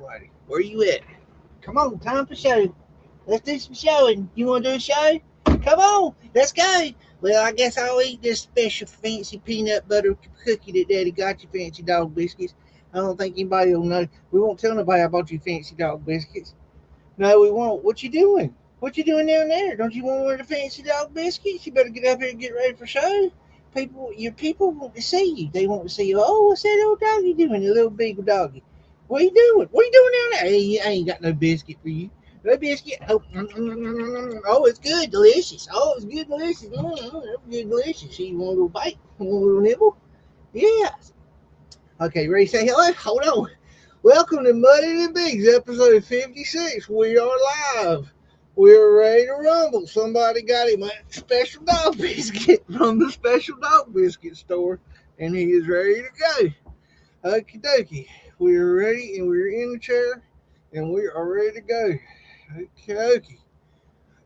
everybody. Where you at? Come on, time for show. Let's do some showing. You want to do a show? Come on, let's go. Well, I guess I'll eat this special fancy peanut butter cookie that Daddy got you, fancy dog biscuits. I don't think anybody will know. We won't tell nobody I bought you fancy dog biscuits. No, we won't. What you doing? What you doing down there? Don't you want one of the fancy dog biscuits? You better get up here and get ready for show. Your people want to see you. They want to see you. Oh, what's that old doggy doing? The little big doggy. What are you doing? What are you doing down there? Hey, I ain't got no biscuit for you. No biscuit. Oh, oh, it's good, delicious. Oh, it's good, delicious. It's good, delicious. You want a little bite? Want a little nibble? Yeah. Okay, ready to say hello? Hold on. Welcome to MUDDIN and BEAGS, episode 56. We are live. We're ready to rumble. Somebody got him a special dog biscuit from the special dog biscuit store, and he is ready to go. Okie dokie. We're ready, and we're in the chair, and we are ready to go. Okie dokie.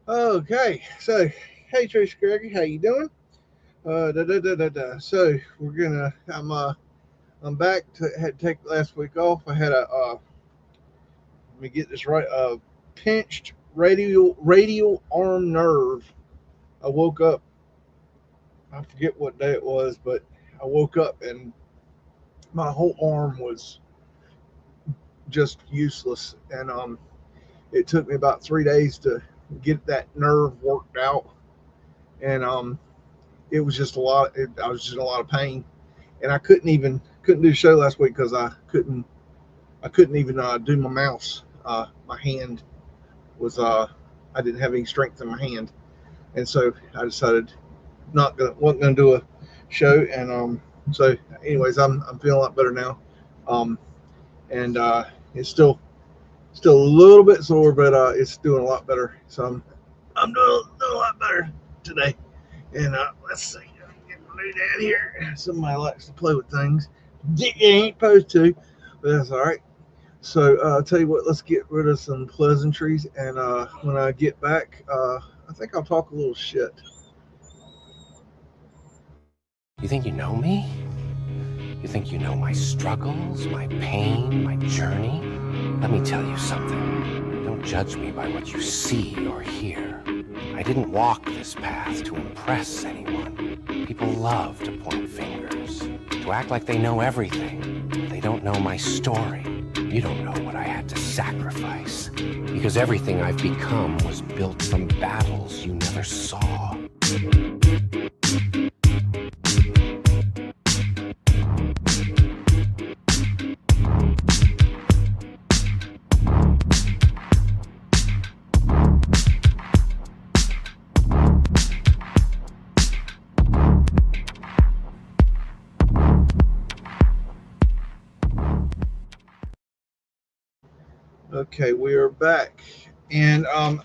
Okay, so, hey, Tracy Gregory, how you doing? So, I'm back. Had to take last week off. I had let me get this right, pinched radial arm nerve. I woke up, I forget what day it was, but I woke up and my whole arm was just useless. And it took me about 3 days to get that nerve worked out. And it was just I was just in a lot of pain. And I couldn't do the show last week because I couldn't even do my mouse. My hand was I didn't have any strength in my hand, and so I decided wasn't gonna do a show. And so anyways, I'm feeling a lot better now. And it's still a little bit sore, but it's doing a lot better. So I'm doing a lot better today. And let's see. New dad here. Somebody likes to play with things. They ain't supposed to, but that's all right. So I'll tell you what, let's get rid of some pleasantries, and when I get back, I think I'll talk a little shit. You think you know me? You think you know my struggles, my pain, my journey? Let me tell you something. Don't judge me by what you see or hear. I didn't walk this path to impress anyone. People love to point fingers, to act like they know everything. They don't know my story. You don't know what I had to sacrifice. Because everything I've become was built from battles you never saw. Okay, we are back, and I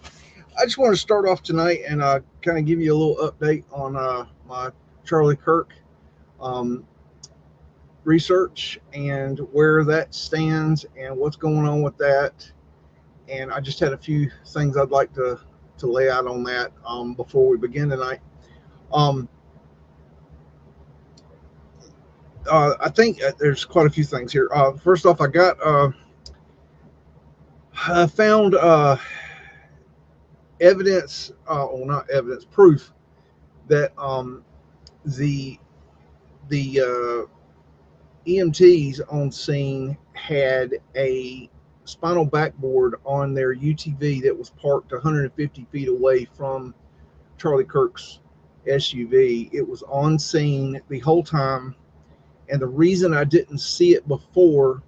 just want to start off tonight and kind of give you a little update on my Charlie Kirk research and where that stands and what's going on with that. And I just had a few things I'd like to lay out on that before we begin tonight. I think there's quite a few things here. First off, I found evidence, well, not evidence, proof that the EMTs on scene had a spinal backboard on their UTV that was parked 150 feet away from Charlie Kirk's SUV. It was on scene the whole time, and the reason I didn't see it before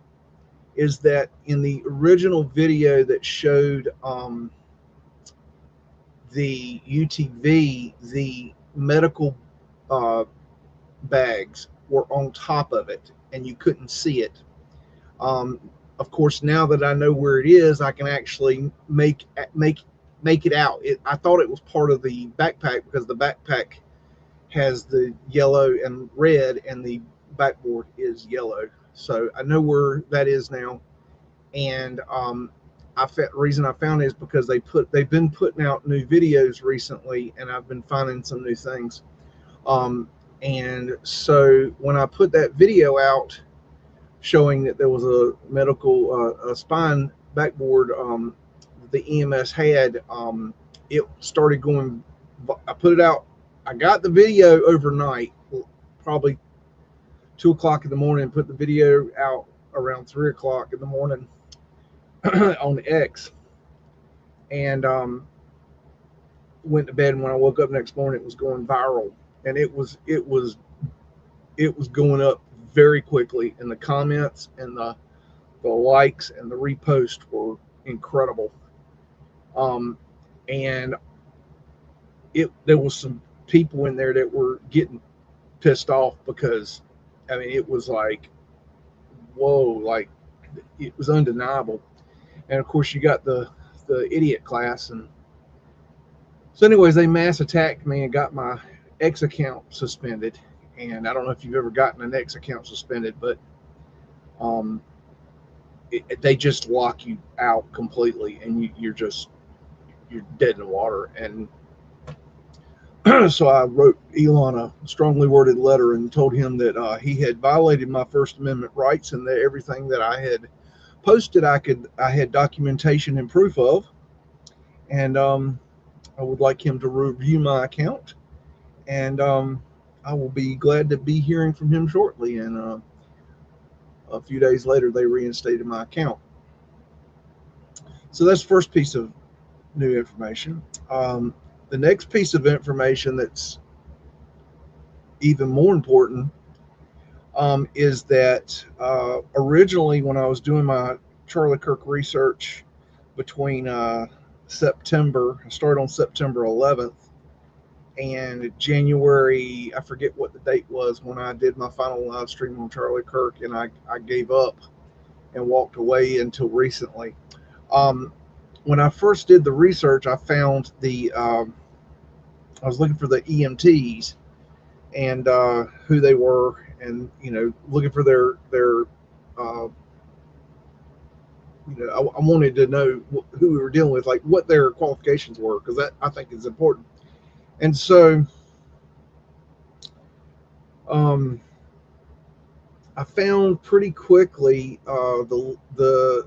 is that in the original video that showed the UTV, the medical bags were on top of it, and you couldn't see it. Of course, now that I know where it is, I can actually make it out. I thought it was part of the backpack because the backpack has the yellow and red, and the backboard is yellow. So I know where that is now, and the reason I found it is because they've been putting out new videos recently, and I've been finding some new things. And so when I put that video out showing that there was a medical a spine backboard the EMS had. It started going. I put it out. I got the video overnight, probably 2 o'clock in the morning. Put the video out around 3 o'clock in the morning on X, and went to bed. And when I woke up next morning, it was going viral, and it was going up very quickly. And the comments and the likes and the repost were incredible. And there was some people in there that were getting pissed off because, I mean, it was like, whoa, like it was undeniable. And of course, you got the idiot class, and so anyways, they mass attacked me and got my X account suspended. And I don't know if you've ever gotten an X account suspended, but they just lock you out completely, and you're dead in the water. And so I wrote Elon a strongly worded letter and told him that he had violated my First Amendment rights, and that everything that I had posted I had documentation and proof of, and I would like him to review my account, and I will be glad to be hearing from him shortly. And a few days later, they reinstated my account. So that's the first piece of new information. The next piece of information that's even more important is that originally, when I was doing my Charlie Kirk research between September, I started on September 11th, and January, I forget what the date was when I did my final live stream on Charlie Kirk, and I gave up and walked away until recently. When I first did the research, I found I was looking for the EMTs and who they were, and looking for their I wanted to know who we were dealing with, like what their qualifications were, because that I think is important. And so I found pretty quickly the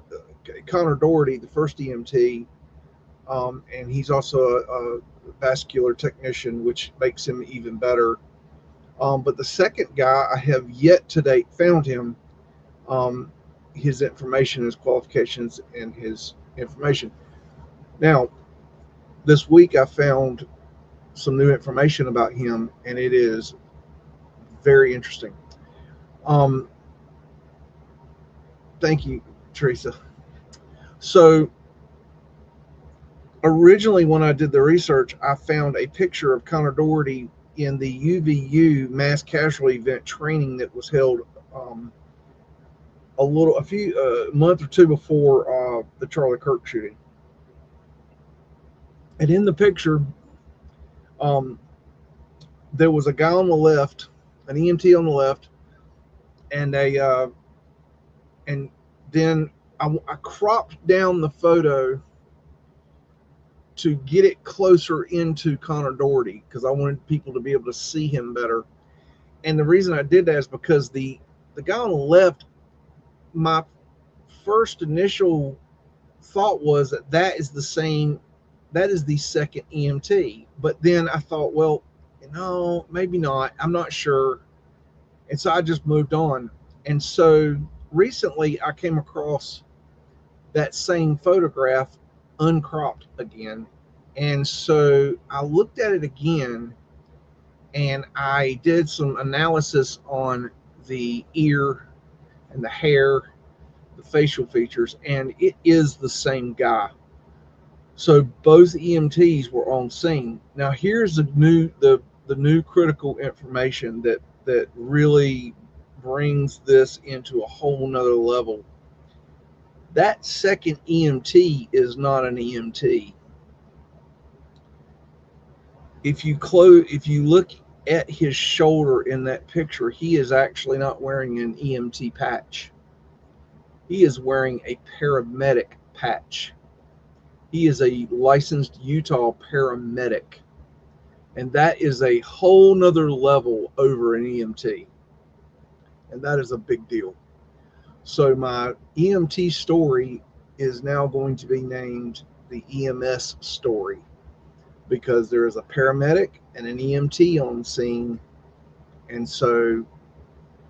Connor Doherty, the first EMT, and he's also a vascular technician, which makes him even better. But the second guy, I have yet to date found him, his information, his qualifications, and his information. Now, this week I found some new information about him, and it is very interesting. Thank you, Teresa. So originally, when I did the research, I found a picture of Connor Doherty in the UVU mass casualty event training that was held a few month or two before the Charlie Kirk shooting. And in the picture, there was a guy on the left, an EMT on the left, and then I cropped down the photo to get it closer into Connor Doherty because I wanted people to be able to see him better. And the reason I did that is because the guy on the left, my first initial thought was that is the second EMT. But then I thought, well, no, maybe not. I'm not sure. And so I just moved on. And so recently I came across that same photograph uncropped again. And so I looked at it again, and I did some analysis on the ear and the hair, the facial features, and it is the same guy. So both EMTs were on scene. Now here's the new critical information that really brings this into a whole nother level. That second EMT is not an EMT. If you look at his shoulder in that picture, he is actually not wearing an EMT patch. He is wearing a paramedic patch. He is a licensed Utah paramedic. And that is a whole nother level over an EMT. And that is a big deal. So my EMT story is now going to be named the EMS story because there is a paramedic and an EMT on scene. And so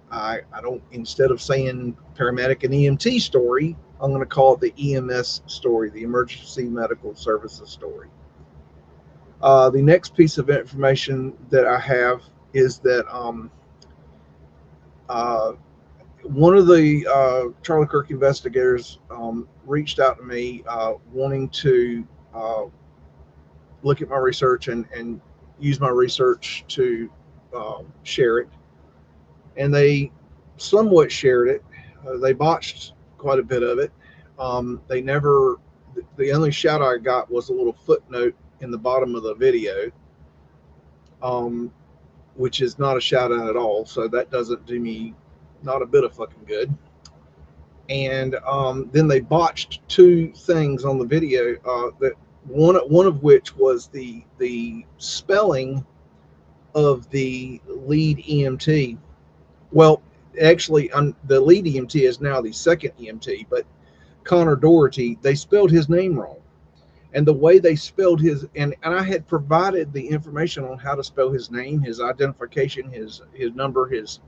I don't, instead of saying paramedic and EMT story, I'm going to call it the EMS story, the Emergency Medical Services story. The next piece of information that I have is that uh, one of the Charlie Kirk investigators reached out to me wanting to uh, look at my research and use my research to share it. And they somewhat shared it. They botched quite a bit of it. They never, the only shout I got was a little footnote in the bottom of the video, um, which is not a shout out at all. So that doesn't do me not a bit of fucking good. And then they botched two things on the video that one of which was the spelling of the lead EMT. Well, actually, the lead EMT is now the second EMT, but Connor Doherty, they spelled his name wrong. And the way they spelled his, and I had provided the information on how to spell his name, his identification, his number, his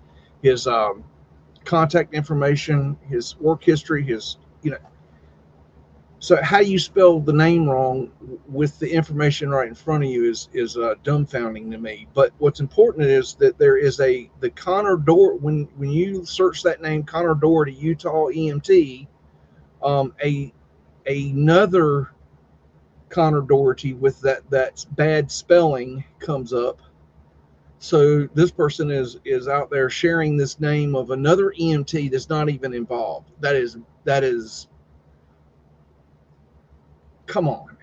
contact information, his work history, his, you know. So how you spell the name wrong with the information right in front of you is dumbfounding to me. But what's important is that there is the Connor Doherty, when you search that name, Connor Doherty, Utah EMT, another Connor Doherty with that bad spelling comes up. So this person is out there sharing this name of another EMT that's not even involved. That is come on.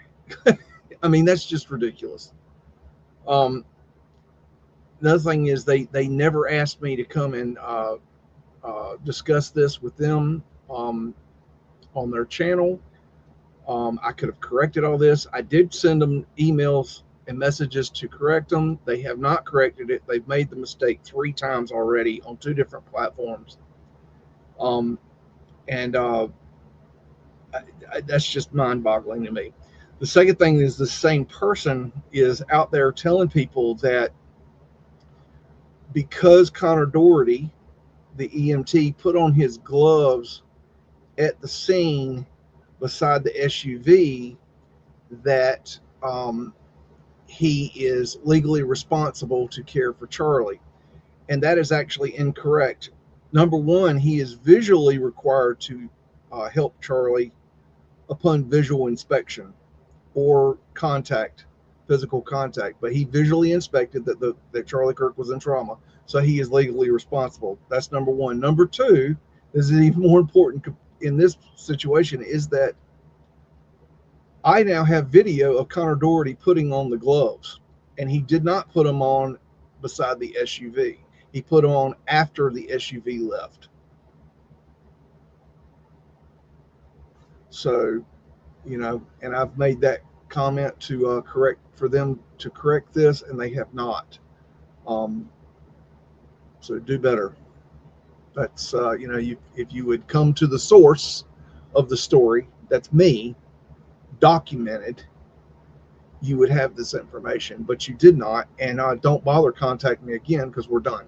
I mean, that's just ridiculous. Um, another thing is they never asked me to come and discuss this with them on their channel. I could have corrected all this. I did send them emails and messages to correct them. They have not corrected it. They've made the mistake 3 times already on 2 different platforms. And that's just mind-boggling to me. The second thing is the same person is out there telling people that because Connor Doherty, the EMT, put on his gloves at the scene beside the SUV, that he is legally responsible to care for Charlie. And that is actually incorrect. Number one, he is visually required to help Charlie upon visual inspection or contact, physical contact. But he visually inspected that Charlie Kirk was in trauma, so he is legally responsible. That's number one. Number two, this is even more important in this situation, is that I now have video of Connor Doherty putting on the gloves, and he did not put them on beside the SUV. He put them on after the SUV left. So, and I've made that comment to correct this, and they have not. So do better. That's if you would come to the source of the story, that's me, documented, you would have this information, but you did not. And don't bother contacting me again, because we're done.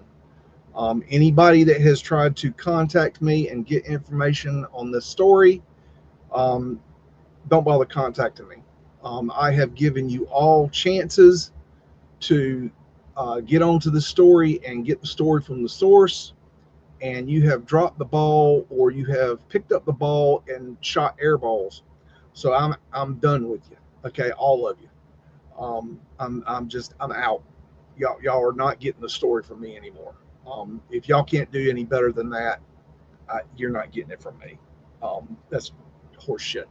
Anybody that has tried to contact me and get information on this story, don't bother contacting me. I have given you all chances to get onto the story and get the story from the source, and you have dropped the ball, or you have picked up the ball and shot air balls. So I'm done with you. Okay, all of you. I'm out. Y'all are not getting the story from me anymore. If y'all can't do any better than that, you're not getting it from me. That's horse shit.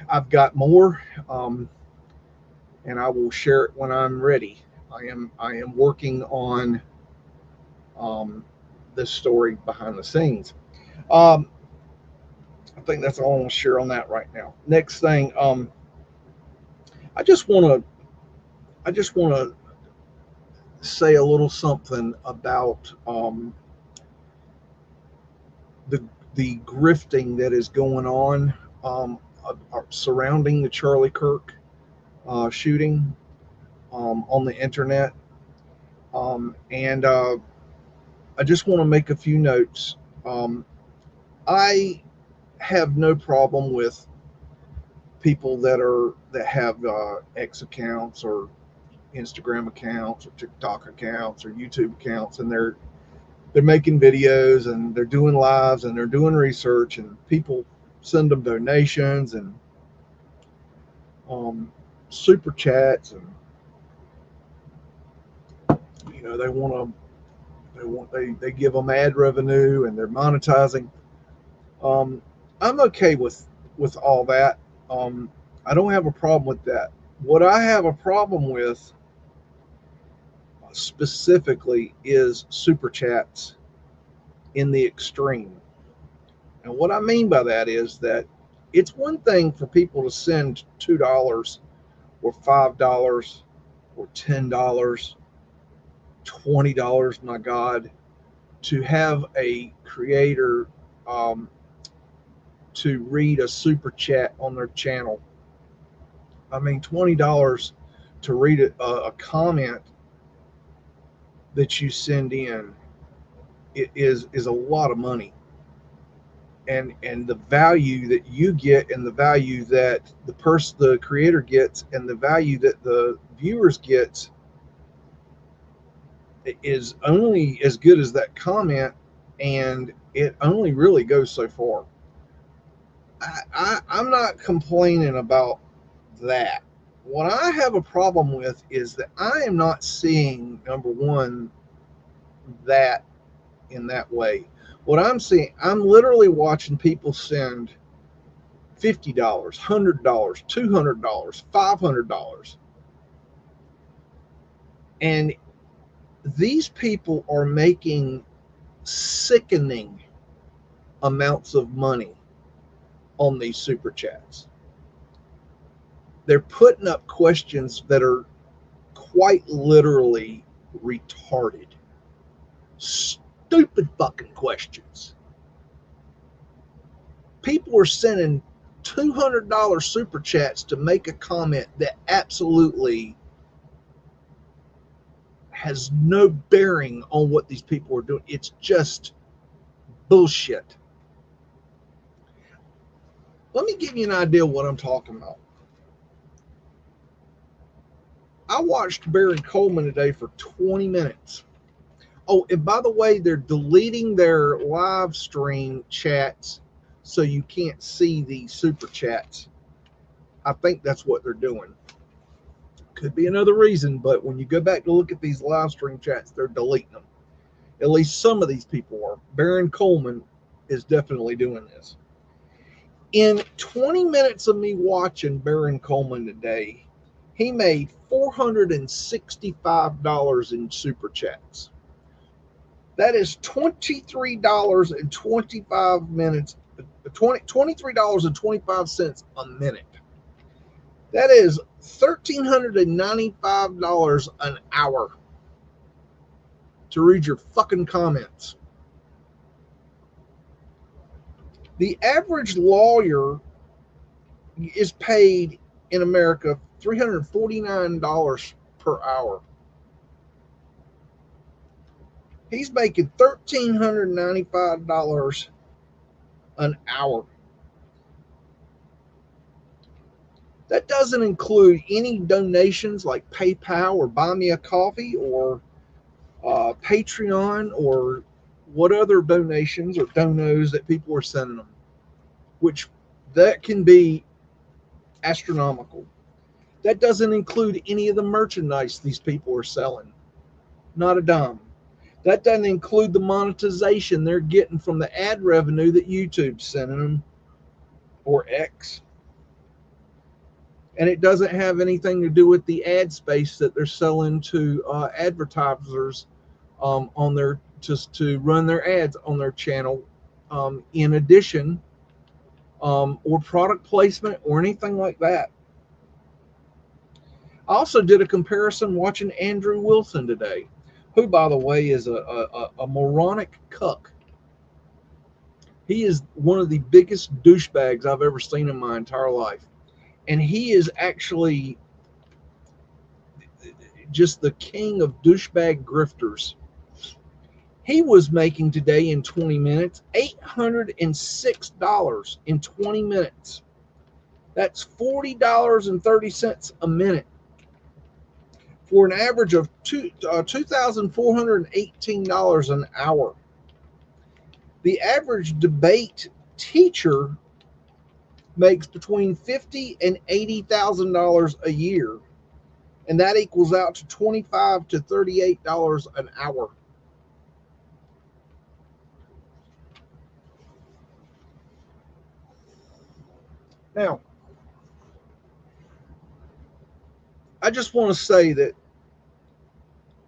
I've got more, and I will share it when I'm ready. I am working on this story behind the scenes. I think that's all I want to share on that right now. Next thing, I just want to say a little something about the the grifting that is going on surrounding the Charlie Kirk shooting on the internet. And I just want to make a few notes. I have no problem with people that have X accounts or Instagram accounts or TikTok accounts or YouTube accounts, and they're making videos and they're doing lives and they're doing research, and people send them donations and um, super chats, and they want to they give them ad revenue and they're monetizing. Um, I'm okay with all that. Um, I don't have a problem with that. What I have a problem with specifically is super chats in the extreme. And what I mean by that is that it's one thing for people to send $2 or $5 or $10, $20, my God, to have a creator to read a super chat on their channel. I mean, $20 to read a comment that you send in is a lot of money. And the value that you get and the value that the creator gets and the value that the viewers get is only as good as that comment, and it only really goes so far. I'm not complaining about that. What I have a problem with is that I am not seeing, number one, that in that way. What I'm seeing, I'm literally watching people send $50, $100, $200, $500. And these people are making sickening amounts of money on these super chats. They're putting up questions that are quite literally retarded. Stupid fucking questions. People are sending $200 super chats to make a comment that absolutely has no bearing on what these people are doing. It's just bullshit. Let me give you an idea of what I'm talking about. I watched Baron Coleman today for 20 minutes. Oh, and by the way, they're deleting their live stream chats so you can't see the super chats. I think that's what they're doing. Could be another reason, but when you go back to look at these live stream chats, they're deleting them. At least some of these people are. Baron Coleman is definitely doing this. In 20 minutes of me watching Baron Coleman today, he made $465 in super chats. That is $23.25 a minute. That is $1,395 an hour to read your fucking comments. The average lawyer is paid in America $349 per hour. He's making $1,395 an hour. That doesn't include any donations like PayPal or Buy Me a Coffee or Patreon or what other donations or donos that people are sending them, which that can be astronomical. That doesn't include any of the merchandise these people are selling. Not a dime. That doesn't include the monetization they're getting from the ad revenue that YouTube's sending them, or X. And it doesn't have anything to do with the ad space that they're selling to advertisers on their just to run their ads on their channel, in addition, or product placement or anything like that. I also did a comparison watching Andrew Wilson today, who, by the way, is a moronic cuck. He is one of the biggest douchebags I've ever seen in my entire life. And he is actually just the king of douchebag grifters. He was making today in 20 minutes $806 in 20 minutes. That's $40.30 a minute for an average of $2,418 an hour. The average debate teacher makes between $50,000 and $80,000 a year, and that equals out to $25 to $38 an hour. Now, I just want to say that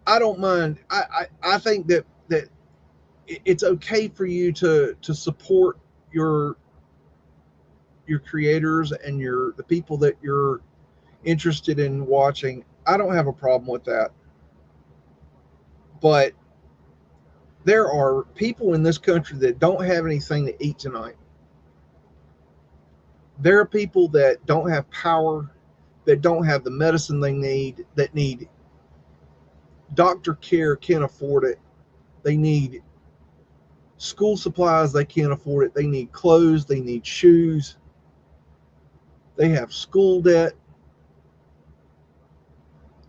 I don't mind. I think that it's okay for you to support your your creators and the people that you're interested in watching. I don't have a problem with that. But there are people in this country that don't have anything to eat tonight. There are people that don't have power, that don't have the medicine they need, that need doctor care, can't afford it. They need school supplies, they can't afford it. They need clothes, they need shoes. They have school debt.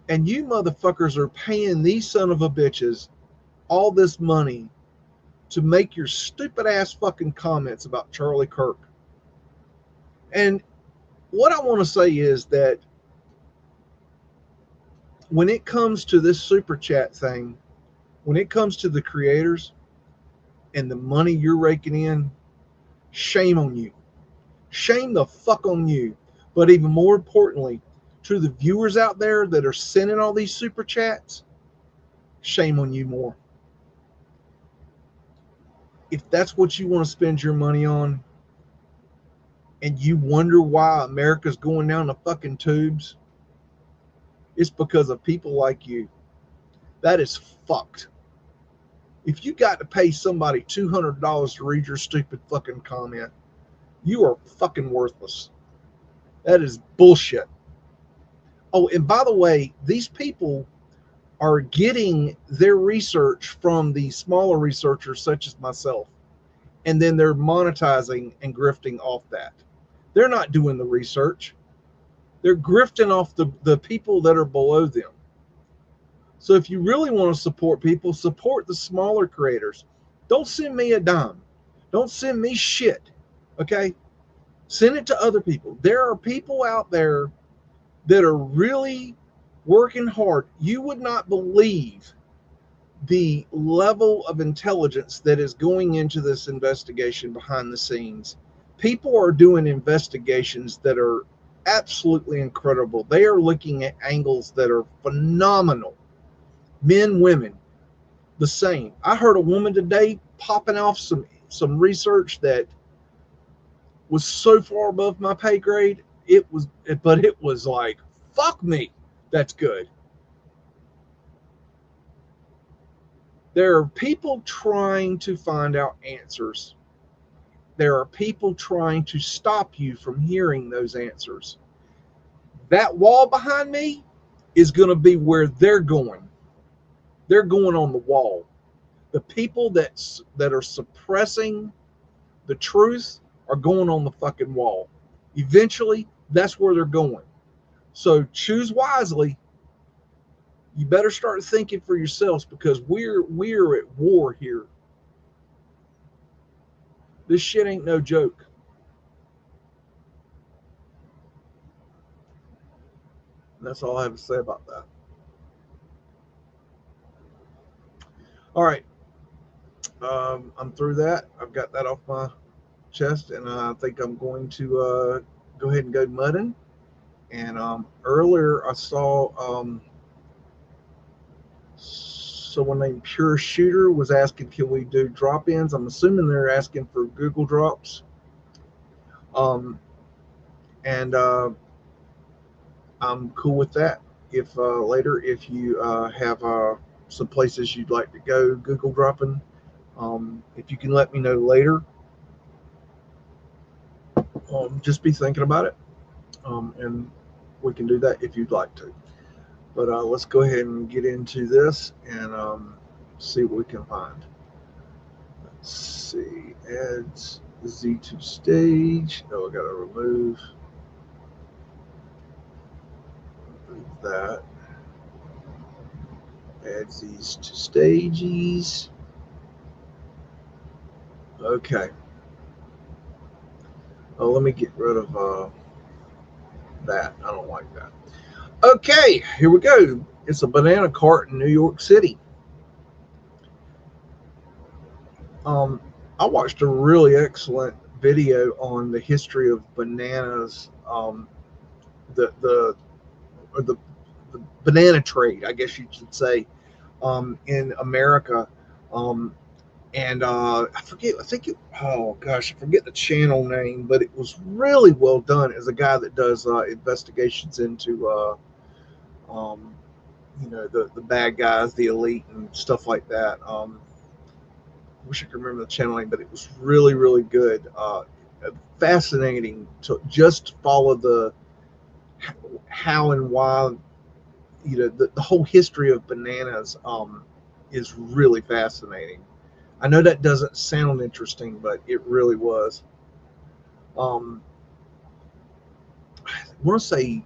And you motherfuckers are paying these son of a bitches all this money to make your stupid ass fucking comments about Charlie Kirk. And what I want to say is that when it comes to this super chat thing, when it comes to the creators and the money you're raking in, shame on you. Shame the fuck on you. But even more importantly, to the viewers out there that are sending all these super chats, shame on you more. If that's what you want to spend your money on, and you wonder why America's going down the fucking tubes, it's because of people like you. That is fucked. If you got to pay somebody $200 to read your stupid fucking comment, you are fucking worthless. That is bullshit. Oh, and by the way, these people are getting their research from the smaller researchers such as myself, and then they're monetizing and grifting off that. They're not doing the research. They're grifting off the people that are below them. So if you really want to support people, support the smaller creators. Don't send me a dime. Don't send me shit. Okay? Send it to other people. There are people out there that are really working hard. You would not believe the level of intelligence that is going into this investigation behind the scenes. People are doing investigations that are absolutely incredible. They are looking at angles that are phenomenal. Men, women, the same. I heard a woman today popping off some research that was so far above my pay grade. But it was like, fuck me, that's good. There are people trying to find out answers. There are people trying to stop you from hearing those answers. That wall behind me is going to be where they're going. They're going on the wall. The people that are suppressing the truth are going on the fucking wall. Eventually, that's where they're going. So choose wisely. You better start thinking for yourselves, because we're at war here. This shit ain't no joke. And that's all I have to say about that. All right. I'm through that. I've got that off my chest, and I think I'm going to go ahead and go mudding. And earlier I saw someone named Pure Shooter was asking, can we do drop-ins? I'm assuming they're asking for Google Drops. And I'm cool with that. If later, if you have some places you'd like to go Google dropping, if you can let me know later, just be thinking about it, and we can do that if you'd like to. But let's go ahead and get into this and see what we can find. Let's see, adds Z to stage. Oh, I gotta remove that. Add these to stages. Okay. Oh, let me get rid of that. I don't like that. Okay, here we go. It's a banana cart in New York City. Um, I watched a really excellent video on the history of bananas. The the or the banana trade, I guess you should say, in America. Um, and I forget. I think it. Oh gosh, I forget the channel name, but it was really well done. As a guy that does investigations into, um, the bad guys, the elite, and stuff like that. I wish I could remember the channel name, but it was really, really good. Fascinating to just follow the how and why. The whole history of bananas is really fascinating. I know that doesn't sound interesting, but it really was. Um, I want to say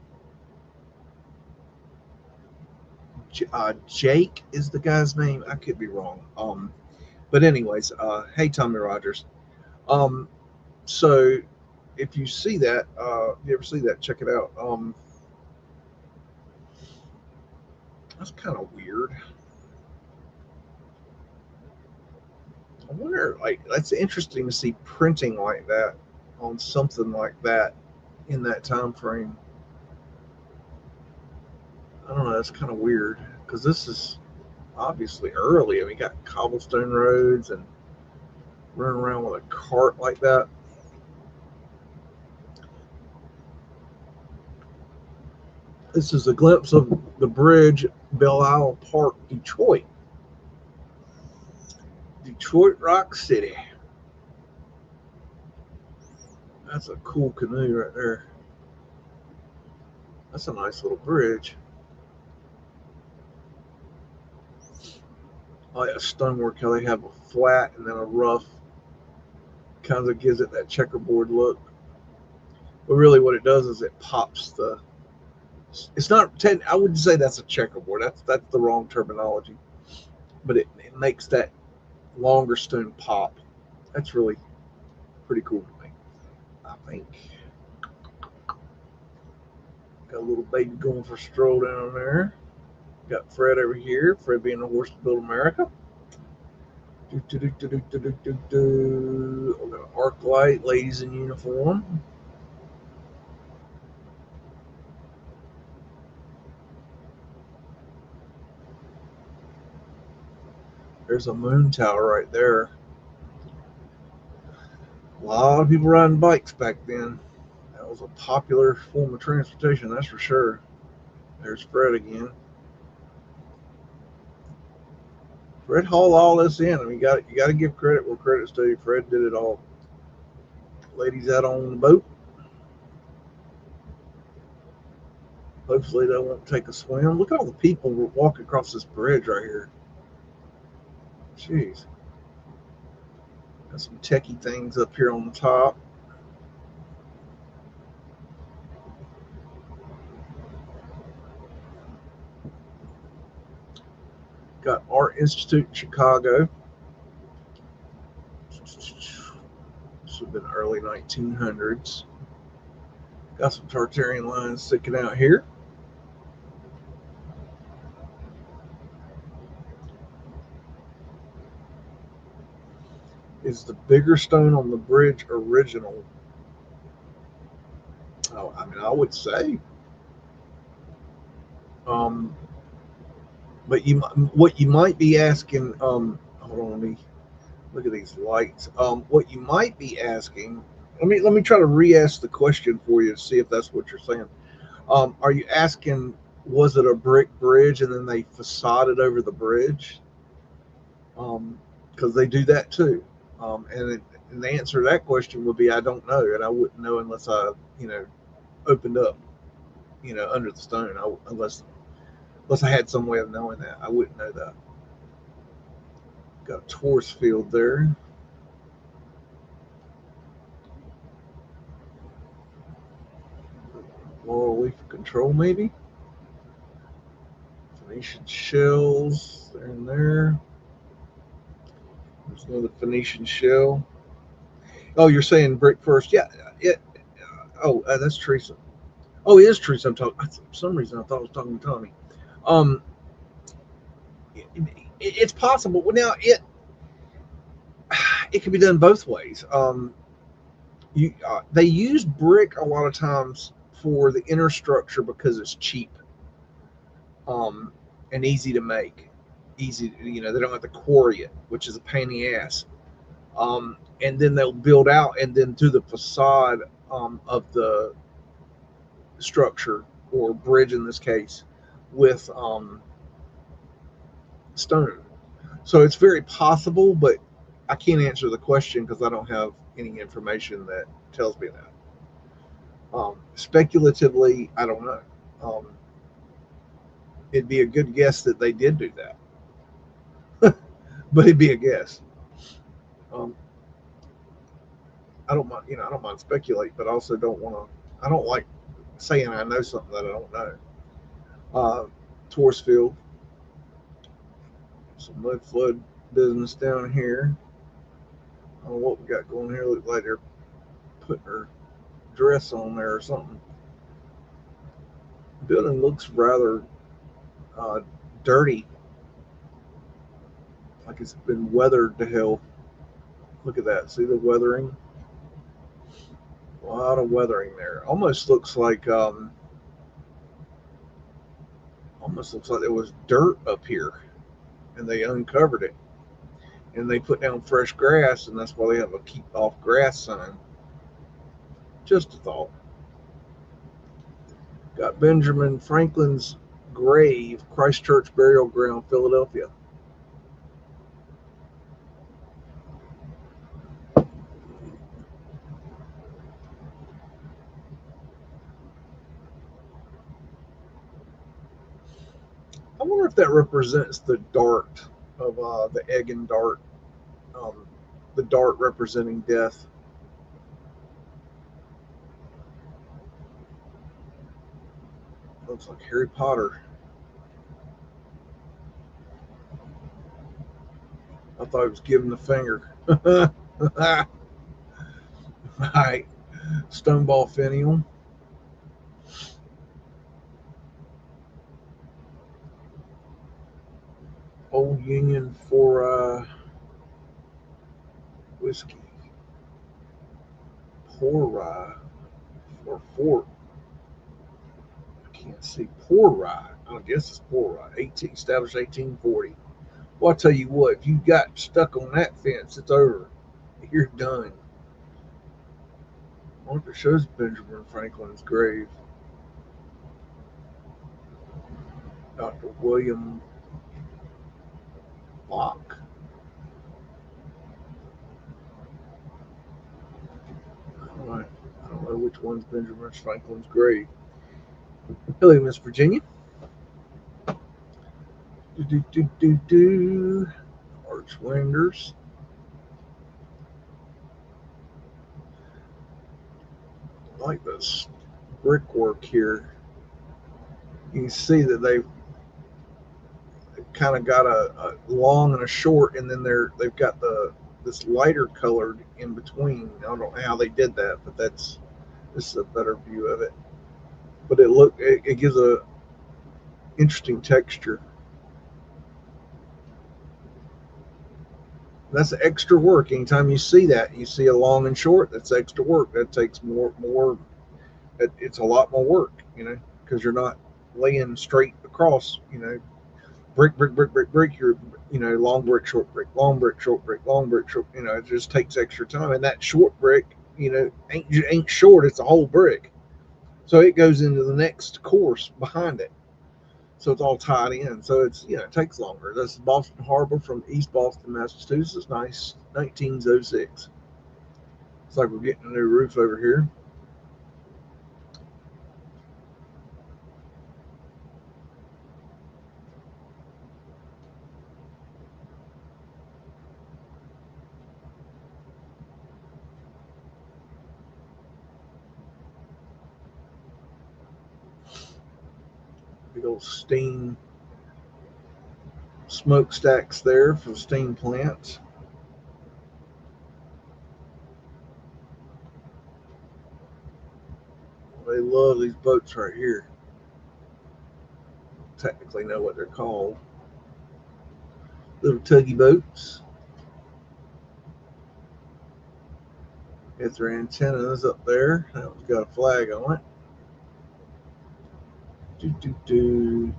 Jake is the guy's name. I could be wrong. But anyways, hey Tommy Rogers. Um, so if you see that, if you ever see that, check it out. That's kind of weird. I wonder, like, that's interesting to see printing like that on something like that in that time frame. I don't know. That's kind of weird because this is obviously early. I mean, we got cobblestone roads and running around with a cart like that. This is a glimpse of the bridge, Belle Isle Park, Detroit. Detroit Rock City. That's a cool canoe right there. That's a nice little bridge. I like stonework, how they have a flat and then a rough. Kind of gives it that checkerboard look. But really, what it does is it pops the. It's not. I wouldn't say that's a checkerboard. That's the wrong terminology. But it makes that longer stone pop. That's really pretty cool to me. I think. Got a little baby going for a stroll down there. Got Fred over here. Fred being the horse to build America. We got an arc light, ladies in uniform. There's a moon tower right there. A lot of people riding bikes back then. That was a popular form of transportation, that's for sure. There's Fred again. Fred hauled all this in. I mean, you got to give credit where credit's due. Fred did it all. Ladies out on the boat. Hopefully they won't take a swim. Look at all the people walking across this bridge right here. Jeez. Got some techie things up here on the top. Got Art Institute in Chicago. This would have been early 1900s. Got some Tartarian lines sticking out here. Is the bigger stone on the bridge original? Oh, I mean, I would say. Um, but what you might be asking, hold on, let me look at these lights. What you might be asking, let me try to re-ask the question for you to see if that's what you're saying. Are you asking, was it a brick bridge and then they facaded over the bridge? Because they do that too, and And the answer to that question would be I don't know, and I wouldn't know unless I, opened up, under the stone. Unless I had some way of knowing that, I wouldn't know that. Got a Taurus field there. Laurel leaf control, maybe. Phoenician shells, they're in there. There's another Phoenician shell. Oh, you're saying brick first? Yeah. It. Oh, that's Teresa. Oh, it is Teresa. I'm talking. For some reason, I thought I was talking to Tommy. Um, it's possible. Well, now it can be done both ways. They use brick a lot of times for the inner structure because it's cheap, and easy to make. Easy, they don't have to quarry it, which is a pain in the ass. And then they'll build out and then do the facade of the structure or bridge in this case with stone. So it's very possible, but I can't answer the question because I don't have any information that tells me that. Speculatively, I don't know. Um, it'd be a good guess that they did do that, but it'd be a guess. Um, I don't mind, I don't mind speculate, but I also don't want to. I don't like saying I know something that I don't know. Taurus field, some Mudflood business down here. I don't know what we got going here. Looks like they're putting her dress on there or something. The building looks rather uh, dirty, like it's been weathered to hell. Look at that. See the weathering? A lot of weathering there. Almost looks like there was dirt up here, and they uncovered it, and they put down fresh grass, and that's why they have a keep off grass sign. Just a thought. Got Benjamin Franklin's grave, Christchurch Burial Ground, Philadelphia. I wonder if that represents the dart of the egg and dart, um, the dart representing death. Looks like Harry Potter. I thought he was giving the finger. All right, Stoneball Finial. Old Union for whiskey. Pour rye or fort. I can't see. Pour rye. I guess it's pour rye. Established 1840. Well, I tell you what, if you got stuck on that fence, it's over. You're done. I wonder if it shows Benjamin Franklin's grave. Dr. William Locke. I don't know which one's Benjamin Franklin's grave. Hello, Miss Virginia. Archwinders. I like this brickwork here. You can see that they've kind of got a long and a short, and then they've got this lighter colored in between. I don't know how they did that, but this is a better view of it. But it gives a interesting texture. That's extra work. Anytime you see that, you see a long and short. That's extra work. That takes more. It's a lot more work, because you're not laying straight across. Brick, brick, brick, brick, brick. You're long brick, short brick, long brick, short brick, long brick, short. It just takes extra time. And that short brick, ain't short. It's a whole brick, so it goes into the next course behind it. So it's all tied in. So it takes longer. This is Boston Harbor from East Boston, Massachusetts, 1906. Looks like we're getting a new roof over here. Big old steam smokestacks there for steam plants. They love these boats right here. Technically know what they're called. Little tuggy boats. Got their antennas up there. That one's got a flag on it. Do, do, do.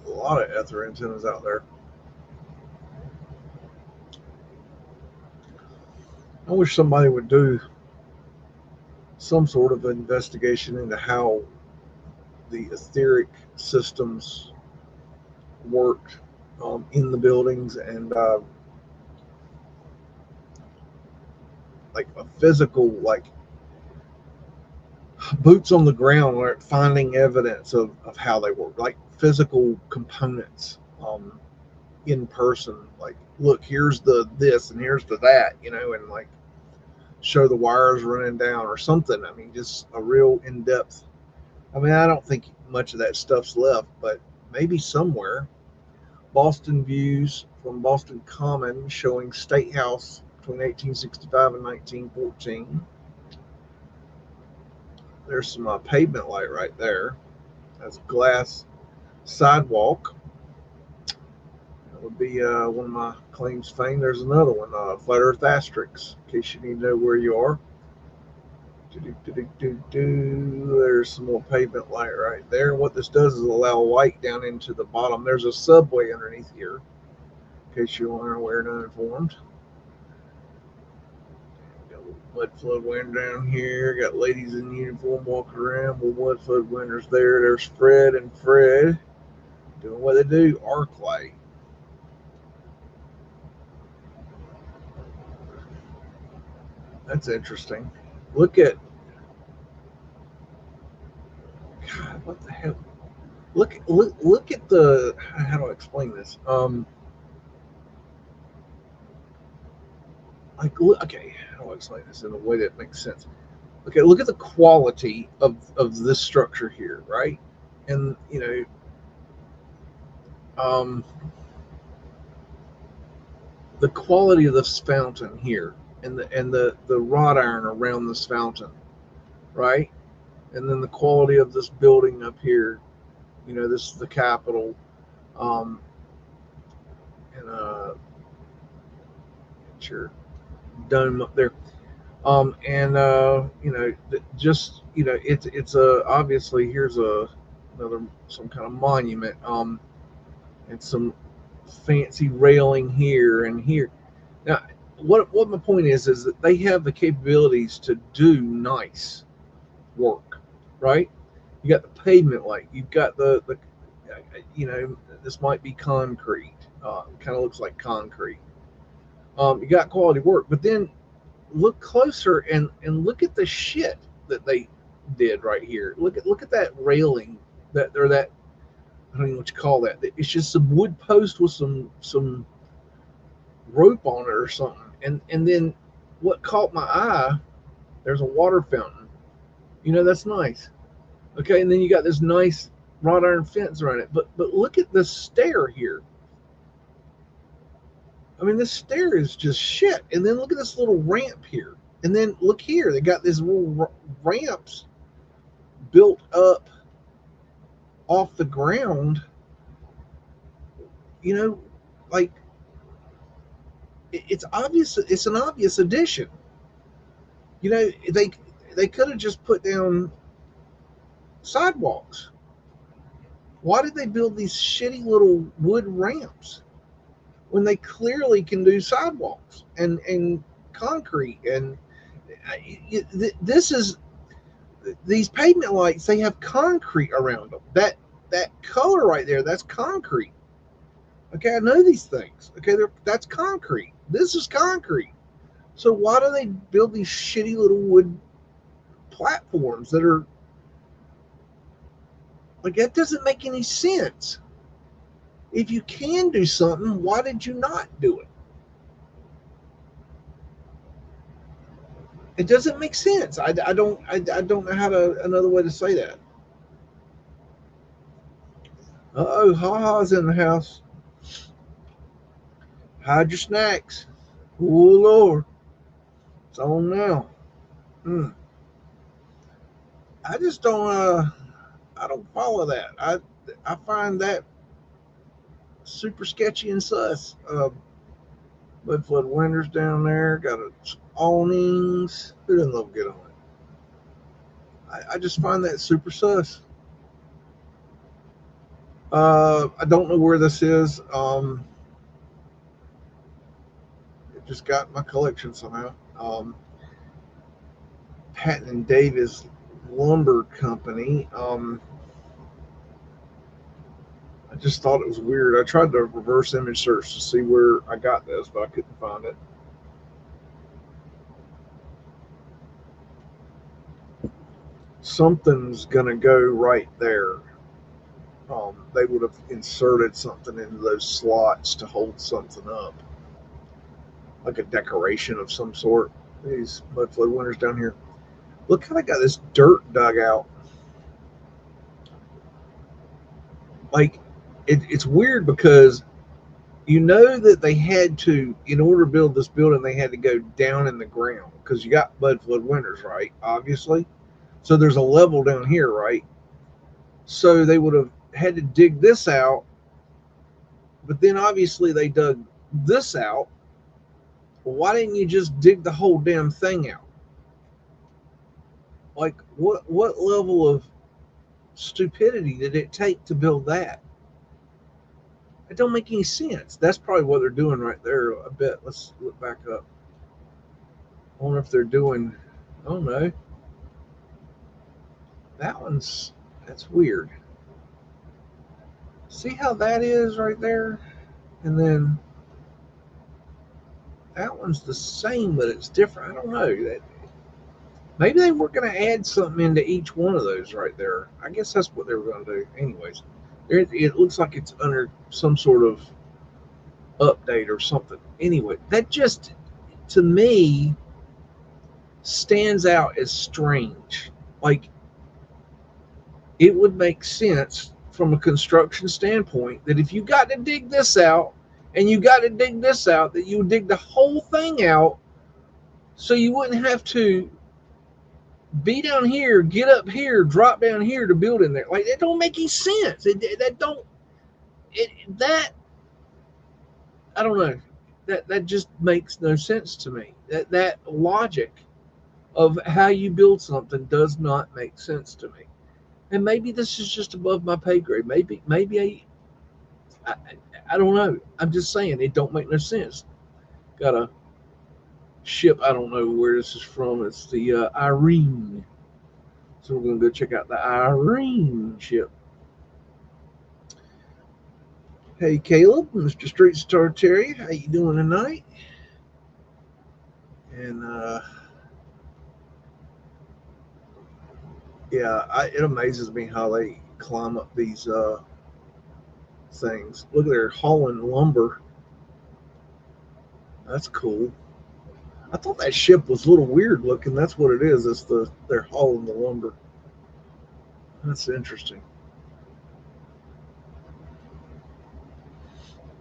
A lot of ether antennas out there. I wish somebody would do some sort of investigation into how the etheric systems work in the buildings, and like a physical, like boots on the ground, like finding evidence of how they work, like physical components in person. Like, look, here's the this and here's the that, and like show the wires running down or something. I mean, just a real in-depth. I mean, I don't think much of that stuff's left, but maybe somewhere. Boston views from Boston Common showing State House between 1865 and 1914. There's some pavement light right there. That's glass sidewalk. That would be one of my claims to fame. There's another one, Flat Earth Asterix, in case you need to know where you are. There's some more pavement light right there. And what this does is allow light down into the bottom. There's a subway underneath here, in case you aren't aware and uninformed. Got a little Mudflood wind down here. Got ladies in uniform walking around. Well, Mudflood winders there. There's Fred and Fred doing what they do, arc light. That's interesting. Look at, God, what the hell? Look at the, how do I explain this? Okay, how do I explain this in a way that makes sense? Okay, look at the quality of this structure here, right? And the quality of this fountain here, and the wrought iron around this fountain, right? And then the quality of this building up here. This is the Capitol, and your dome up there. And just it's a obviously here's another some kind of monument, and some fancy railing here and here. Now, what my point is that they have the capabilities to do nice work, right? You got the pavement light, you've got the this might be concrete, kind of looks like concrete. You got quality work, but then look closer and look at the shit that they did right here. Look at that railing, that or that, I don't know what you call that. It's just some wood post with some rope on it or something. And then what caught my eye, there's a water fountain. That's nice. Okay, and then you got this nice wrought iron fence around it. But look at the stair here. I mean, this stair is just shit. And then look at this little ramp here. And then look here, they got these little ramps built up off the ground. Like, it's obvious. It's an obvious addition. They could have just put down sidewalks. Why did they build these shitty little wood ramps when they clearly can do sidewalks and concrete? And this is these pavement lights, they have concrete around them. That color right there, that's concrete. Okay, I know these things. Okay, that's concrete. This is concrete. So why do they build these shitty little wood platforms that are like, that doesn't make any sense. If you can do something, why did you not do it? It doesn't make sense. I don't know how to another way to say that. Uh-oh, Ha-Ha's in the house. Hide your snacks. Oh, Lord. It's on now. I just I don't follow that. I find that super sketchy and sus. Mudflood windows down there, got awnings. Who doesn't love get on it? I just find that super sus. I don't know where this is. It just got in my collection somehow. Patton and Davis Lumber Company. I just thought it was weird. I tried to reverse image search to see where I got this, but I couldn't find it. Something's gonna go right there. They would have inserted something into those slots to hold something up, like a decoration of some sort. These Mudflood winters down here. Look how they got this dirt dug out. Like, it's weird because you know that they had to, in order to build this building, they had to go down in the ground because you got Mudflood winters, right? Obviously. So there's a level down here, right? So they would have had to dig this out, but then obviously they dug this out. Well, why didn't you just dig the whole damn thing out? Like, what level of stupidity did it take to build that? It don't make any sense. That's probably what they're doing right there. I bet. Let's look back up. I wonder if they're doing. I don't know. That's weird. See how that is right there, and then that one's the same, but it's different. I don't know. Maybe they were going to add something into each one of those right there. I guess that's what they were going to do. Anyways, it looks like it's under some sort of update or something. Anyway, that just, to me, stands out as strange. Like, it would make sense from a construction standpoint that if you got to dig this out and you got to dig this out, that you would dig the whole thing out so you wouldn't have to be down here, get up here, drop down here to build in there. Like, that don't make any sense. That I don't know. That just makes no sense to me. That logic of how you build something does not make sense to me. And maybe this is just above my pay grade. Maybe I don't know. I'm just saying it don't make no sense. Got a ship. I don't know where this is from. It's the Irene. So we're gonna go check out the Irene ship. Hey Caleb, Mr. Streets Tartary, how you doing tonight? And yeah, it amazes me how they climb up these things. Look, they're hauling lumber. That's cool. I thought that ship was a little weird looking. That's what it is. They're hauling the lumber. That's interesting.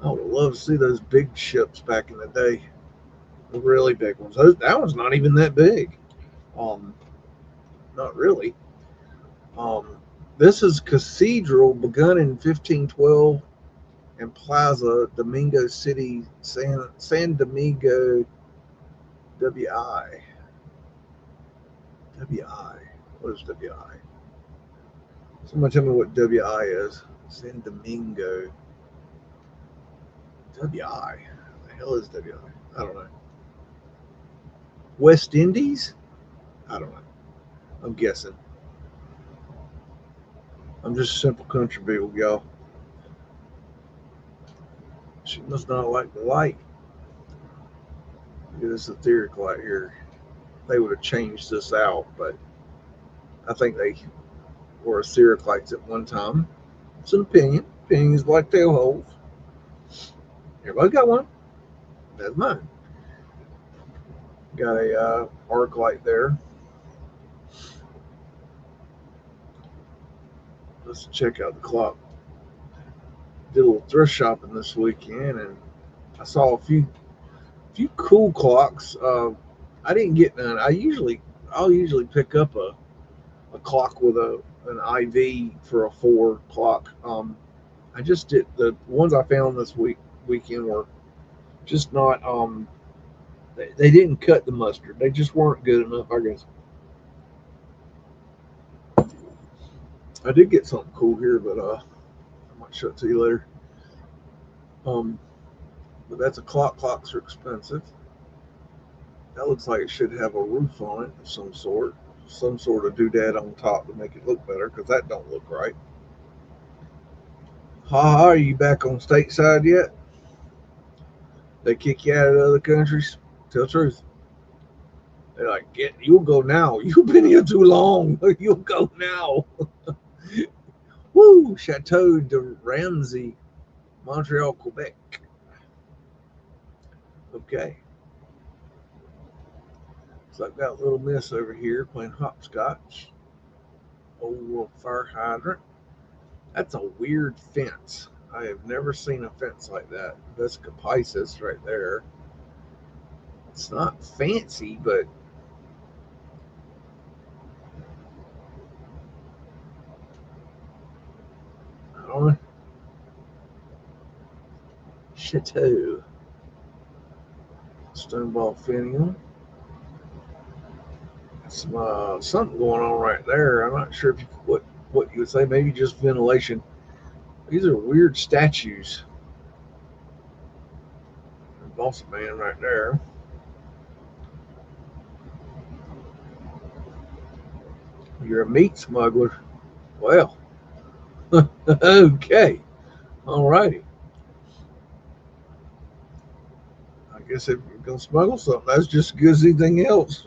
I would love to see those big ships back in the day. The really big ones. That one's not even that big. Not really. Um, this is Cathedral, begun in 1512, and Plaza, Domingo City, San Domingo, WI. WI. What is WI? Someone tell me what WI is. San Domingo. WI. What the hell is WI? I don't know. West Indies? I don't know. I'm guessing. I'm just a simple country people, y'all. She must not like the light. Look at this etheric light here. They would have changed this out, but I think they were etheric lights at one time. It's an opinion. Opinions like tail holes. Everybody got one. That's mine. Got a arc light there. Let's check out the clock. Did a little thrift shopping this weekend, and I saw a few cool clocks. I didn't get none. I'll usually pick up a clock with an IV for a 4 o'clock. I just did the ones I found this weekend were just not. They didn't cut the mustard. They just weren't good enough, I guess. I did get something cool here, but I might show it to you later. Um, but that's a clock. Clocks are expensive. That looks like it should have a roof on it of some sort of doodad on top to make it look better, because that don't look right. Ha, are you back on stateside yet? They kick you out of other countries? Tell the truth. They're like, you'll go now. You've been here too long. You'll go now. Woo! Chateau de Ramsey, Montreal, Quebec. Okay. So I've got Little Miss over here playing hopscotch. Old World Fire Hydrant. That's a weird fence. I have never seen a fence like that. That's Capices right there. It's not fancy, but I don't know. Chateau. Stoneball Finial. Some something going on right there. I'm not sure what you would say. Maybe just ventilation. These are weird statues. Boss man right there. You're a meat smuggler. Well, okay. Alrighty. I guess if you're going to smuggle something, that's just as good as anything else.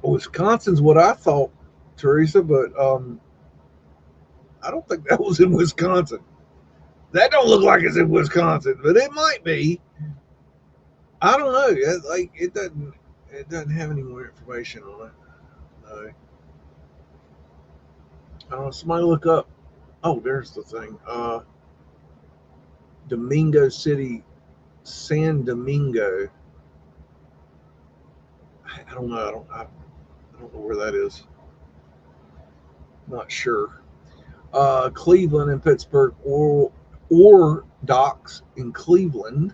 Wisconsin's what I thought, Teresa, but I don't think that was in Wisconsin. That don't look like it's in Wisconsin, but it might be. I don't know. It doesn't have any more information on it. No. I don't know. Somebody look up. Oh, there's the thing. Domingo City, San Domingo. I don't know. I don't know where that is. Not sure. Cleveland and Pittsburgh, or docks in Cleveland.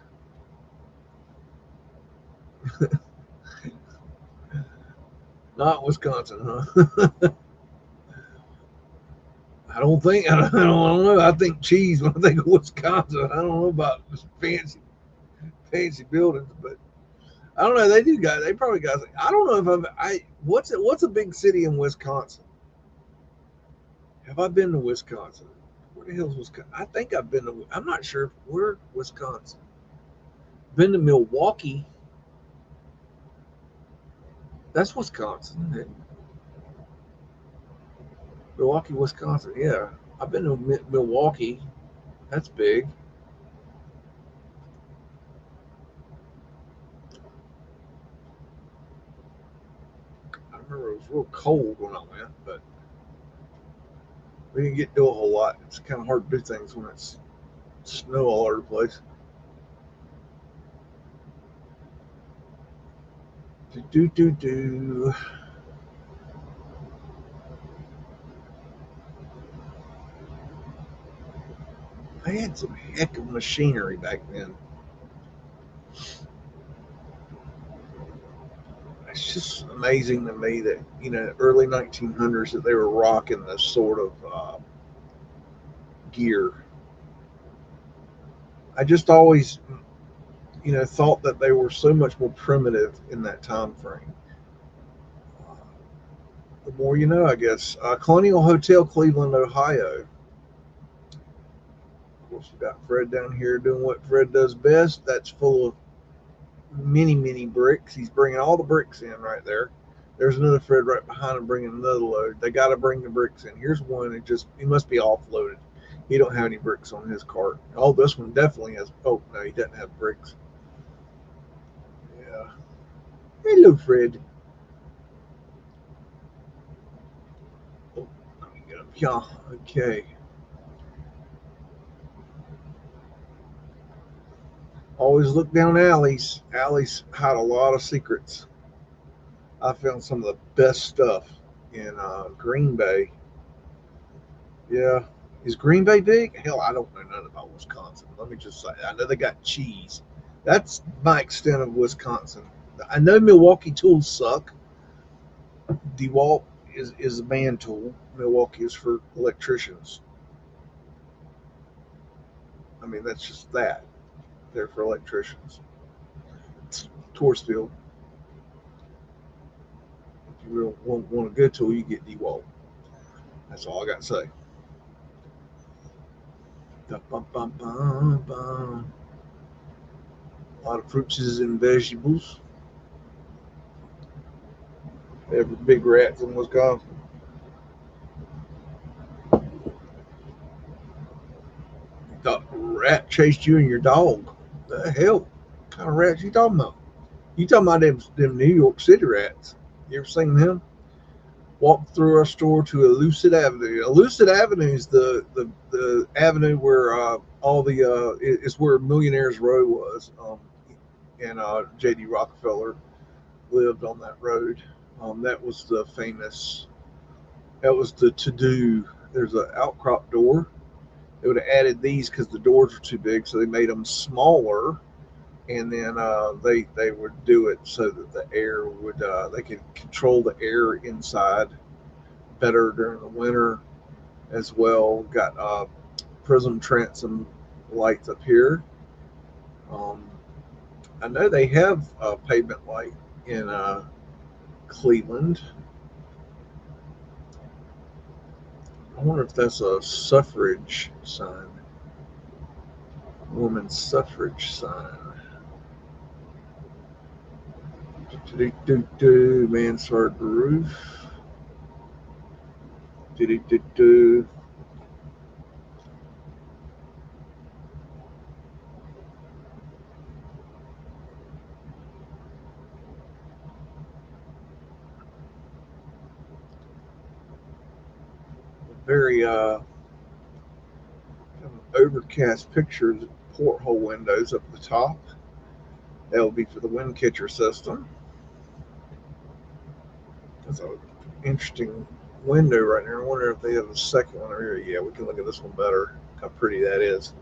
Not Wisconsin, huh? I don't think. I don't know. I think cheese when I think of Wisconsin. I don't know about fancy buildings, but I don't know. They probably got. I don't know if what's a big city in Wisconsin? Have I been to Wisconsin? Where the hell's Wisconsin? I think I've been to. I'm not sure where Wisconsin. Been to Milwaukee. That's Wisconsin. Milwaukee, Wisconsin. Yeah, I've been to Milwaukee. That's big. I remember it was real cold when I went, but we didn't get to do a whole lot. It's kind of hard to do things when it's snow all over the place. Do. I had some heck of machinery back then. It's just amazing to me that early 1900s that they were rocking this sort of gear. I just always thought that they were so much more primitive in that time frame. The more you know, I guess. Colonial Hotel, Cleveland, Ohio. Of course, we got Fred down here doing what Fred does best. That's full of mini bricks. He's bringing all the bricks in right there. There's another Fred right behind him bringing another load. They got to bring the bricks in. Here's one. He must be offloaded. He don't have any bricks on his cart. Oh, this one definitely has. Oh no, he doesn't have bricks. Yeah. Hello, Fred. Oh, let me get up. Yeah. Okay. Always look down alleys. Alleys hide a lot of secrets. I found some of the best stuff in Green Bay. Yeah. Is Green Bay big? Hell, I don't know nothing about Wisconsin. Let me just say, I know they got cheese. That's my extent of Wisconsin. I know Milwaukee tools suck. DeWalt is a man tool. Milwaukee is for electricians. I mean, that's just that. They're for electricians. Torsfield. If you really want a good tool, you get DeWalt. That's all I got to say. A lot of fruits and vegetables. Every big rats in Wisconsin. You thought a rat chased you and your dog. The hell? What kind of rats you talking about? You talking about them New York City rats. You ever seen them? Walked through our store to Lucid Avenue. Lucid Avenue is the avenue where all the it's where Millionaires Row was, and J.D. Rockefeller lived on that road. That was the famous. That was the to do. There's an outcrop door. They would have added these because the doors were too big, so they made them smaller, and then they would do it so that the air would they could control the air inside better during the winter as well. Got prism transom lights up here. Um, I know they have a pavement light in Cleveland. I wonder if that's a suffrage sign, woman's suffrage sign. Mansard roof. Do. Very overcast picture of the porthole windows up the top. That will be for the wind catcher system. That's an interesting window right there. I wonder if they have a second one over here. Yeah, we can look at this one better. How pretty that is.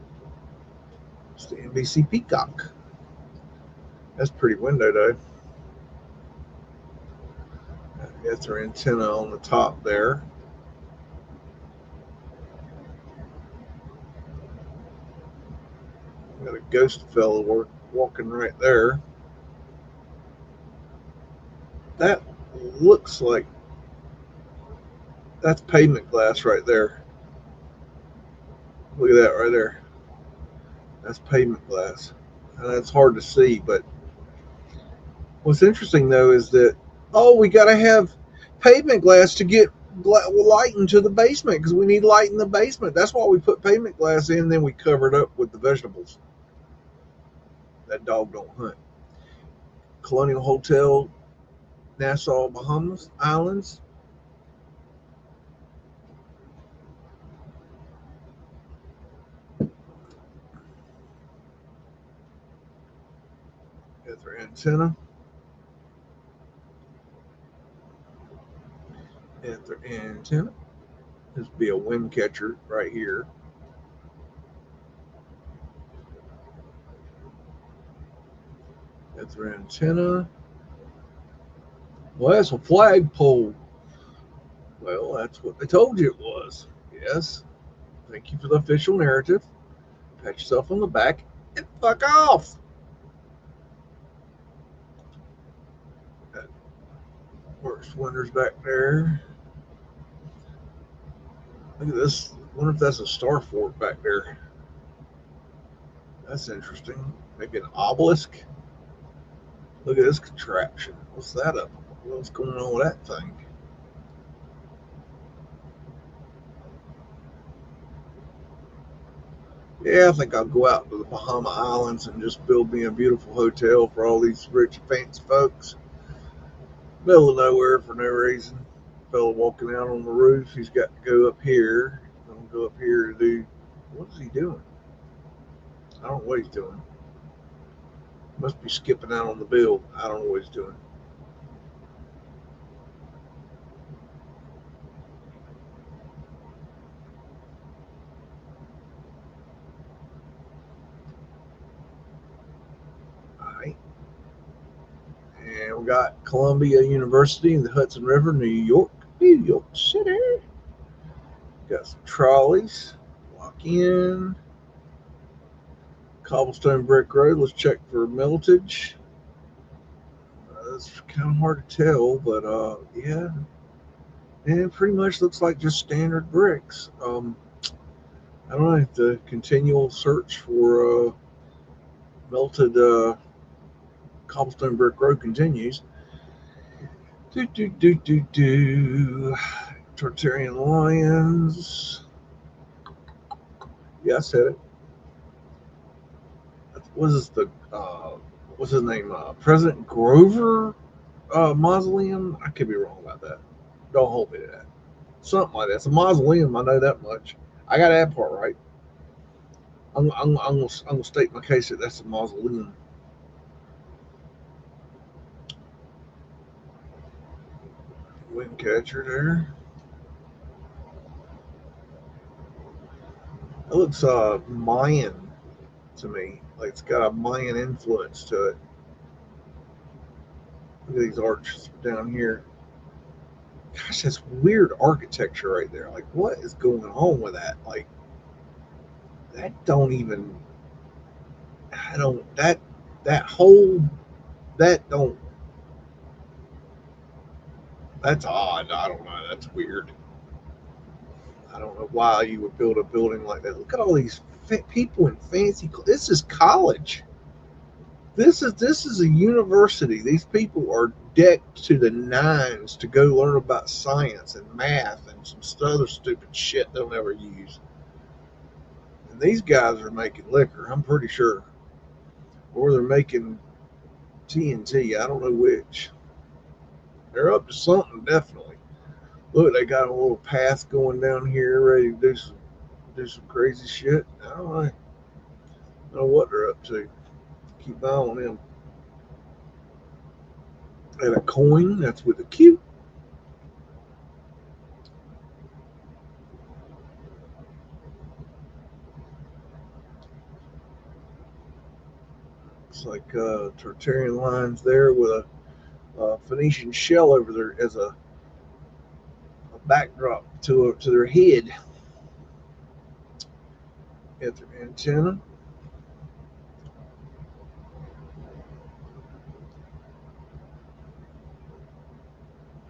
It's the NBC Peacock. That's a pretty window, though. That's our antenna on the top there. Got a ghost fellow walking right there. That looks like that's pavement glass right there. Look at that right there. That's pavement glass. And that's hard to see, but what's interesting though is that we got to have pavement glass to get light into the basement because we need light in the basement. That's why we put pavement glass in, and then we cover it up with the vegetables. That dog don't hunt. Colonial Hotel, Nassau, Bahamas Islands. That's our antenna. That's our antenna. This would be a wind catcher right here. That's our antenna. Well, that's a flagpole. Well, that's what they told you it was. Yes. Thank you for the official narrative. Pat yourself on the back and fuck off. That works wonders back there. Look at this. I wonder if that's a star fort back there. That's interesting. Maybe an obelisk. Look at this contraption. What's that up? What's going on with that thing? Yeah, I think I'll go out to the Bahama Islands and just build me a beautiful hotel for all these rich, fancy folks. Middle of nowhere for no reason. Fellow walking out on the roof. He's got to go up here. I'm gonna go up here to do. What is he doing? I don't know what he's doing. Must be skipping out on the build. I don't know what he's doing. All right. And we got Columbia University in the Hudson River, New York, New York City. Got some trolleys. Walk in. Cobblestone brick road. Let's check for meltage. It's kind of hard to tell, but yeah, and it pretty much looks like just standard bricks. I don't know if the continual search for melted cobblestone brick road continues. Do. Tartarian lions. Yeah, I said it. What is the what's his name? President Grover mausoleum. I could be wrong about that. Don't hold me to that. Something like that. It's a mausoleum. I know that much. I got that part right. I'm gonna state my case that that's a mausoleum. Wind catcher there. It looks Mayan to me. Like it's got a Mayan influence to it. Look at these arches down here. Gosh, that's weird architecture right there. Like, what is going on with that? Like, that don't even. I don't. That whole. That don't. That's odd. I don't know. That's weird. I don't know why you would build a building like that. Look at all these people in fancy. This is college. This is a university. These people are decked to the nines to go learn about science and math and some other stupid shit they'll never use. And these guys are making liquor, I'm pretty sure, or they're making TNT. I don't know which. They're up to something definitely. Look, they got a little path going down here, ready to do some crazy shit. I don't know what they're up to. Keep an eye on them. And a coin, that's with a Q. Looks like Tartarian lines there with a Phoenician shell over there as a backdrop to their head at their antenna.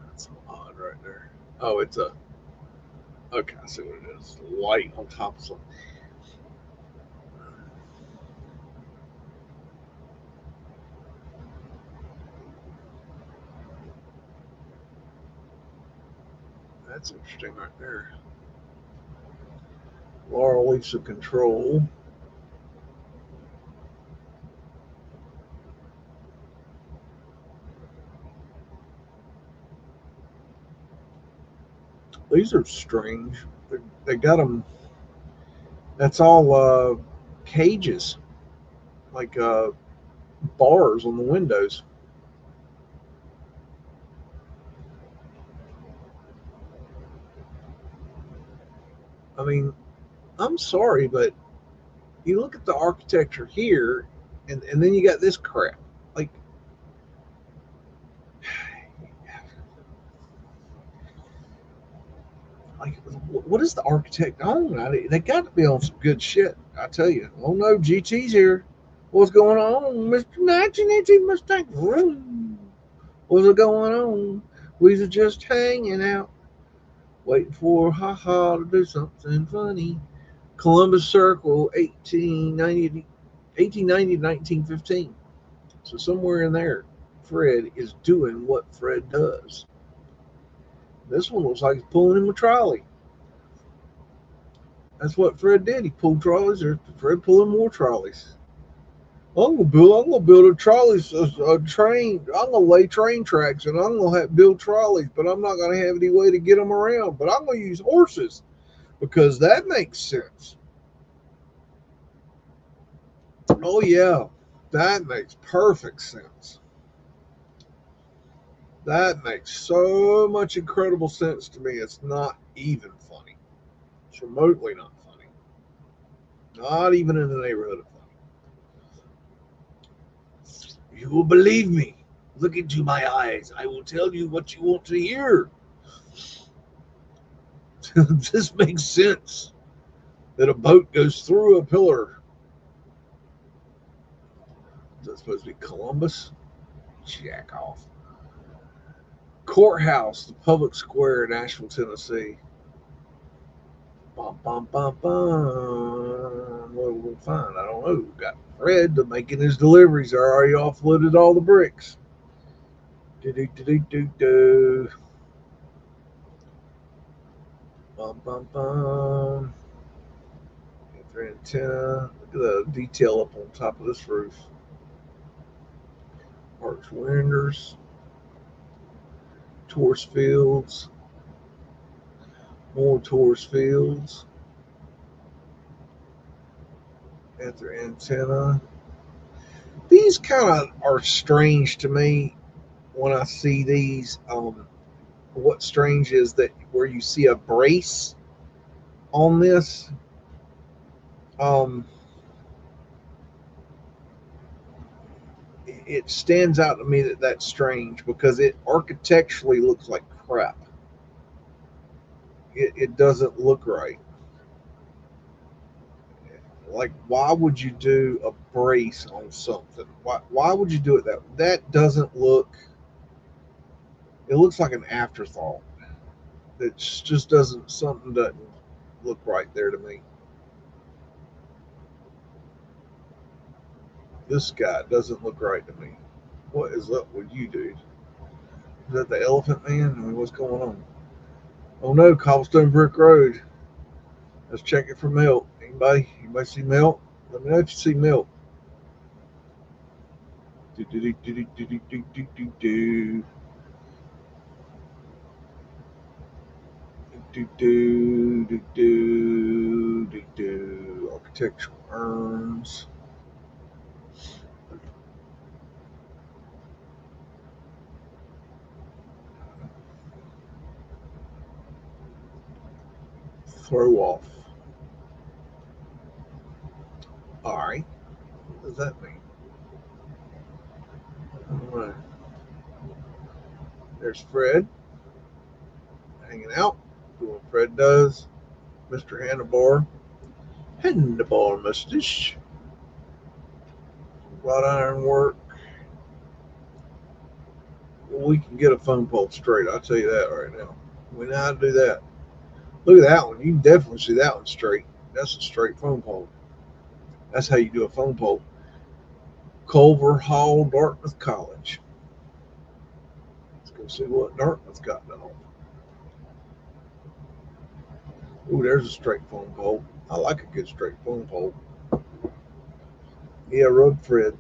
That's odd right there. Oh, it's a. Okay, I see what it is. Light on top of something. That's interesting right there. Laurel leaves of control. These are strange. They got them. That's all cages, like bars on the windows. I mean, I'm sorry, but you look at the architecture here, and then you got this crap. Like, what is the architect on? They got to be on some good shit. I tell you. Oh no, GT's here. What's going on, Mr. 1918 Mustang? What's going on? We're just hanging out. Waiting for haha to do something funny. Columbus Circle, 1890 to 1915. So somewhere in there, Fred is doing what Fred does. This one looks like he's pulling him a trolley. That's what Fred did. He pulled trolleys, or Fred pulling more trolleys. I'm gonna build a trolley, a train. I'm gonna lay train tracks, and I'm gonna build trolleys. But I'm not gonna have any way to get them around. But I'm gonna use horses because that makes sense. Oh yeah, that makes perfect sense. That makes so much incredible sense to me. It's not even funny. It's remotely not funny. Not even in the neighborhood of funny. You will believe me. Look into my eyes. I will tell you what you want to hear. This makes sense. That a boat goes through a pillar. Is that supposed to be Columbus? Jack off. Courthouse, the public square in Nashville, Tennessee. Bum, bum, bum, bum. What are we going to find? I don't know. We've got Fred making his deliveries. I already offloaded all the bricks. Do, do, do, do, do, do. Bum, bum, bum. Their antenna. Look at the detail up on top of this roof. Arch windows. Torch fields. More torch fields. At their antenna. These kind of are strange to me when I see these. What's strange is that where you see a brace on this, um, it stands out to me that that's strange because it architecturally looks like crap. It doesn't look right. Like, why would you do a brace on something? Why would you do it that? That doesn't look. It looks like an afterthought. It just doesn't. Something doesn't look right there to me. This guy doesn't look right to me. What is up with you, dude? Is that the Elephant Man? I mean, what's going on? Oh no, cobblestone brick road. Let's check it for milk. Anybody see milk? Let me know if you see milk. Do do do do do do do do do do do do do do do do. Architectural urns. Throw off. All right. What does that mean? All right. There's Fred hanging out. Doing what Fred does. Mr. Handlebar. Handlebar mustache. Wrought iron work. Well, we can get a phone pole straight. I'll tell you that right now. We know how to do that. Look at that one. You can definitely see that one straight. That's a straight phone pole. That's how you do a phone pole. Culver Hall, Dartmouth College. Let's go see what Dartmouth got done. Ooh, there's a straight phone pole. I like a good straight phone pole. Yeah, Road Fred.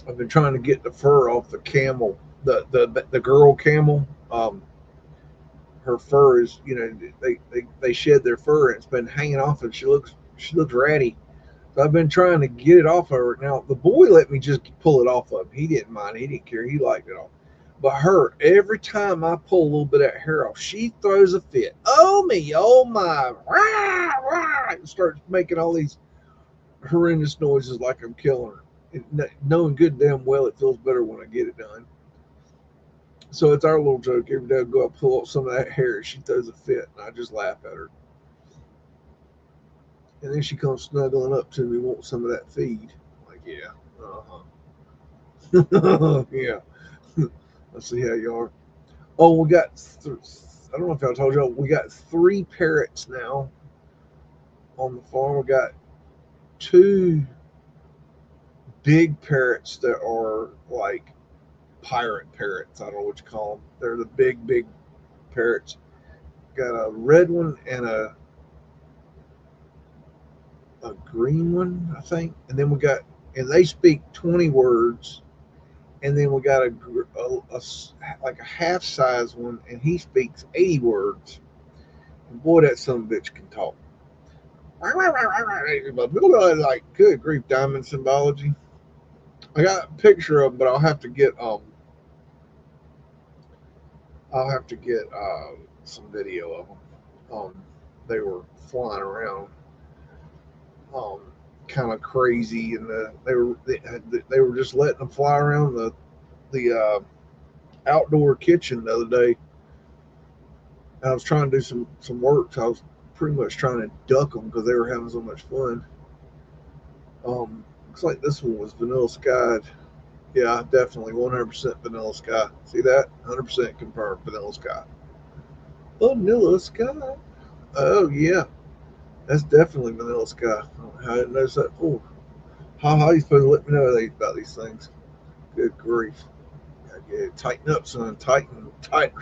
I've been trying to get the fur off the camel, the girl camel. Her fur is, they shed their fur and it's been hanging off, and she looks ratty. So I've been trying to get it off of her. Now the boy let me just pull it off of him. He didn't mind. He didn't care. He liked it all. But her, every time I pull a little bit of that hair off, she throws a fit. Oh me, oh my, rah, rah, and starts making all these horrendous noises like I'm killing her. And knowing good damn well it feels better when I get it done. So it's our little joke. Every day I go up, pull up some of that hair, she throws a fit, and I just laugh at her. And then she comes snuggling up to me, wants some of that feed. I'm like, yeah, uh huh. Yeah. Let's see how you are. Oh, we got. I don't know if I told you. We got 3 parrots now on the farm. We got 2 big parrots that are like pirate parrots. I don't know what you call them. They're the big parrots. Got a red one and a green one, I think. And then we got, and they speak 20 words. And then we got like a half size one, and he speaks 80 words. And boy, that son of a bitch can talk. Like, good grief, diamond symbology. I got a picture of them, but I'll have to get some video of them. They were flying around, um, kind of crazy, and they were just letting them fly around the outdoor kitchen the other day. I was trying to do some work, so I was pretty much trying to duck them because they were having so much fun. Looks like this one was vanilla sky. Yeah, definitely 100% vanilla sky. See that? 100% confirmed vanilla sky. Vanilla sky. Oh yeah, that's definitely vanilla sky. I didn't notice that before. How you supposed to let me know about these things? Good grief! Gotta tighten up, son. Tighten right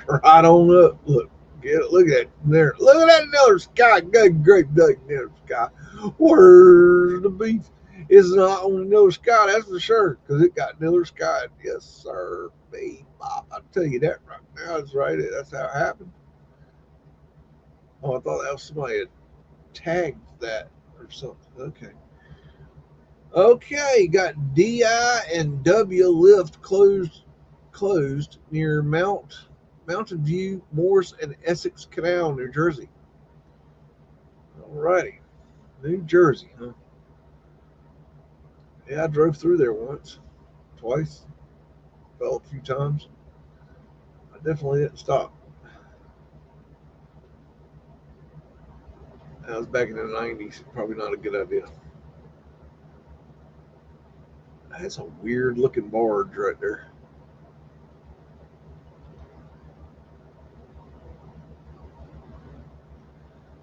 on up. Look, get it. Look at that there. Look at that vanilla sky. Good grief, vanilla sky. Where's the beef? It's not on vanilla sky, that's for sure, because it got vanilla sky. Yes, sir. Beef. I'll tell you that right now. That's right. That's how it happened. Oh, I thought that was somebody had tagged that or something. Okay. Okay, got DI and W lift closed near Mountain View, Morris, and Essex Canal, New Jersey. Alrighty, New Jersey, huh? Yeah, I drove through there once, twice, fell a few times. I definitely didn't stop. That was back in the '90s. Probably not a good idea. That's a weird looking barge right there.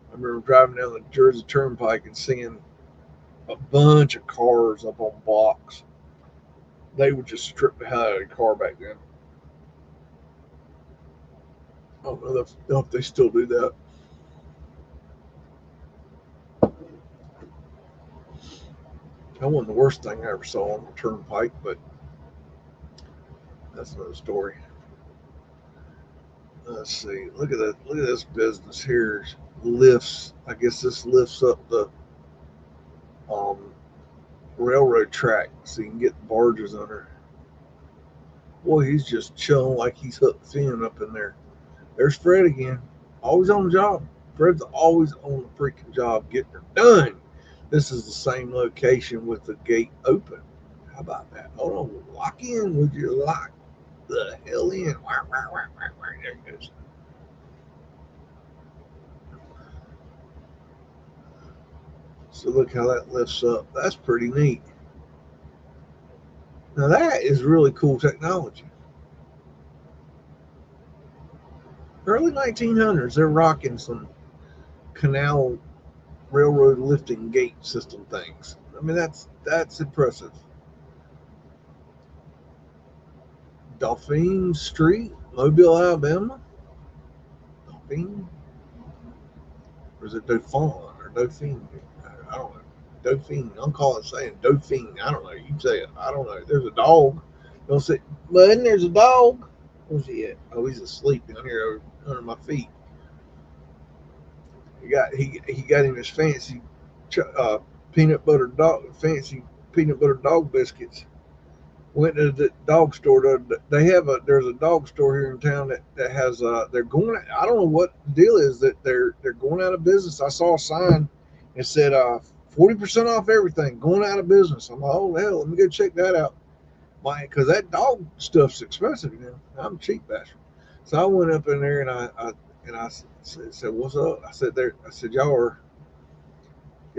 I remember driving down the Jersey Turnpike and seeing a bunch of cars up on blocks. They would just strip the hell out of the car back then. I don't know if they still do that. That wasn't the worst thing I ever saw on the turnpike, but that's another story. Let's see. Look at that. Look at this business here. Lifts. I guess this lifts up the um, railroad track so you can get the barges under. Boy, he's just chilling like he's hooked in up in there. There's Fred again. Always on the job. Fred's always on the freaking job getting it done. This is the same location with the gate open. How about that? Hold on. Lock in. Would you lock the hell in? There it goes. So look how that lifts up. That's pretty neat. Now that is really cool technology. Early 1900s, they're rocking some canal railroad lifting gate system things. I mean, that's impressive. Dauphine Street, Mobile, Alabama. Dauphine, or is it Dauphin or Dauphine? I don't know. Dauphine. I'm calling saying Dauphine. I don't know. You say it. I don't know. There's a dog. Don't say, Bud, there's a dog. Where's he at? Oh, he's asleep down here under my feet. He got him his uh, peanut butter dog biscuits. Went to the dog store. There's a dog store here in town that has they're going. I don't know what the deal is that they're going out of business. I saw a sign that said 40% off everything, going out of business. I'm like, oh hell, let me go check that out. Because that dog stuff's expensive. I'm a cheap bastard. So I went up in there and I said, "What's up?" I said, y'all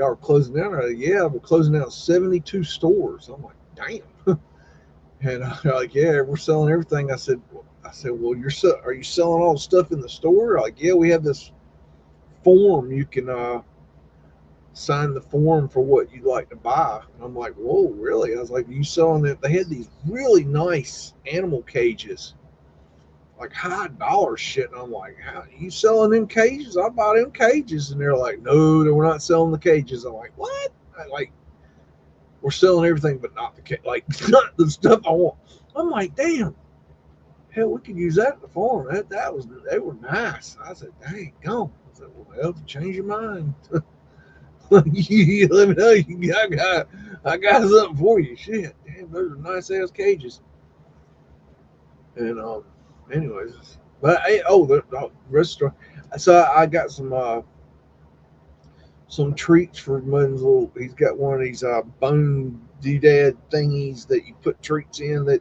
are closing down. Yeah, we're closing down 72 stores. I'm like, damn. And they're like, yeah, we're selling everything. I said, well, are you selling all the stuff in the store? They're like, yeah, we have this form. You can sign the form for what you'd like to buy. And I'm like, whoa, really? I was like, you selling it? They had these really nice animal cages, like high dollar shit. And I'm like, how are you selling them cages? I bought them cages. And they're like, no, we're not selling the cages. I'm like, what? Like, we're selling everything, but not the like not the stuff I want. I'm like, damn, hell, we could use that at the farm. That was they were nice. I said, dang, go. I said, well, change your mind. You let me know. I got something for you. Shit, damn, those are nice ass cages. And anyways, but the restaurant. So I got some treats for Muddin's little. He's got one of these bone doodad thingies that you put treats in. That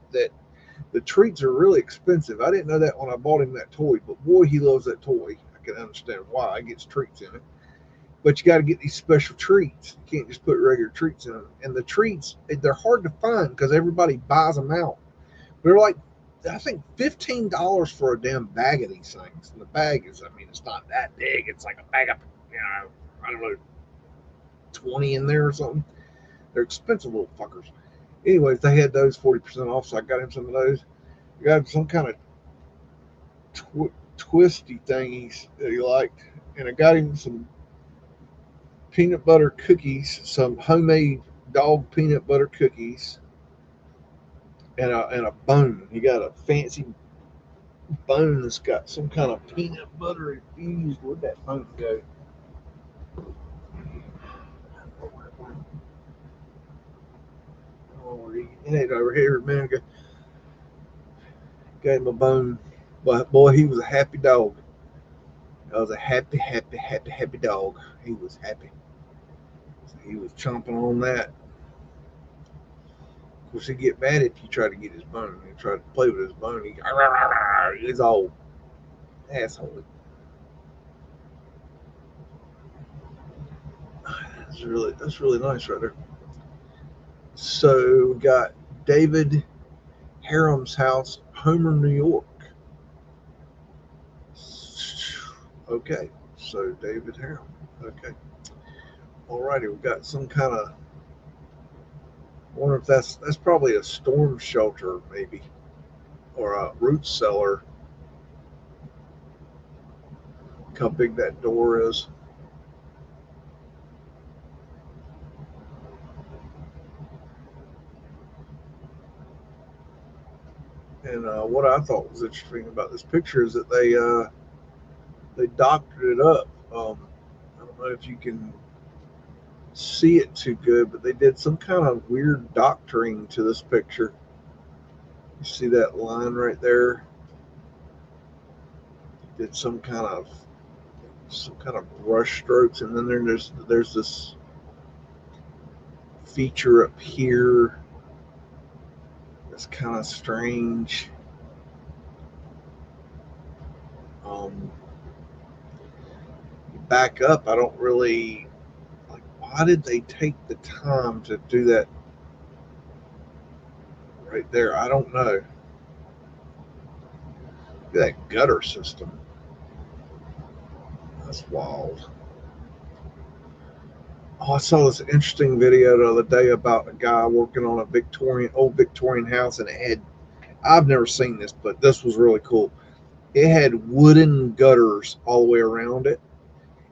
the treats are really expensive. I didn't know that when I bought him that toy, but boy, he loves that toy. I can understand why. He gets treats in it. But you got to get these special treats. You can't just put regular treats in them. And the treats, they're hard to find because everybody buys them out. They're like, I think $15 for a damn bag of these things. And the bag is, I mean, it's not that big. It's like a bag of, I don't know, 20 in there or something. They're expensive little fuckers. Anyways, they had those 40% off, so I got him some of those. I got him some kind of twisty thingies that he liked. And I got him some peanut butter cookies, some homemade dog peanut butter cookies, and a bone. He got a fancy bone that's got some kind of peanut butter infused. Where'd that bone go? Oh, he had it over here a minute ago. Gave him a bone. But boy, he was a happy dog. That was a happy dog. He was happy. So he was chomping on that. Of course, he'd get mad if you try to get his bone. He tried to play with his bone. He's all asshole. That's really nice right there. So we got David Harem's house, Homer, New York. Okay, so David Harem. Okay, alrighty, we've got some kind of. I wonder if that's probably a storm shelter, maybe, or a root cellar. Look how big that door is. And what I thought was interesting about this picture is that they doctored it up. I don't know if you can see it too good, but they did some kind of weird doctoring to this picture. You see that line right there? Did some kind of brush strokes, and then there's this feature up here that's kind of strange. Um, Back up, I don't really like. Why did they take the time to do that right there? I don't know. That gutter system. That's wild. Oh, I saw this interesting video the other day about a guy working on a old Victorian house, and I've never seen this, but this was really cool. It had wooden gutters all the way around it,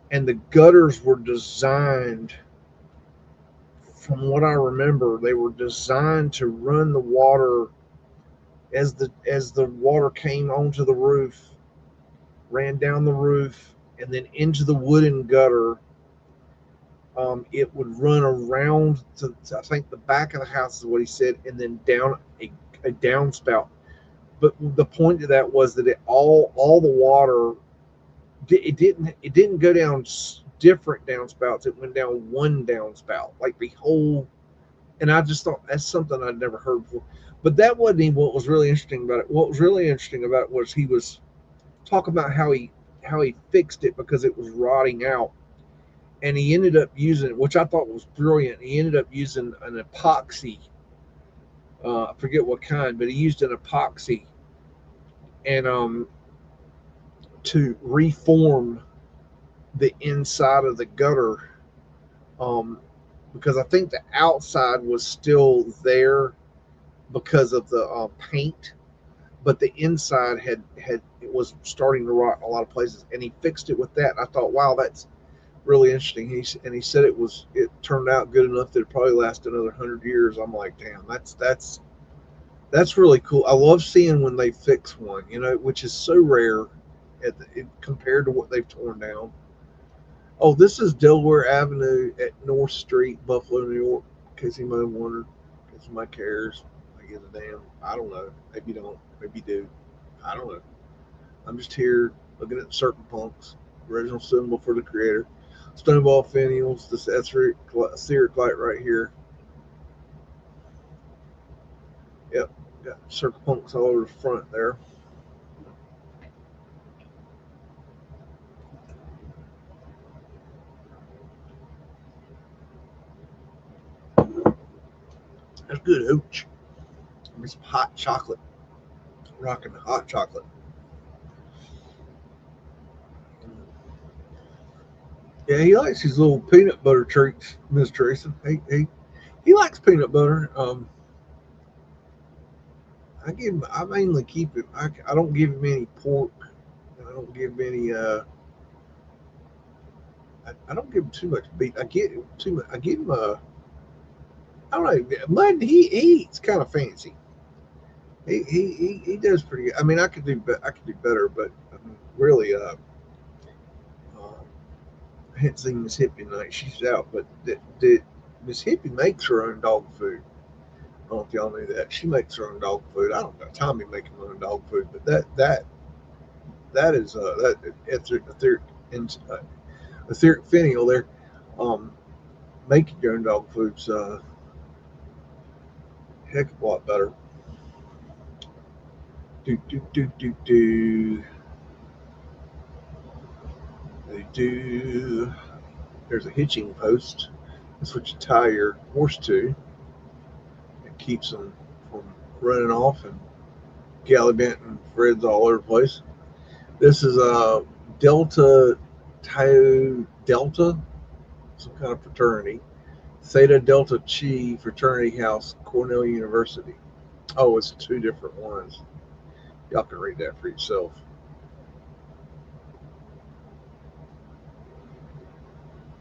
and the gutters were designed, from what I remember, they were designed to run the water as the water came onto the roof, ran down the roof, and then into the wooden gutter. It would run around to I think the back of the house is what he said, and then down a downspout. But the point of that was that all the water, it didn't go down different downspouts. It went down one downspout, like the whole. And I just thought that's something I'd never heard before. But that wasn't even what was really interesting about it. What was really interesting about it was he was talking about how he fixed it because it was rotting out, and he ended up using, which I thought was brilliant. He ended up using an epoxy I forget what kind, but he used an epoxy and to reform the inside of the gutter, um, because I think the outside was still there because of the paint, but the inside had it was starting to rot in a lot of places, and he fixed it with that. I thought, wow, that's really interesting. He said it turned out good enough that it probably lasted another 100 years. I'm like, damn, that's really cool. I love seeing when they fix one, which is so rare compared to what they've torn down. Oh, this is Delaware Avenue at North Street, Buffalo, New York. In case anybody wondered, in case somebody cares, I give a damn. I don't know. Maybe you don't. Maybe you do. I don't know. I'm just here looking at circle punks, original symbol for the creator. Stonewall finials, this etheric light right here. Yep, got circle punks all over the front there. That's good hooch. Give me some hot chocolate. Rocking the hot chocolate. Yeah, he likes his little peanut butter treats, Miss Teresa. He likes peanut butter. I mainly keep him. I don't give him any pork. I don't give him any. I don't give him too much beef. I get too much. I give him I don't know. Mud. He eats kind of fancy. He does pretty good. I mean, I could do better, but really, I hadn't seen Miss Hippie tonight. She's out, but Miss Hippie makes her own dog food. I don't know if y'all knew that. She makes her own dog food. I don't know Tommy making her own dog food, but that is that etheric finial there. Um, Making your own dog food's heck of a lot better. Do do do do do do. There's a hitching post. That's what you tie your horse to. It keeps them from running off and gallivanting threads all over the place. This is a Delta Tau Delta, some kind of fraternity. Theta Delta Chi Fraternity House, Cornell University. Oh, it's two different ones. Y'all can read that for yourself.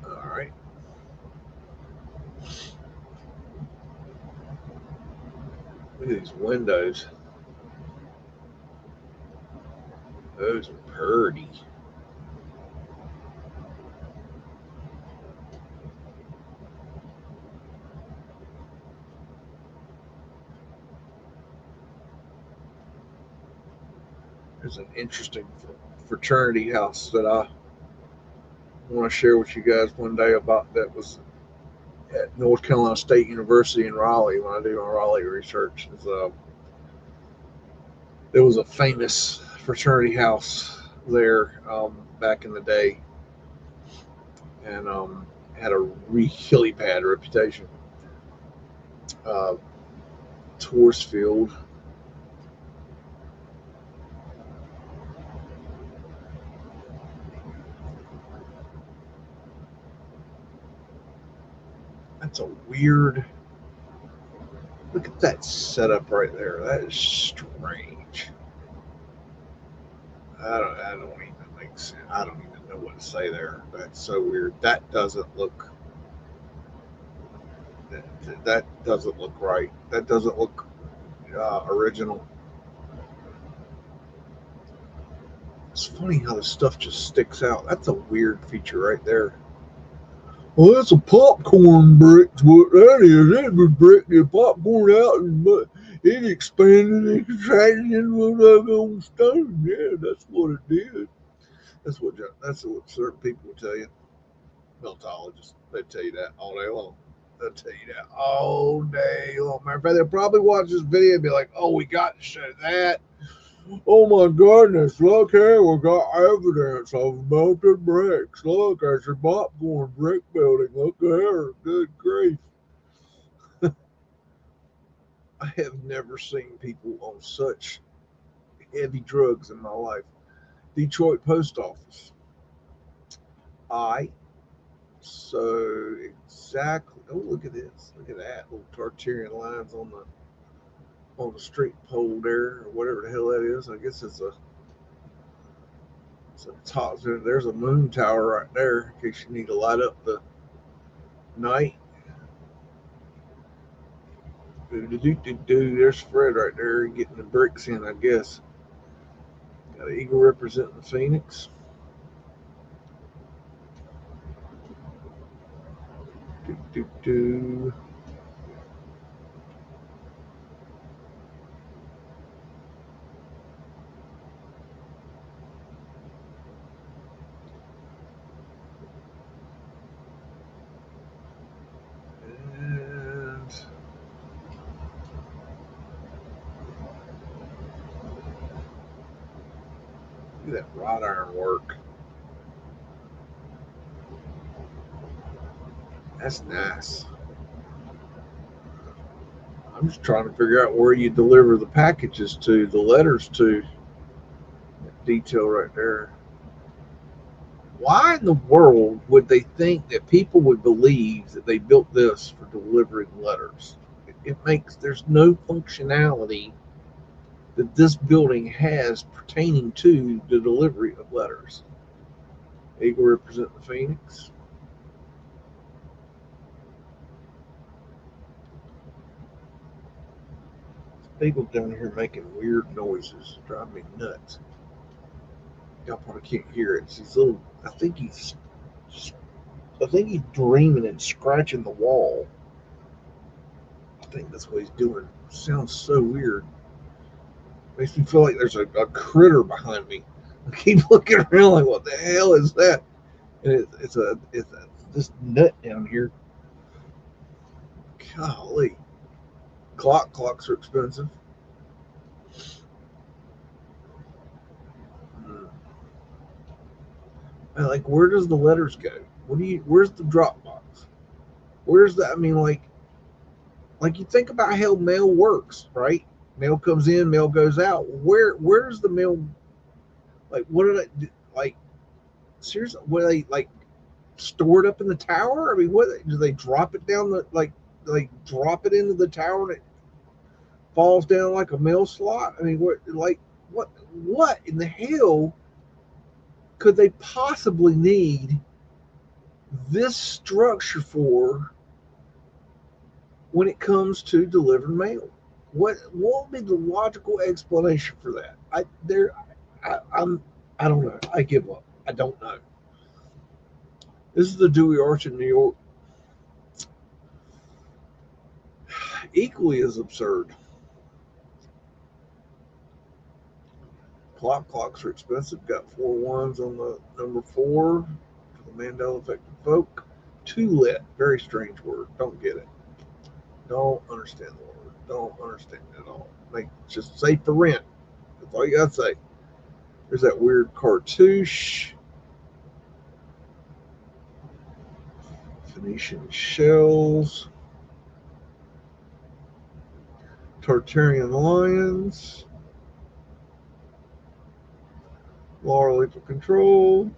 All right. Look at these windows. Those are pretty. There's an interesting fraternity house that I want to share with you guys one day about that was at North Carolina State University in Raleigh when I do my Raleigh research. There was a famous fraternity house there back in the day and had a really bad reputation. Uh, Torsfield. That's a weird. Look at that setup right there. That is strange. I don't even make sense. I don't even know what to say there. That's so weird. That doesn't look. That doesn't look right. That doesn't look original. It's funny how the stuff just sticks out. That's a weird feature right there. Well, that's a popcorn brick. What that is. It was breaking the popcorn out and it expanded and contracted into a on stone. Yeah, that's what it did. That's what certain people will tell you. Meltologists, they tell you that all day long. They'll tell you that all day long. Matter of fact, they'll probably watch this video and be like, "Oh, we got to show that. Oh my goodness, look here, we got evidence of melted bricks. Look, there's a popcorn brick building. Look here, good grief." I have never seen people on such heavy drugs in my life. Detroit Post Office. I so exactly. Oh, look at this! Look at that little Tartarian lines on the street pole there, or whatever the hell that is. I guess it's a top. There's a moon tower right there in case you need to light up the night. There's Fred right there getting the bricks in, I guess. Got an eagle representing the Phoenix. Do, do, do. And look at that wrought iron work. That's nice. I'm just trying to figure out where you deliver the packages to, the letters to. That detail right there. Why in the world would they think that people would believe that they built this for delivering letters? There's no functionality that this building has pertaining to the delivery of letters. Eagle represent the Phoenix. Eagle down here making weird noises, driving me nuts. Y'all probably can't hear it. It's these little. I think he's dreaming and scratching the wall. I think that's what he's doing. Sounds so weird. Makes me feel like there's a critter behind me. I keep looking around like, what the hell is that? And it's this nut down here. Golly, clocks are expensive. And like, where does the letters go? Where's the drop box? Where's the? I mean, like you think about how mail works, right? Mail comes in, mail goes out. Where's the mail? Like, what did I do? Like, seriously? What they like stored up in the tower? I mean, what do they drop it down the like drop it into the tower and it falls down like a mail slot? I mean, what in the hell could they possibly need this structure for when it comes to delivering mail? What would be the logical explanation for that? I don't know. I give up. I don't know. This is the Dewey Arch in New York. Equally as absurd. Clocks are expensive. Got 4 ones on the number 4 for the Mandela Effect of Folk. To-let. Very strange word. Don't get it. Don't understand the word. Don't understand it at all. Like, just say for rent. That's all you gotta say. There's that weird cartouche. Phoenician shells. Tartarian lions. Laura lethal control.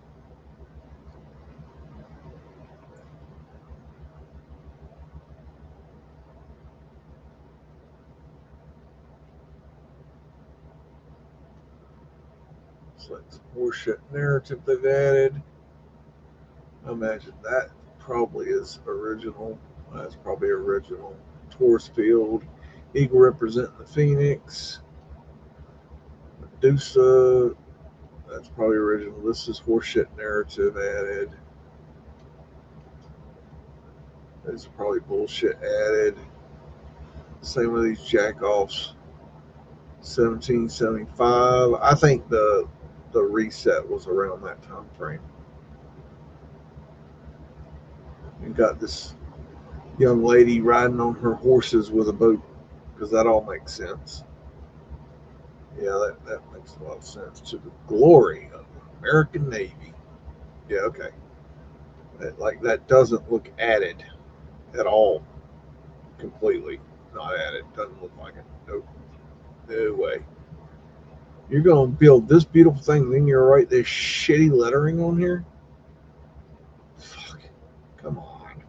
It's like some horseshit narrative they've added. I imagine that probably is original. That's probably original. Taurus field. Eagle representing the Phoenix. Medusa. That's probably original. This is horseshit narrative added. This is probably bullshit added. Same with these jackoffs. 1775. I think the reset was around that time frame. You got this young lady riding on her horses with a boat, because that all makes sense. Yeah, that makes a lot of sense. To the glory of the American Navy. Yeah, okay. That doesn't look added at all, completely. not at it. Doesn't look like it. Nope. No way. You're going to build this beautiful thing, then you're write this shitty lettering on here? Fuck. Come on.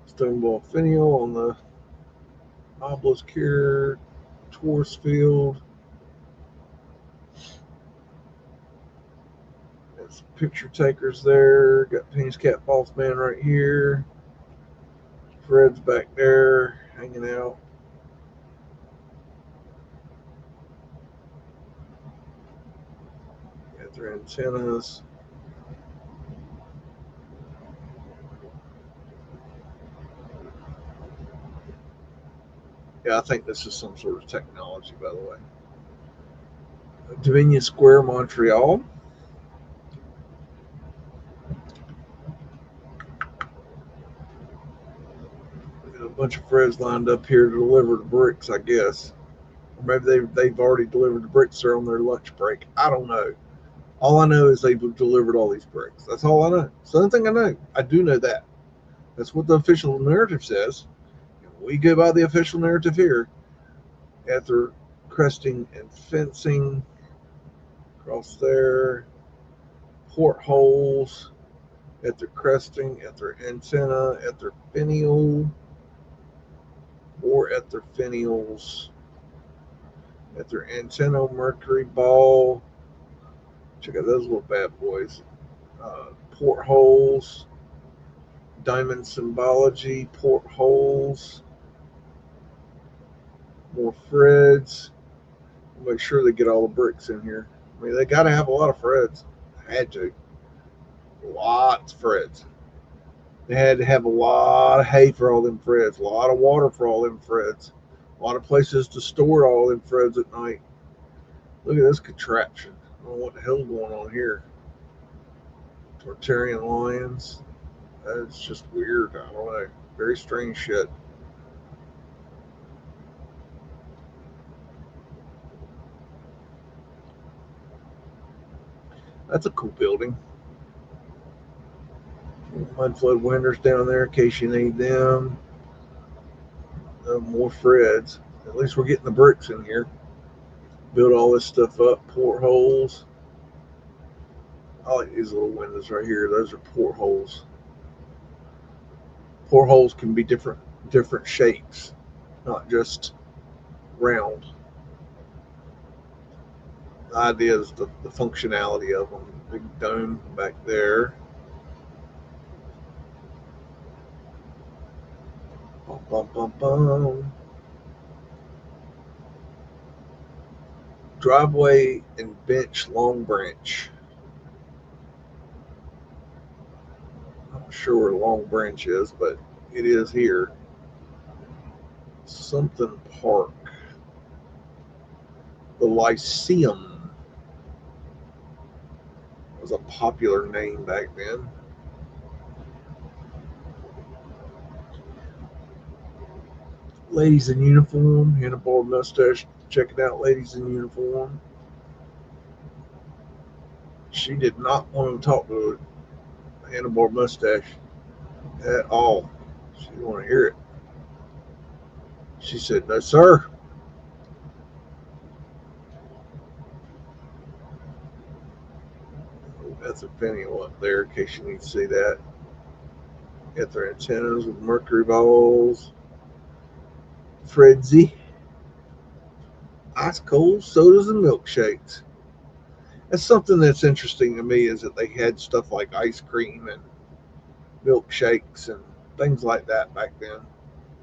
Stone ball finial on the obelisk here. Taurus field. There's picture takers there. Got Penny's Cat Boss Man right here. Fred's back there hanging out. Got their antennas. Yeah, I think this is some sort of technology, by the way. Dominion Square, Montreal. A bunch of Freds lined up here to deliver the bricks, I guess. Or maybe they've already delivered the bricks. They're on their lunch break. I don't know. All I know is they've delivered all these bricks. That's all I know. It's the only thing I know. I do know that. That's what the official narrative says. We go by the official narrative here. After cresting and fencing across there, portholes, at their cresting, at their antenna, at their finial, or at their finials, at their antenna, mercury ball. Check out those little bad boys. Portholes, diamond symbology, portholes, more Freds. Make sure they get all the bricks in here. I mean, they got to have a lot of Freds. Had to. Lots of Freds. They had to have a lot of hay for all them Freds, a lot of water for all them Freds, a lot of places to store all them Freds at night. Look at this contraption. I don't know what the hell's going on here. Tartarian lions. That's just weird. I don't know. Very strange shit. That's a cool building. Mudflood windows down there in case you need them. More Freds. At least we're getting the bricks in here. Build all this stuff up. Portholes. I like these little windows right here. Those are portholes. Portholes can be different shapes, not just round. The idea is the functionality of them. Big dome back there. Bum, bum, bum, bum. Driveway and bench, Long Branch. I'm not sure where Long Branch is, but it is here. Something Park. The Lyceum was a popular name back then. Ladies in uniform, handlebar mustache. Check it out, ladies in uniform. She did not want to talk to a handlebar mustache at all. She didn't want to hear it. She said, "No, sir." That's a finial up there in case you need to see that. Got their antennas with mercury balls. Fredzy. Ice cold sodas and milkshakes. That's something that's interesting to me is that they had stuff like ice cream and milkshakes and things like that back then.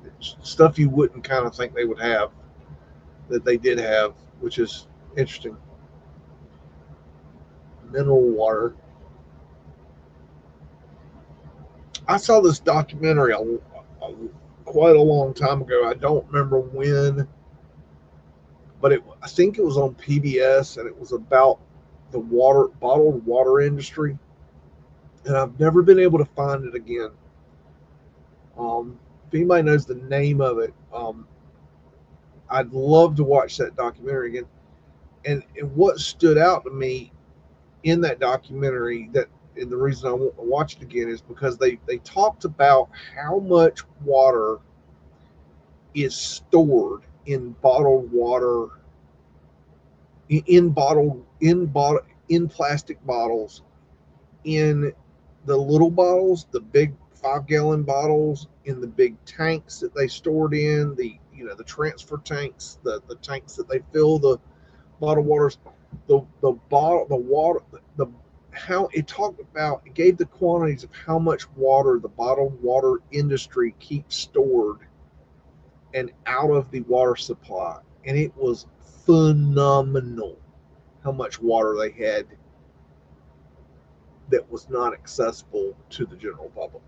It's stuff you wouldn't kind of think they would have that they did have, which is interesting. Mineral water. I saw this documentary quite a long time ago. I don't remember when, but I think it was on PBS, and it was about the bottled water industry. And I've never been able to find it again. If anybody knows the name of it, I'd love to watch that documentary again. And what stood out to me in that documentary, and the reason I want to watch it again is because they talked about how much water is stored in bottled water, in plastic bottles, in the little bottles, the big 5 gallon bottles, in the big tanks that they stored in, the transfer tanks, the tanks that they fill the bottled waters, the water, the how it talked about, it gave the quantities of how much water the bottled water industry keeps stored and out of the water supply. And it was phenomenal how much water they had that was not accessible to the general public.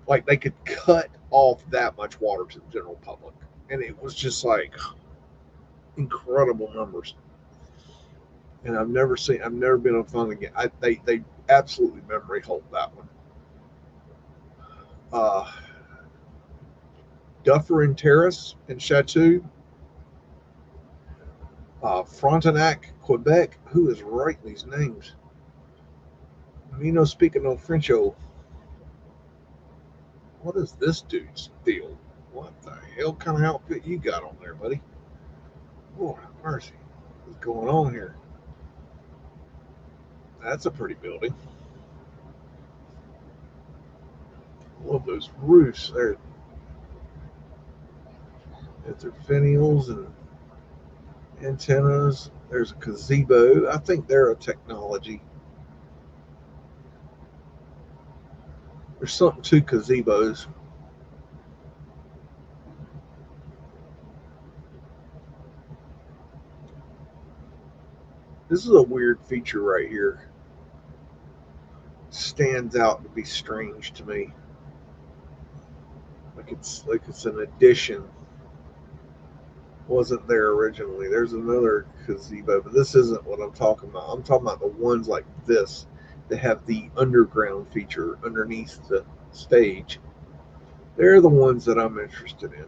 Like they could cut off that much water to the general public. And it was just like incredible numbers. And I've never been on phone again. They absolutely memory hold that one. Uh, Dufferin Terrace in Chateau, Frontenac, Quebec. Who is writing these names? Me no speaking no French. What is this dude's deal? What the hell kind of outfit you got on there, buddy? Lord have mercy. What's going on here? That's a pretty building. Love those roofs. They're finials and antennas. There's a gazebo. I think they're a technology. There's something to gazebos. This is a weird feature right here. Stands out to be strange to me. Like it's an addition. Wasn't there originally. There's another gazebo, but this isn't what I'm talking about. I'm talking about the ones like this that have the underground feature underneath the stage. They're the ones that I'm interested in.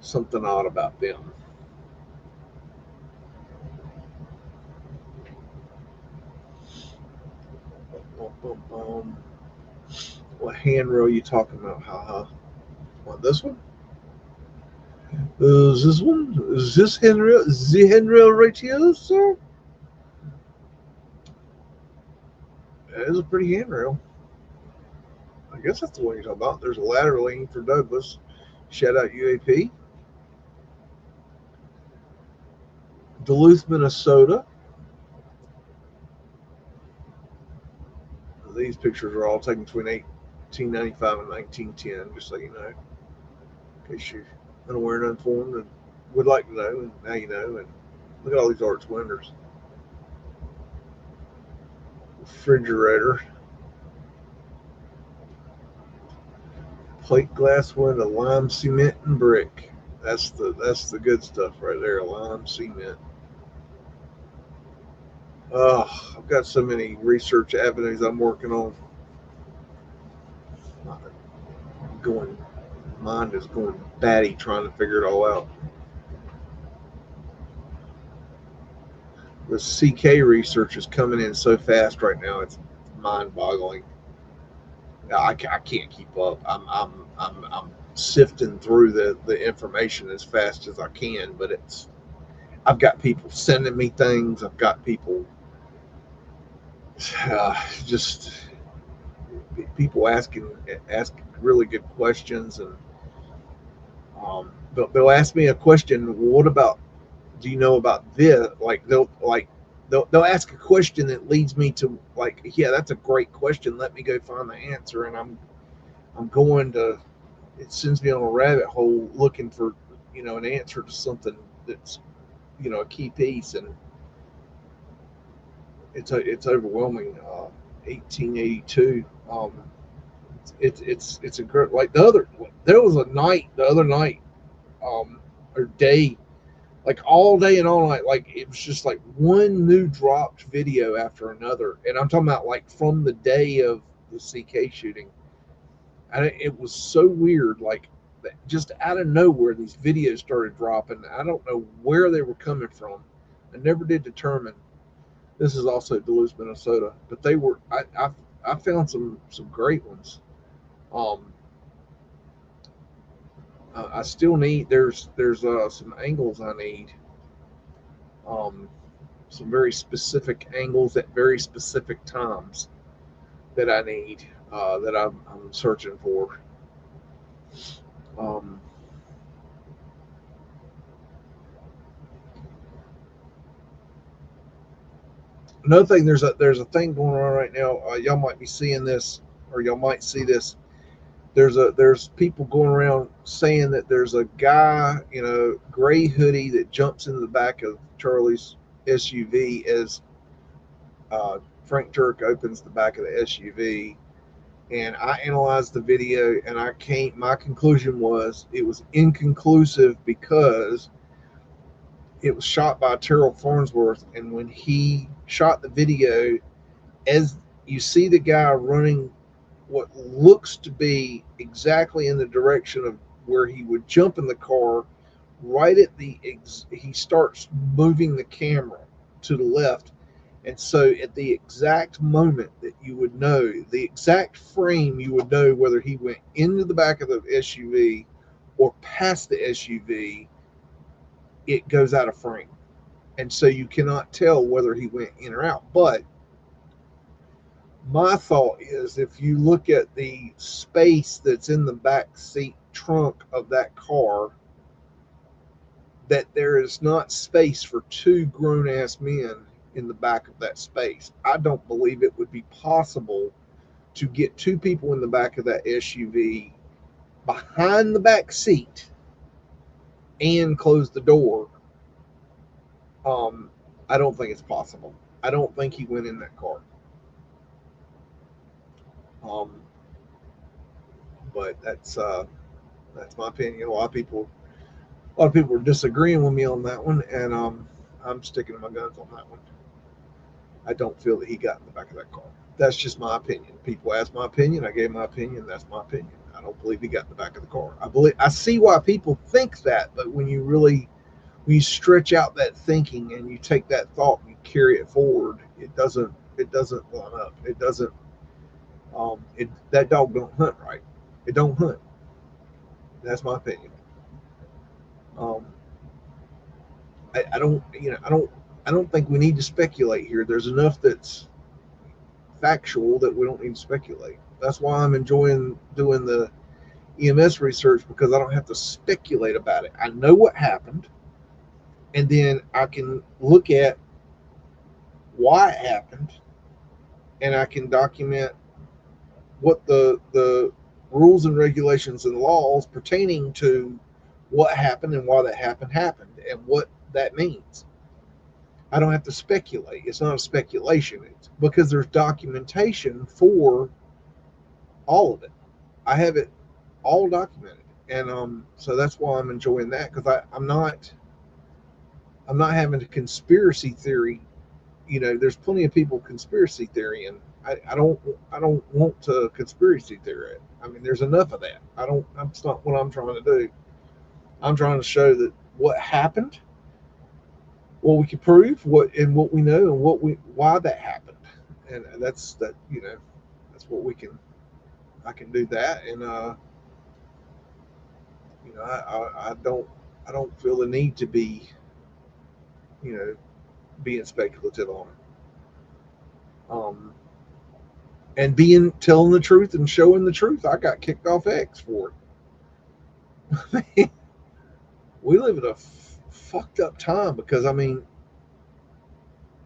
Something odd about them. What handrail are you talking about? Haha. What, this one? Is this one? Is this handrail? Is the handrail right here, sir? That is a pretty handrail. I guess that's the one you're talking about. There's a ladder leaning for Douglas. Shout out UAP. Duluth, Minnesota. These pictures are all taken between 1895 and 1910, just so you know. In case you're unaware and uninformed and would like to know, and now you know. And look at all these arch windows. Refrigerator. Plate glass window, lime, cement, and brick. That's the good stuff right there. Lime, cement. Oh, I've got so many research avenues I'm working on. Mind is going batty trying to figure it all out. The CK research is coming in so fast right now; it's mind-boggling. I can't keep up. I'm sifting through the information as fast as I can, but I've got people sending me things. I've got people just people asking really good questions, and they'll ask me a question. What about? Do you know about this? They'll ask a question that leads me to like, yeah, that's a great question. Let me go find the answer, and I'm going to. It sends me on a rabbit hole looking for an answer to something that's a key piece, and it's overwhelming. 1882. It's a great, like there was a night the other night, or day, like all day and all night, like it was just like one new dropped video after another, and I'm talking about like from the day of the CK shooting, and it was so weird, like just out of nowhere these videos started dropping. I don't know where they were coming from. I never did determine. This is also Duluth, Minnesota, but they were. I found some great ones. Um, I still need there's some angles I need, um, some very specific angles at very specific times that I need, that I'm searching for. Um, Another thing, there's a thing going on right now. Y'all might be seeing this, or y'all might see this. There's people going around saying that there's a guy in a gray hoodie that jumps into the back of Charlie's SUV as Frank Turk opens the back of the SUV. And I analyzed the video, and I can't. My conclusion was it was inconclusive because it was shot by Terrell Farnsworth, and when he shot the video, as you see the guy running what looks to be exactly in the direction of where he would jump in the car, right at he starts moving the camera to the left. And so at the exact moment that you would know, the exact frame you would know whether he went into the back of the SUV or past the SUV, it goes out of frame. And so you cannot tell whether he went in or out. But my thought is if you look at the space that's in the back seat trunk of that car, that there is not space for two grown ass men in the back of that space. I don't believe it would be possible to get two people in the back of that SUV behind the back seat and close the door. Um, I don't think it's possible. I don't think he went in that car. Um, but that's my opinion. A lot of people are disagreeing with me on that one, and I'm sticking to my guns on that one. I don't feel that he got in the back of that car. That's just my opinion. People asked my opinion. I gave my opinion. That's my opinion. I don't believe he got in the back of the car. I see why people think that, but when you stretch out that thinking and you take that thought and you carry it forward, it doesn't line up. It doesn't. That dog don't hunt right. It don't hunt. That's my opinion. Um, I don't think we need to speculate here. There's enough that's factual that we don't need to speculate. That's why I'm enjoying doing the EMS research, because I don't have to speculate about it. I know what happened, and then I can look at why it happened, and I can document what the rules and regulations and laws pertaining to what happened and why that happened and what that means. I don't have to speculate. It's not a speculation. It's because there's documentation for all of it. I have it all documented, and so that's why I'm enjoying that, because I'm not having a conspiracy theory. There's plenty of people conspiracy theory, and I don't want to conspiracy theory it. I mean, there's enough of that. I don't. That's not what I'm trying to do. I'm trying to show that what happened, what we can prove, what we know, and why that happened, and that's that. That's what we can. I can do that, and I don't feel the need to be you know being speculative on it. And being telling the truth and showing the truth. I got kicked off X for it. We live in a fucked up time, because I mean,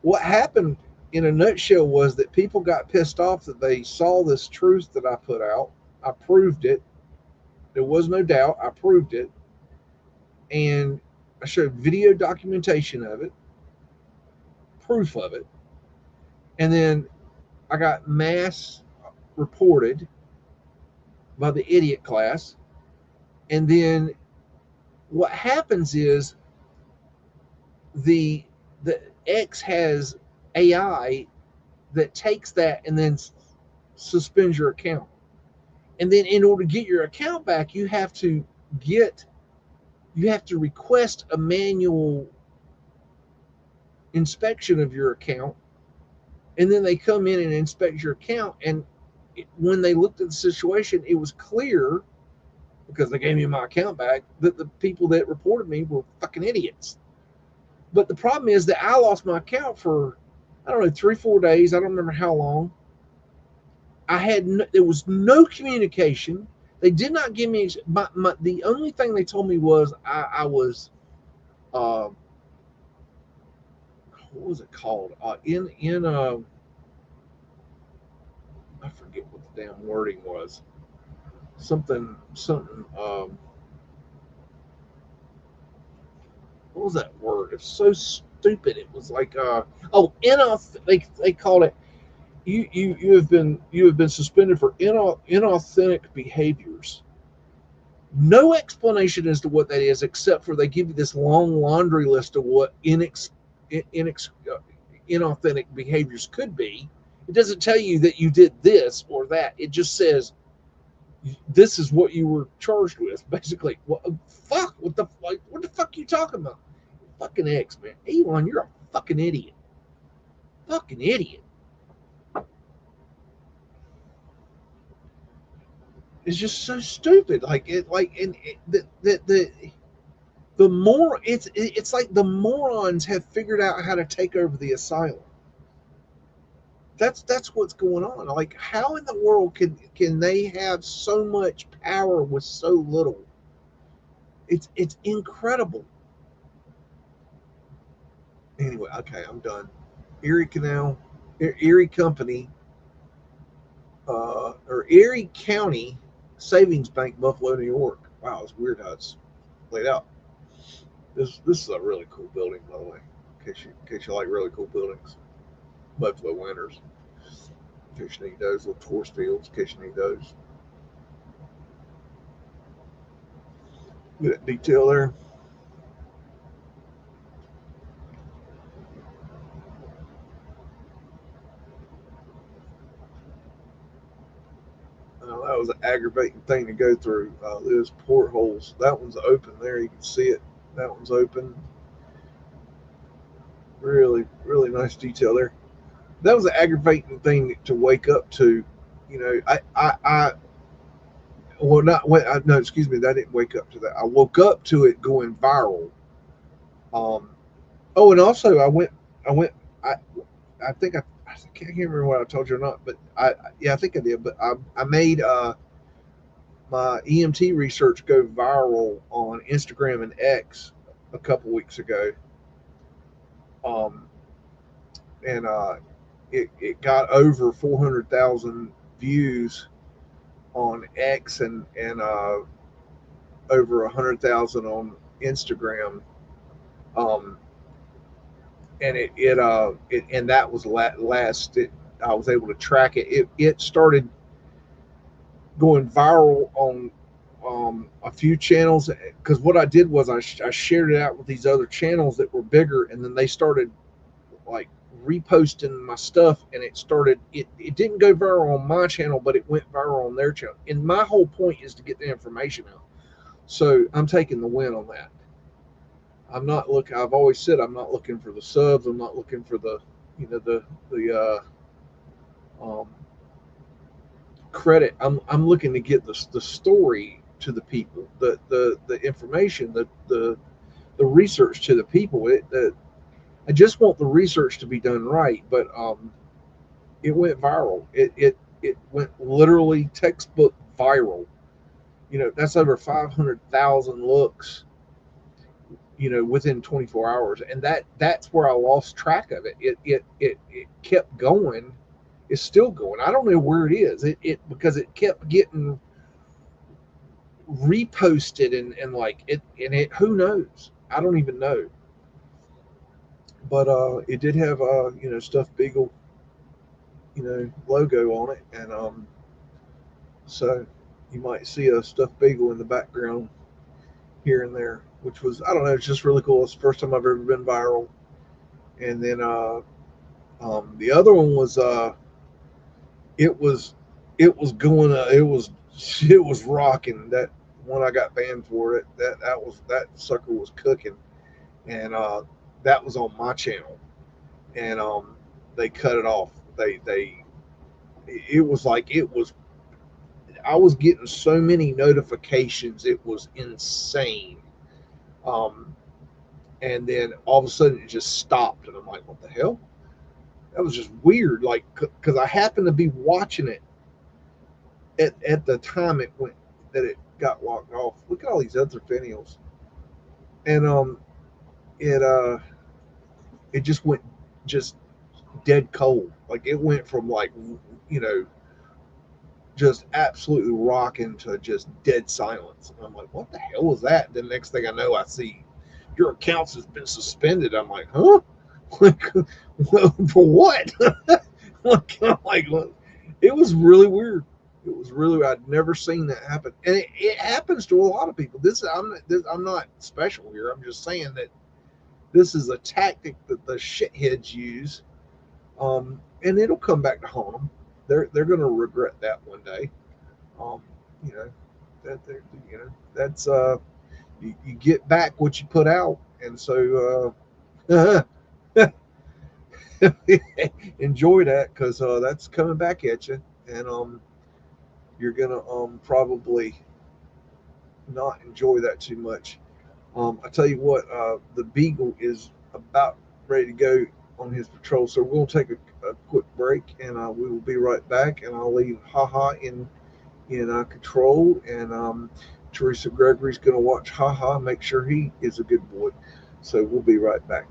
what happened in a nutshell was that people got pissed off that they saw this truth that I put out. I proved it. There was no doubt. I proved it, and I showed video documentation of it, proof of it, and then I got mass reported by the idiot class. And then what happens is the X has AI that takes that and then suspends your account. And then in order to get your account back, you have to request a manual inspection of your account, and then they come in and inspect your account. And when they looked at the situation, it was clear because they gave me my account back, that the people that reported me were fucking idiots. But the problem is that I lost my account for, I don't know, 3, 4 days. I don't remember how long. There was no communication. They did not give me the only thing they told me was I was uh, what was it called? In I forget what the damn wording was. Something. What was that word? It's so stupid. It was like they called it. You have been suspended for inauthentic behaviors. No explanation as to what that is, except for they give you this long laundry list of what inauthentic behaviors could be. It doesn't tell you that you did this or that. It just says this is what you were charged with. Basically, fuck. What the fuck are you talking about? Fucking X, man. Elon, you're a fucking idiot. Fucking idiot. It's just so stupid. Like it, like and it, the more it's like the morons have figured out how to take over the asylum. That's what's going on. Like, how in the world can they have so much power with so little? It's incredible. Anyway, okay, I'm done. Erie Canal, Erie Company, or Erie County Savings Bank, Buffalo, New York. Wow, it's weird how it's laid out. This is a really cool building, by the way. In case you like really cool buildings, Buffalo Winters. In case you need those little tourist fields, in case you need those. Look at that detail there. That was an aggravating thing to go through. Those portholes. That one's open there. You can see it. That one's open. Really, really nice detail there. That was an aggravating thing to wake up to. You know, I well, not when, no, excuse me, I didn't wake up to that. I woke up to it going viral. Um, oh, and also I went, I think I can't remember what I told you or not, but yeah, I think I did. But I made my EMT research go viral on Instagram and X a couple weeks ago. Um, and it got over 400,000 views on X and over 100,000 on Instagram. Um, and and that was last. I was able to track it. It started going viral on a few channels, because what I did was I shared it out with these other channels that were bigger, and then they started like reposting my stuff, and it didn't go viral on my channel, but it went viral on their channel. And my whole point is to get the information out. So I'm taking the win on that. I've always said I'm not looking for the subs. I'm not looking for the, the credit. I'm looking to get the story to the people, the information, the research to the people. I just want the research to be done right, but it went viral. It went literally textbook viral. That's over 500,000 looks, within 24 hours, and that's where I lost track of it. It kept going. It's still going. I don't know where it is. It because it kept getting reposted and like it. Who knows? I don't even know. But it did have stuffed beagle logo on it, and so you might see a stuffed beagle in the background here and there, which was, I don't know, it's just really cool. It's the first time I've ever been viral. And then the other one was it was going it was rocking. That one I got banned for it. That sucker was cooking, and that was on my channel, and they cut it off. They it was like it was I was getting so many notifications, it was insane. Um, and then all of a sudden it just stopped, and I'm like, what the hell? That was just weird. Like, because I happened to be watching it at the time it got locked off. Look at all these other videos, and it it just went just dead cold. Like it went from like just absolutely rocking to just dead silence. And I'm like, what the hell was that? And then the next thing I know, I see your accounts has been suspended. I'm like, huh? Like, for what? like, it was really weird. It was really, I'd never seen that happen, and it happens to a lot of people. I'm not special here. I'm just saying that this is a tactic that the shitheads use, and it'll come back to haunt them. They're going to regret that one day. Um, you know that's you get back what you put out, and so enjoy that, because that's coming back at you, and you're gonna probably not enjoy that too much. I tell you what, the Beagle is about ready to go on his patrol, so we're gonna take a quick break, and we will be right back. And I'll leave Haha in control, and Teresa Gregory's gonna watch Haha, make sure he is a good boy. So we'll be right back.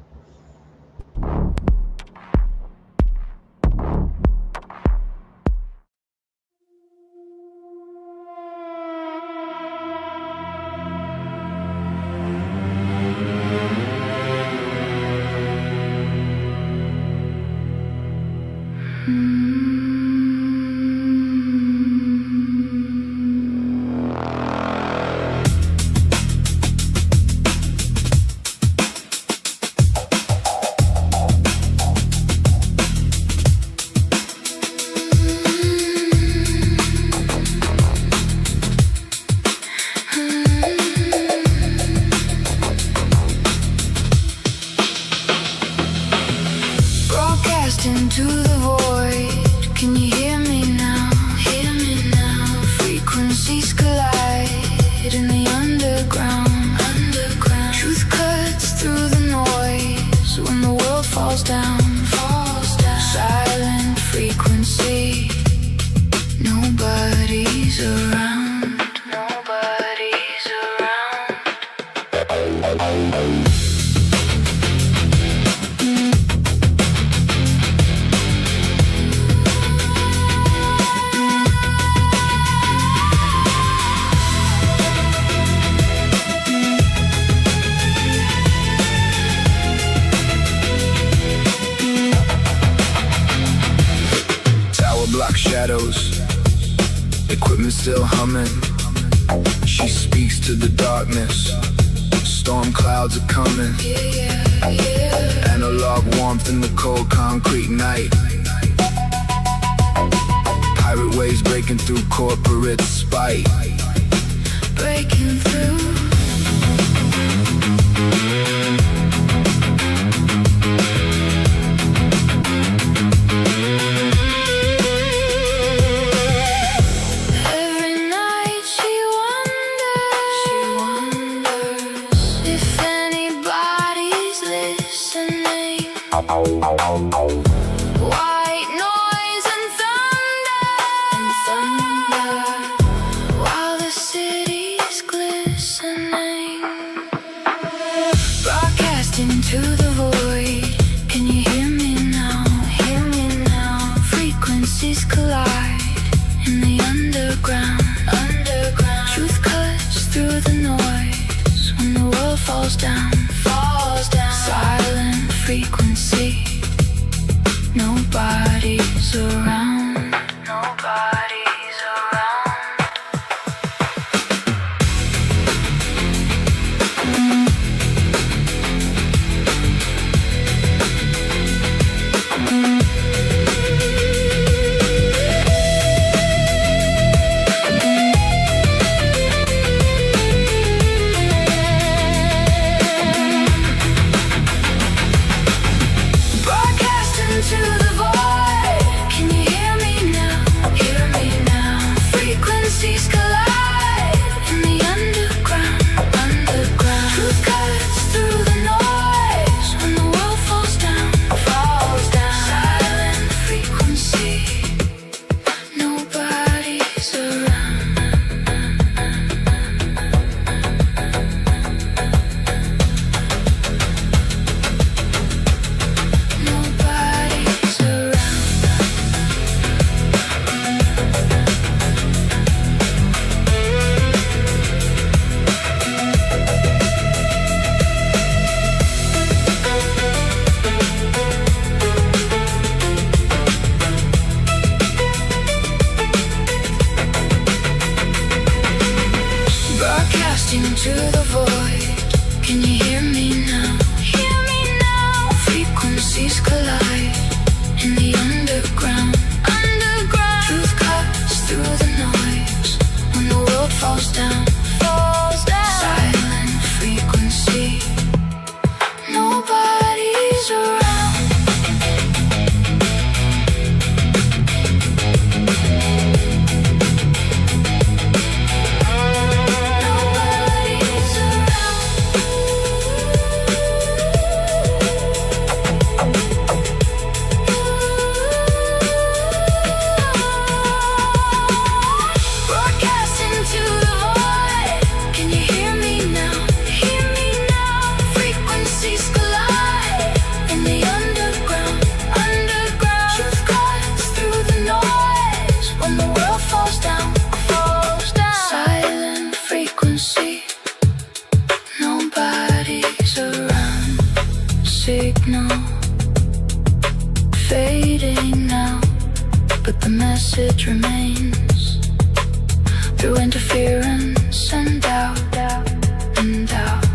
Into the void, can you hear me now? Hear me now. Frequencies collide in the underground. Underground. Truth cuts through the noise when the world falls down. Falls down. Silent frequency. Nobody's around. Nobody's around. Shadows, equipment still humming. She speaks to the darkness. Storm clouds are coming. Analog warmth in the cold concrete night. Pirate waves breaking through corporate spite. Breaking through. White noise and thunder, while the city's glistening. Broadcasting to the void, can you hear me now? Hear me now. Frequencies collide in the underground. Underground. Truth cuts through the noise when the world falls down. Falls down. Silent frequency. Nobody's around. Nobody's around. Broadcasting to the void, can you hear me now? Hear me now. Frequency into the void. Can you hear me now? Hear me now. Frequencies collide in the underground. Underground. Truth cuts through the noise when the world falls down. Falls down. Silent frequency. Nobody's around. Signal fading now, but the message remains through interference and doubt, and doubt,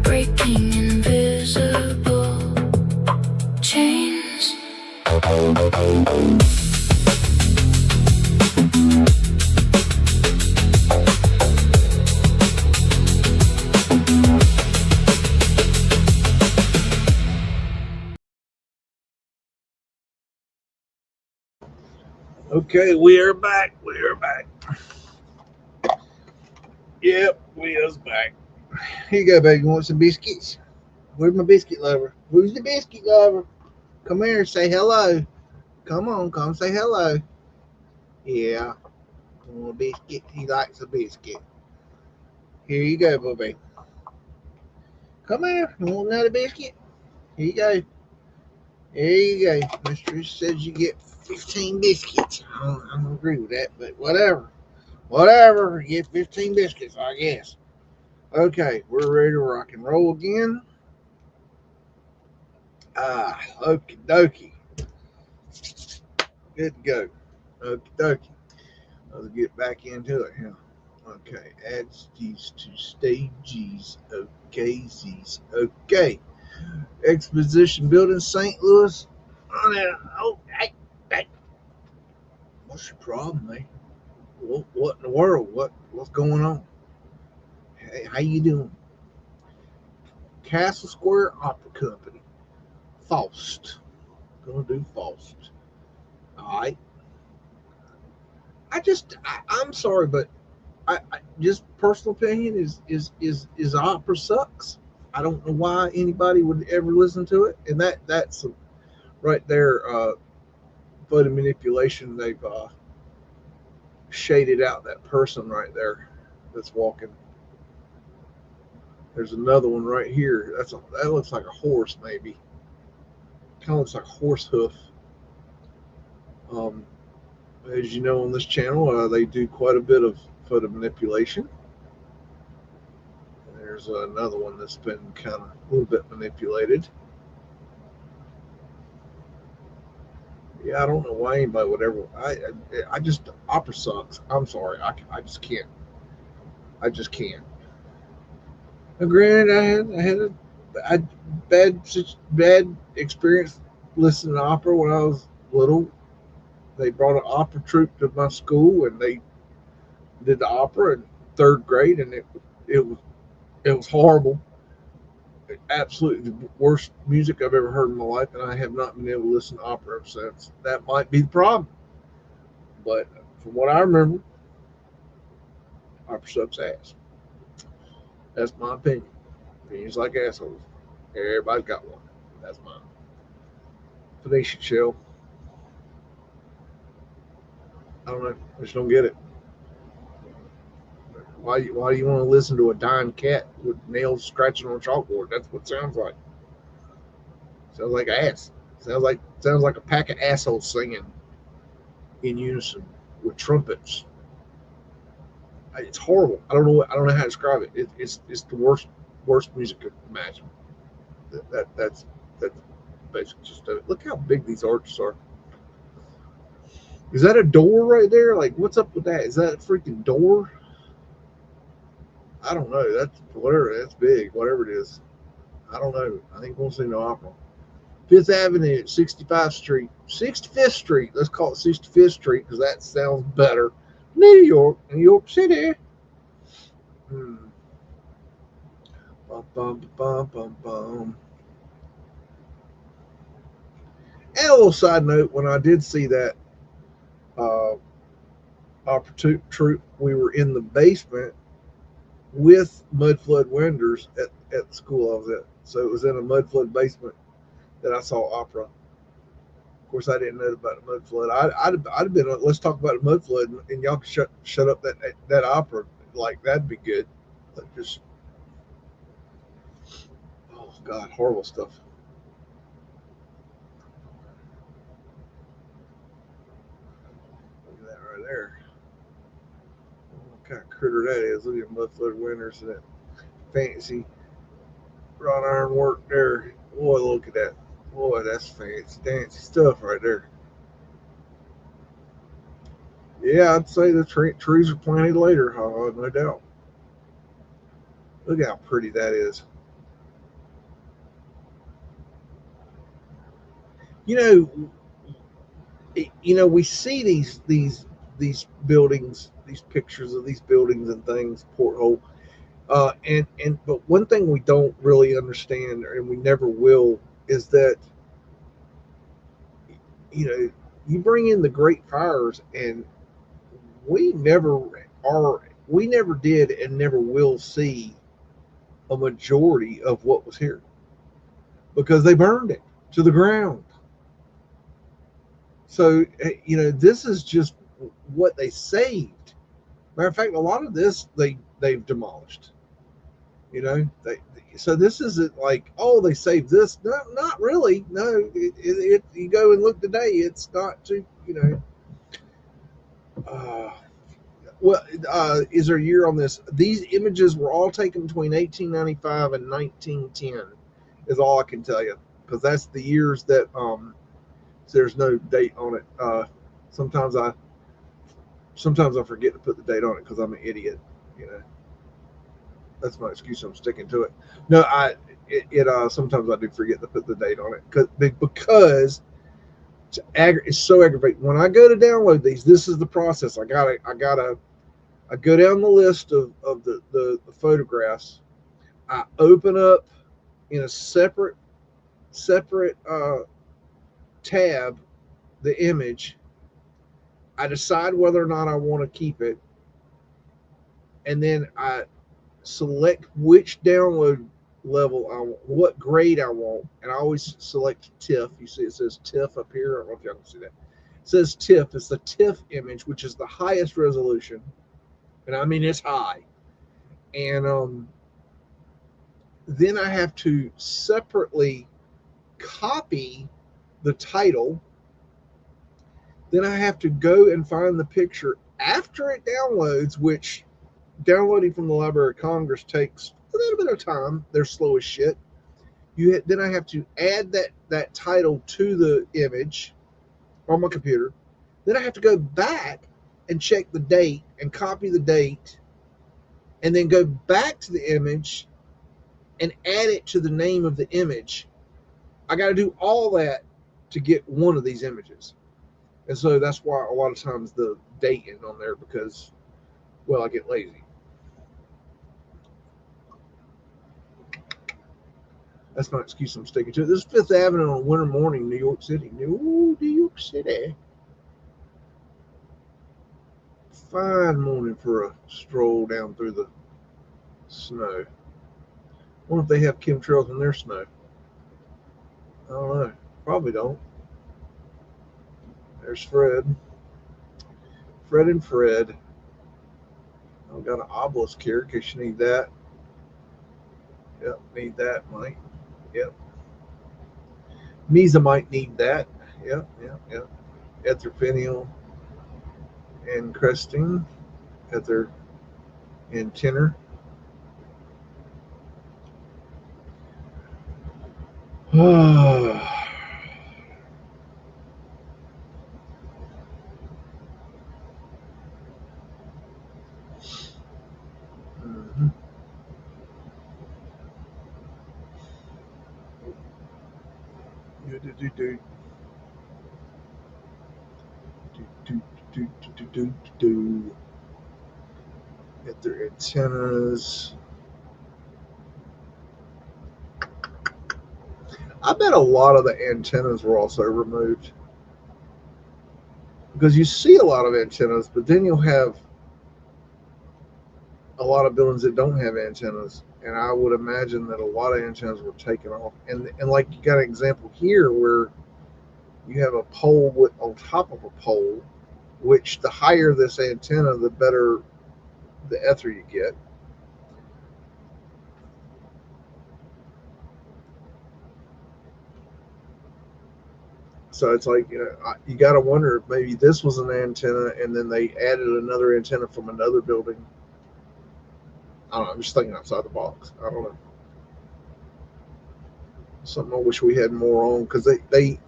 breaking invisible chains. Okay, we are back. We are back. Yep, we is back. Here you go, baby. You want some biscuits? Where's my biscuit lover? Who's the biscuit lover? Come here, say hello. Come on, come say hello. Yeah, want a biscuit? He likes a biscuit. Here you go, baby. Come here. You want another biscuit? Here you go. There you go. Mistress says you get 15 biscuits. I don't agree with that, but whatever. Whatever. You get 15 biscuits, I guess. Okay, we're ready to rock and roll again. Okie dokie. Good to go. Okie dokie. Let's get back into it here. Okay, add these to stages. Okay, these. Okay. Exposition Building, St. Louis. Oh, hey. What's your problem, man? What in the world? What's going on? Hey, how you doing? Castle Square Opera Company. Faust. Gonna do Faust. All right. I'm sorry, but I just personal opinion is opera sucks. I don't know why anybody would ever listen to it, and that's right there. Photo manipulation. They've shaded out that person right there that's walking. There's another one right here. That looks like a horse, maybe. Kind of looks like a horse hoof. As you know, on this channel, they do quite a bit of photo manipulation. And there's another one that's been kind of a little bit manipulated. Yeah, I don't know why anybody would ever. I just opera sucks. I'm sorry. I just can't. I just can't. Now, granted, I had a bad experience listening to opera when I was little. They brought an opera troupe to my school, and they did the opera in third grade, and it was horrible. Absolutely the worst music I've ever heard in my life, and I have not been able to listen to opera ever since. That might be the problem, but from what I remember, opera sucks ass. That's my opinion. Opinions like assholes. Everybody's got one. That's mine. Phoenician shell. I don't know. I just don't get it. Why do you want to listen to a dying cat with nails scratching on chalkboard? That's what it sounds like. Sounds like ass. Sounds like a pack of assholes singing in unison with trumpets. It's horrible. I don't know how to describe it. It's the worst music I can imagine. That's basically just it. Look how big these arches are. Is that a door right there? Like, what's up with that? Is that a freaking door? I don't know. That's whatever. That's big. Whatever it is. I don't know. I think we'll see no opera. Fifth Avenue, 65th Street, 65th Street. Let's call it 65th Street because that sounds better. New York City. Hmm. Bum, bum, bum, bum, bum. And a little side note: when I did see that uh, opera troupe, we were in the basement with Mudflood vendors at the school I was at. So it was in a Mudflood basement that I saw opera. Of course, I didn't know about the Mudflood. I'd have been. Let's talk about the Mudflood, and y'all can shut up that opera. Like that'd be good. Like just oh god, horrible stuff. Look at that right there. What kind of critter that is? Look at Mudflood winters and that fancy wrought iron work there. Boy, look at that. Boy, that's fancy stuff right there. Yeah, I'd say the trees were planted later, no doubt. Look how pretty that is. You know, we see these buildings, these pictures of these buildings and things, porthole, and but one thing we don't really understand, and we never will, is that you know you bring in the Great Fires, and we never we never did, and never will see a majority of what was here because they burned it to the ground. So this is just what they saved. Matter of fact, a lot of this they've demolished. So this isn't like, oh, they saved this. No, not really. No, you go and look today, it's not too. Uh, well, is there a year on this? These images were all taken between 1895 and 1910. Is all I can tell you because that's the years that there's no date on it. Sometimes I sometimes I forget to put the date on it because I'm an idiot. You know, that's my excuse. I'm sticking to it. No, sometimes I do forget to put the date on it because it's so aggravating. When I go to download these, this is the process. I go down the list of the photographs. I open up in a separate tab the image. I decide whether or not I want to keep it, and then I select which download level I want, what grade I want, and I always select TIFF. You see, it says TIFF up here. I don't know if y'all can see that. It says TIFF. It's the TIFF image, which is the highest resolution, and I mean it's high. And then I have to separately copy the title. Then I have to go and find the picture after it downloads, which downloading from the Library of Congress takes a little bit of time. They're slow as shit. Then I have to add that title to the image on my computer. Then I have to go back and check the date and copy the date, and then go back to the image and add it to the name of the image. I got to do all that to get one of these images. And so that's why a lot of times the date isn't on there because, well, I get lazy. That's my excuse. I'm sticking to it. This is Fifth Avenue on a winter morning, New York City. New York City. Fine morning for a stroll down through the snow. I wonder if they have chemtrails in their snow. I don't know. Probably don't. There's Fred. Fred and Fred. I've got an obelisk here in case you need that. Yep, need that, Mike. Yep. Misa might need that. Yep. Ether and cresting. Ether and tenor. Mm-hmm. Do, do, do, do, do, do, do, do, do. Get their antennas. I bet a lot of the antennas were also removed because you see a lot of antennas, but then you'll have a lot of buildings that don't have antennas, and I would imagine that a lot of antennas were taken off. And like you got an example here where you have a pole on top of a pole, which the higher this antenna, the better the ether you get. So it's like, you got to wonder if maybe this was an antenna and then they added another antenna from another building. I don't know. I'm just thinking outside the box. I don't know. Something I wish we had more on because they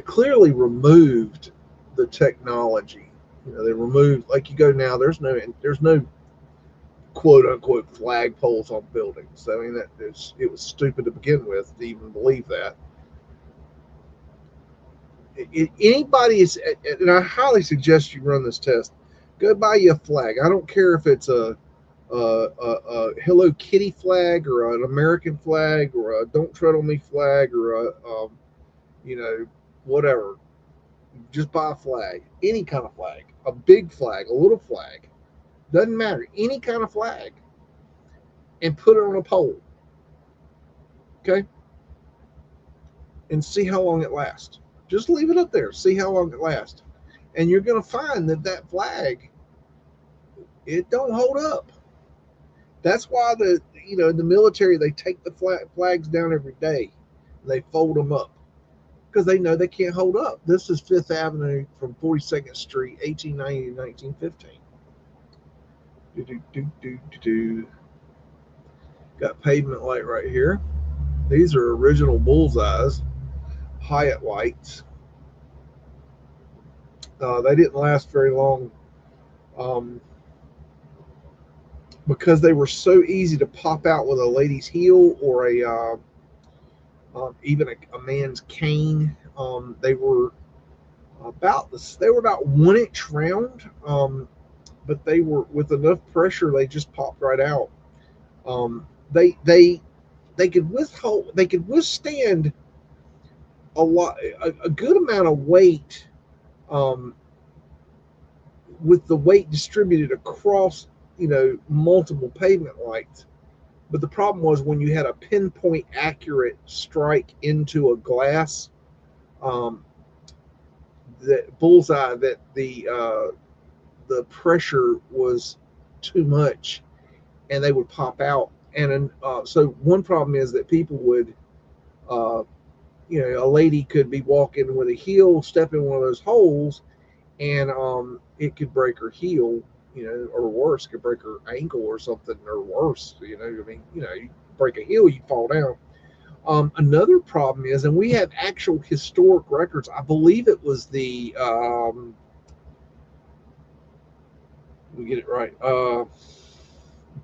clearly removed the technology. They removed, like, you go now. There's no quote unquote flagpoles on buildings. I mean, it was stupid to begin with to even believe that. Anybody is, and I highly suggest you run this test. Go buy you a flag. I don't care if it's a Hello Kitty flag or an American flag or a Don't Tread on Me flag or whatever. Just buy a flag, any kind of flag, a big flag, a little flag, doesn't matter, any kind of flag, and put it on a pole. Okay, and see how long it lasts. Just leave it up there, see how long it lasts, and you're going to find that flag, it don't hold up. That's why in the military they take the flags down every day, and they fold them up because they know they can't hold up. This is Fifth Avenue from 42nd Street, 1890 to 1915. Do, do, do, do, do, do. Got pavement light right here. These are original bullseyes, Hyatt lights. They didn't last very long because they were so easy to pop out with a lady's heel or even a man's cane. They were about 1 inch round, but they were, with enough pressure, they just popped right out. They could withstand a good amount of weight, with the weight distributed across multiple pavement lights. But the problem was when you had a pinpoint accurate strike into a glass, that bullseye, that the pressure was too much and they would pop out. And so one problem is that people would, a lady could be walking with a heel, step in one of those holes, and it could break her heel, or worse, could break her ankle or something, or worse. I mean, you break a heel, you fall down. Another problem is, and we have actual historic records. I believe it was the we get it right.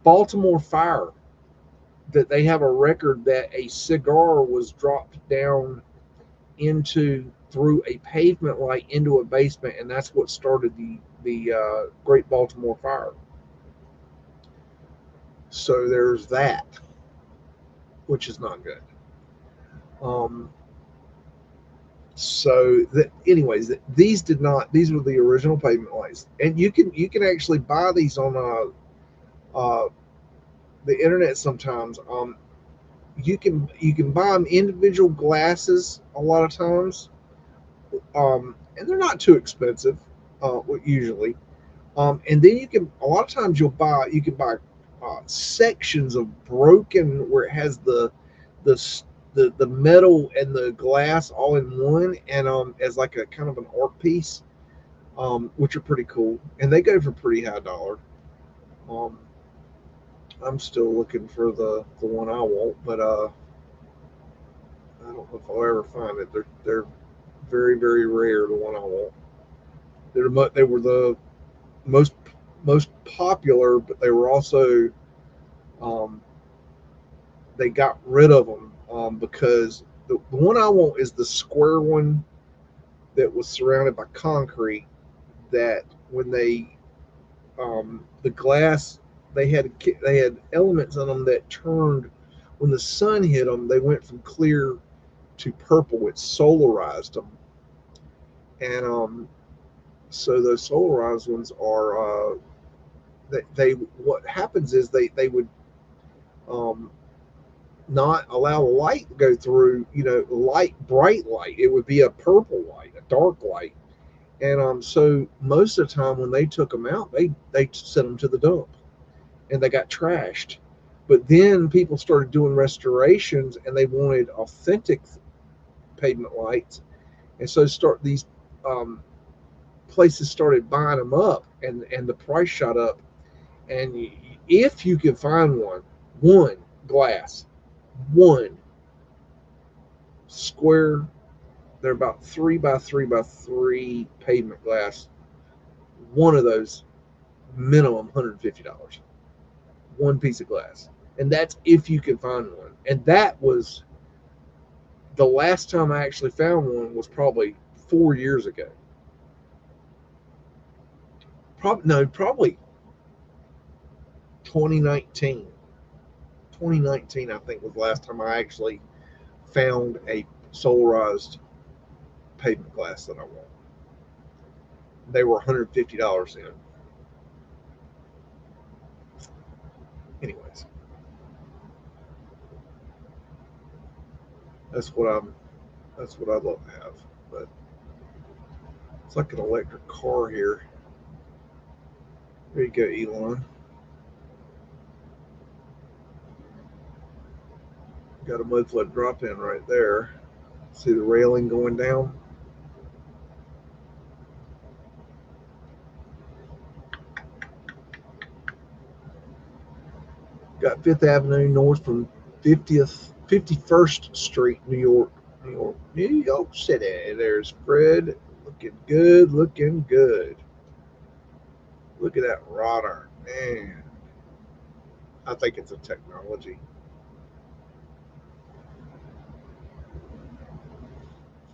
Baltimore fire, that they have a record that a cigar was dropped down through a pavement light into a basement, and that's what started the Great Baltimore Fire. So there's that, which is not good. Anyways, these were the original pavement lights, and you can actually buy these on the internet sometimes. You can buy them individual glasses a lot of times, and they're not too expensive, usually. And then a lot of times you can buy sections of broken, where it has the metal and the glass all in one, and as like a kind of an art piece, which are pretty cool, and they go for pretty high dollar. I'm still looking for the one I want, but I don't know if I'll ever find it. They're very, very rare. The one I want. They were the most popular, but they were also, they got rid of them because the one I want is the square one that was surrounded by concrete. That when they the glass, they had elements in them that turned when the sun hit them. They went from clear to purple. It solarized them, and so those solarized ones are they what happens is they would um, not allow the light to go through. Bright light. It would be a purple light, a dark light, and so most of the time when they took them out, they sent them to the dump, and they got trashed. But then people started doing restorations, and they wanted authentic pavement lights, and so start these um, places started buying them up, and the price shot up. And if you can find one glass, one square, they're about 3 by 3 by 3 pavement glass. One of those, minimum $150. One piece of glass, and that's if you can find one. And that was the last time I actually found one was probably 4 years ago. Probably 2019. 2019, I think, was the last time I actually found a solarized pavement glass that I want. They were $150 in. Anyways, that's what I'm. That's what I'd love to have. But it's like an electric car here. There you go, Elon. Got a Mudflood drop in right there. See the railing going down? Got 5th Avenue north from 51st Street, New York. New York City. There's Fred. Looking good, looking good. Look at that radar. Man, I think it's a technology.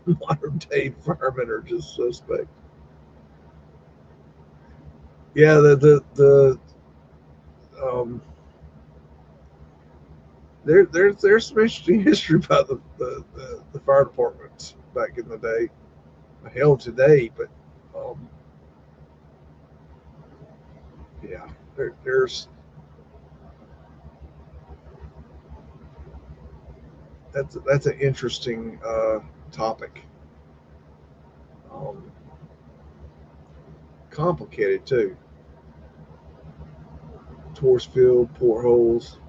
Modern day firemen are just suspect. Yeah, the um, there's some interesting history about the fire departments back in the day. Hell, today, but um, yeah, there's that's an interesting topic. Um, Complicated too. Torch field, portholes.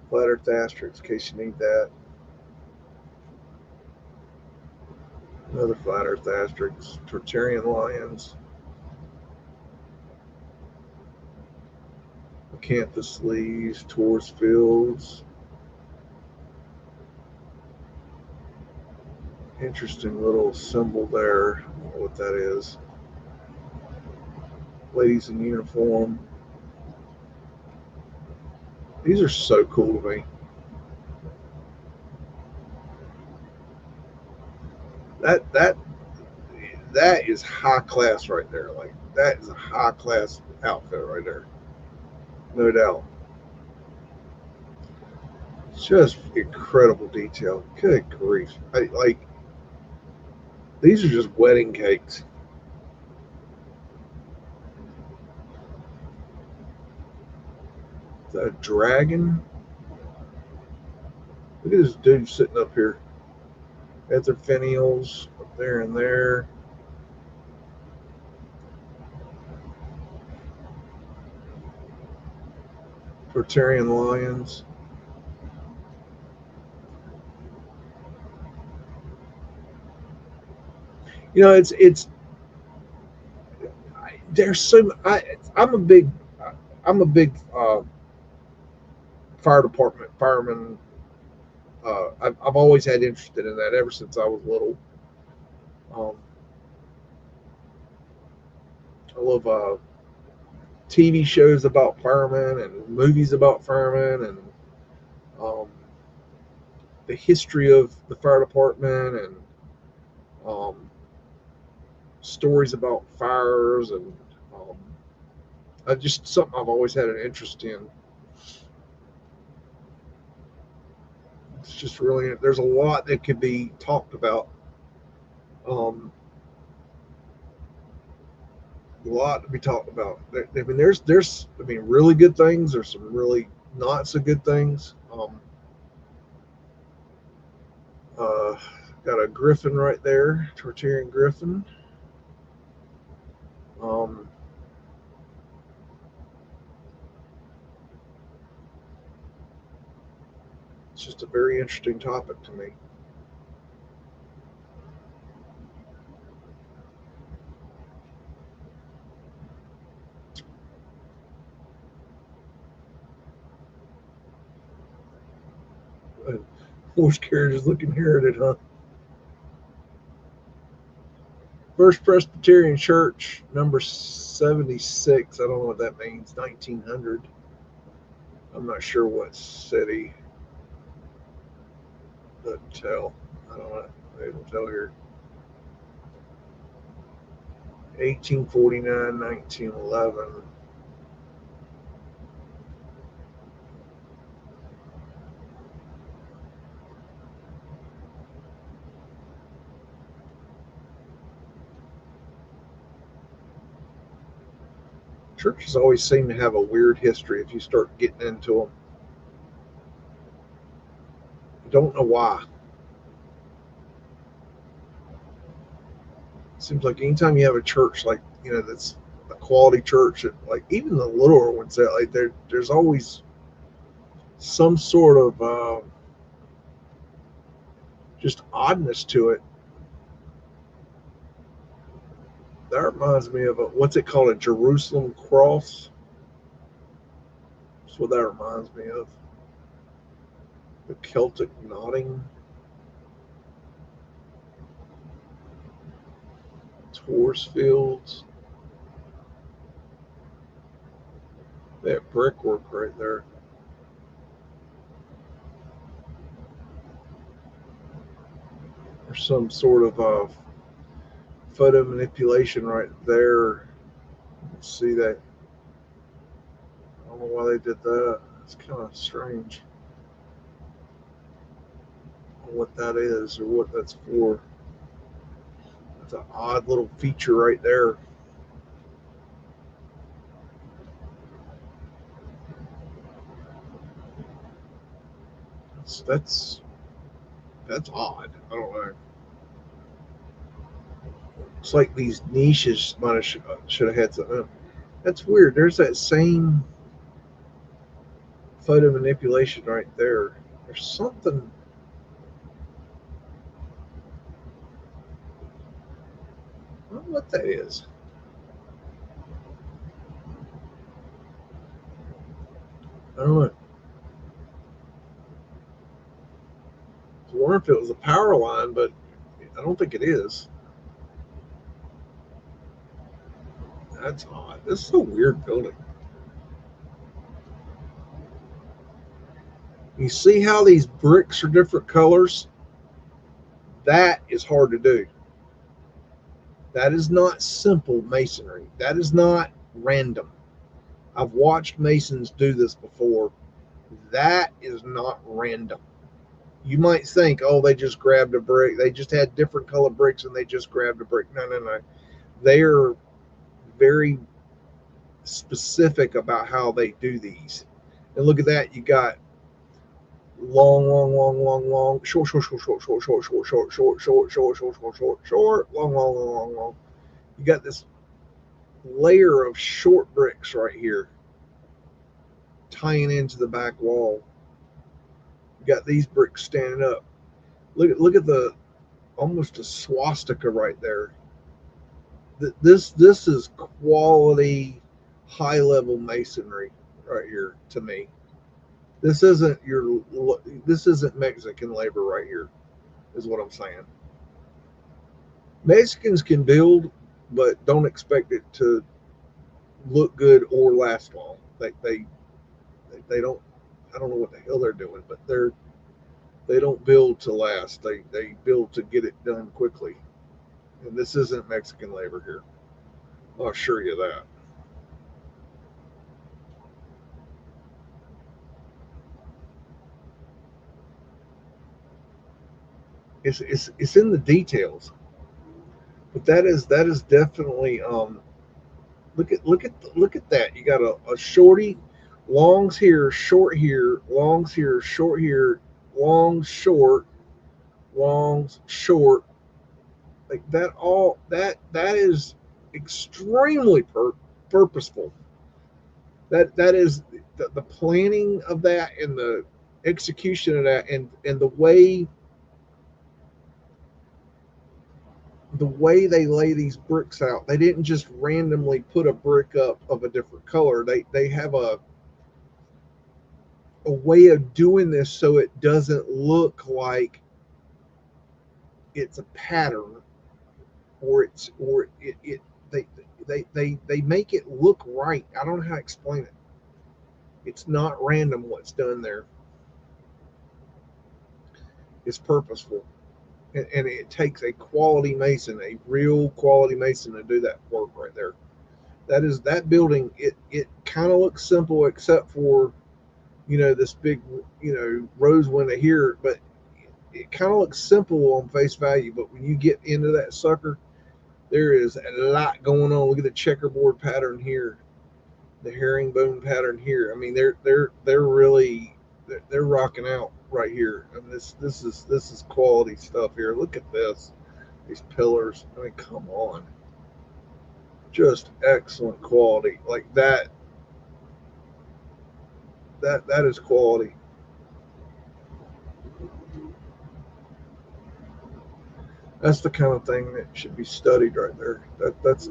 Flat Earth asterisk, in case you need that. Another flat Earth asterisk. Tartarian lions. Acanthus leaves, Taurus fields. Interesting little symbol there. I don't know what that is. Ladies in uniform. These are so cool to me. That that that is high class right there. Like that is a high class outfit right there, no doubt. Just incredible detail. Good grief! Like these are just wedding cakes. The dragon. Look at this dude sitting up here. Ether finials up there and there. Tartarian lions. It's there's so I'm a big I'm a big fire department fireman. I've always had interested in that ever since I was little. Um, I love TV shows about firemen and movies about firemen, and um, the history of the fire department, and um, stories about fires, and just something I've always had an interest in. It's just really, there's a lot that could be talked about. A lot to be talked about. I mean, I mean, really good things. There's some really not so good things. Uh, got a griffin right there, Tartarian griffin. Um, it's just a very interesting topic to me. Horse carriage is looking inherited, huh? First Presbyterian Church, number 76. I don't know what that means. 1900. I'm not sure what city. Doesn't tell. I don't know. They don't tell here. 1849, 1911. Churches always seem to have a weird history if you start getting into them. I don't know why. It seems like anytime you have a church like, that's a quality church, like even the littler ones, that like there's always some sort of just oddness to it. That reminds me of what's it called, a Jerusalem cross. That's what that reminds me of. The Celtic nodding. Horse fields. That brickwork right there. There's some sort of photo manipulation right there. See that? I don't know why they did that. It's kind of strange. I don't know what that is or what that's for. It's an odd little feature right there. That's odd. I don't know. It's like these niches might have should have had something. That's weird. There's that same photo manipulation right there. There's something. I don't know what that is. I don't know. I wonder if it was a power line, but I don't think it is. That's odd. This is a weird building. You see how these bricks are different colors? That is hard to do. That is not simple masonry. That is not random. I've watched masons do this before. That is not random. You might think, oh, they just grabbed a brick. They just had different color bricks and they just grabbed a brick. No. They are very specific about how they do these. And look at that. You got long, short, long. You got this layer of short bricks right here tying into the back wall. You got these bricks standing up. Look at the almost a swastika right there. This is quality, high level masonry right here to me. This isn't Mexican labor right here, is what I'm saying. Mexicans can build, but don't expect it to look good or last long. They don't. I don't know what the hell they're doing, but they don't build to last. They build to get it done quickly. And this isn't Mexican labor here. I'll assure you that. It's in the details, but that is definitely look at that. You got a shorty, longs here, longs here, short here, long short, longs short, like that. All that is extremely purposeful. That is the planning of that and the execution of that, and the way they lay these bricks out. They didn't just randomly put a brick up of a different color. They have a way of doing this so it doesn't look like it's a pattern, or it they make it look right. I don't know how to explain it. It's not random what's done there. It's purposeful. And it takes a quality mason, a real quality mason, to do that work right there. That building. It kind of looks simple, except for this big rose window here, but it kind of looks simple on face value. But when you get into that sucker, there is a lot going on. Look at the checkerboard pattern here, the herringbone pattern here. I mean, they're really they're rocking out right here. And this is quality stuff here. Look at this, these pillars. I mean, come on, just excellent quality. Like that is quality. That's the kind of thing that should be studied right there. That's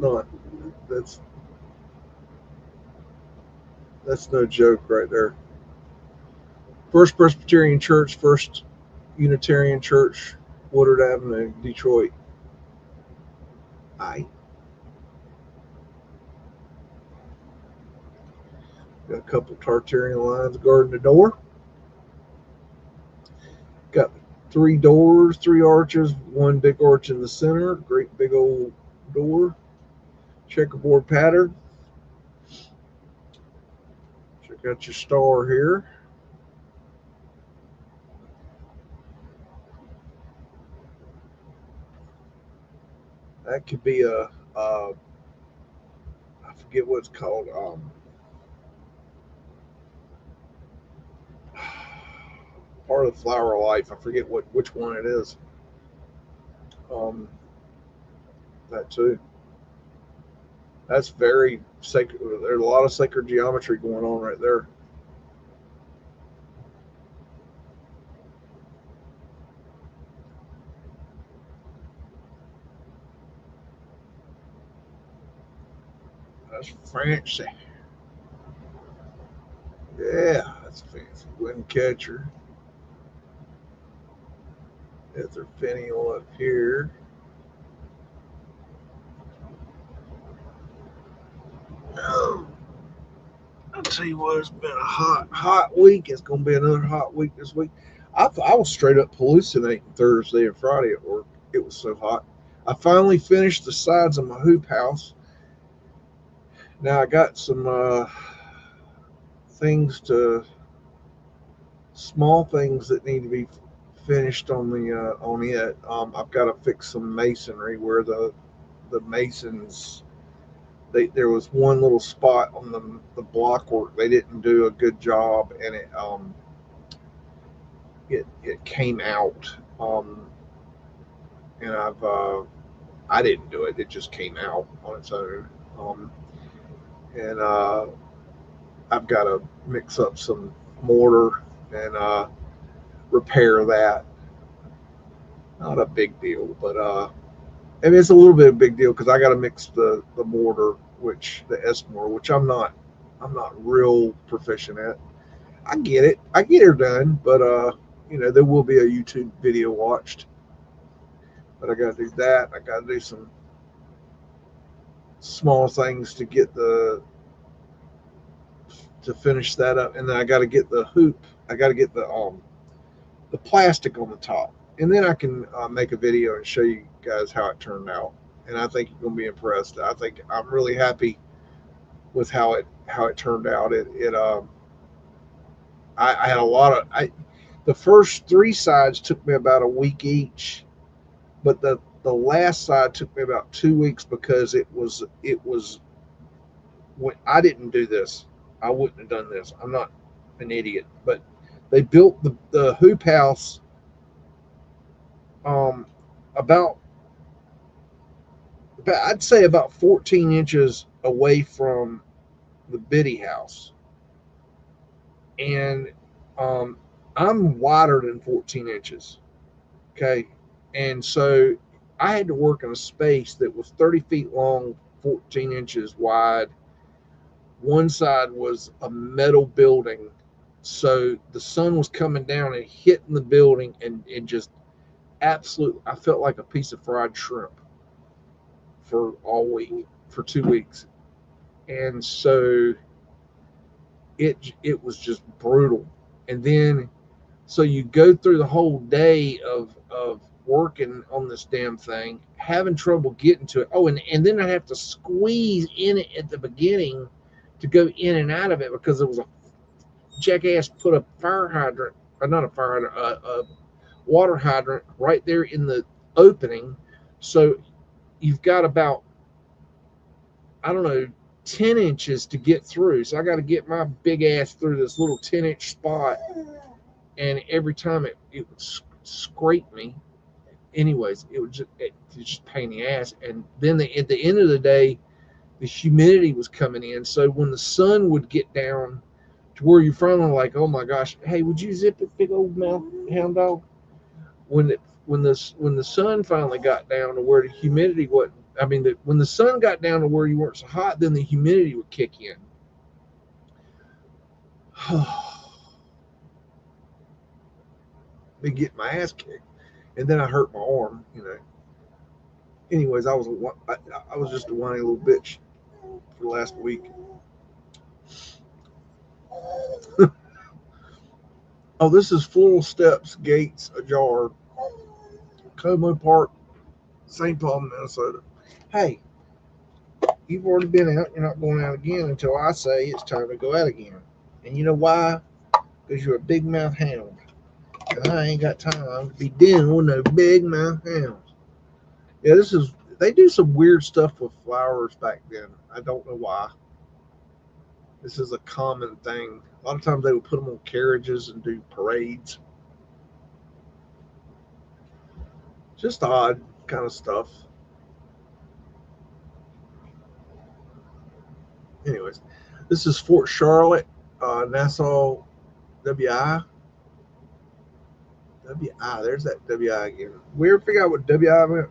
that's no joke right there. First Presbyterian Church, First Unitarian Church, Woodard Avenue, Detroit. I got a couple Tartarian lines guarding the door. Got three doors, three arches, one big arch in the center, great big old door. Checkerboard pattern. Check out your star here. That could be I forget what it's called. Part of the flower of life. I forget which one it is. Um, that too. That's very sacred. There's a lot of sacred geometry going on right there. That's fancy. Yeah, that's fancy. Wind catcher. That's their finial up here. Oh, I'll tell you what, it's been a hot week. It's going to be another hot week this week. I was straight up hallucinating Thursday and Friday at work. It was so hot. I finally finished the sides of my hoop house. Now I got some small things that need to be finished on it. I've got to fix some masonry where the masons, there was one little spot on the block work they didn't do a good job, and it came out. And I didn't do it. It just came out on its own. And I've got to mix up some mortar and repair that. Not a big deal, but and it's a little bit of a big deal because I got to mix the mortar, the S mortar, which I'm not real proficient at. I get it. I get her done, but there will be a YouTube video watched. But I got to do that. I got to do some small things to get the to finish that up, and then I got to get the hoop. I got to get the plastic on the top, and then I can make a video and show you guys how it turned out. And I think you're gonna be impressed. I think I'm really happy with how it turned out. I had a lot of the first three sides took me about a week each, but the last side took me about 2 weeks because it was when I didn't do this. I wouldn't have done this. I'm not an idiot, but they built the hoop house um, about I'd say about 14 inches away from the biddy house, and um, I'm wider than 14 inches. Okay, and so I had to work in a space that was 30 feet long, 14 inches wide. One side was a metal building, so the sun was coming down and hitting the building, and just absolute. I felt like a piece of fried shrimp for all week, for 2 weeks, and so it was just brutal. And then so you go through the whole day of working on this damn thing, having trouble getting to it. Oh, and then I have to squeeze in it at the beginning to go in and out of it because there was a jackass put a fire hydrant, or not a fire hydrant, a water hydrant right there in the opening. So you've got about, I don't know, 10 inches to get through. So I got to get my big ass through this little 10-inch spot. And every time it would scrape me. Anyways, it's just pain in the ass. And then at the end of the day, the humidity was coming in. So when the sun would get down to where you're finally like, oh my gosh, hey, would you zip it, big old mouth hound dog? When the sun finally got down to where the humidity wasn't, I mean, when the sun got down to where you weren't so hot, then the humidity would kick in. Be getting my ass kicked, and then I hurt my arm. Anyways, I was just a whiny little bitch for last week. Oh, this is Floral Steps Gates Ajar, Como Park, St. Paul, Minnesota. Hey, you've already been out. You're not going out again until I say it's time to go out again. And you know why? Because you're a big mouth hound. And I ain't got time to be dealing with no big mouth hounds. Yeah, they do some weird stuff with flowers back then. I don't know why. This is a common thing. A lot of times they would put them on carriages and do parades. Just odd kind of stuff. Anyways, this is Fort Charlotte, Nassau, WI. WI, there's that WI again. We ever figure out what WI meant?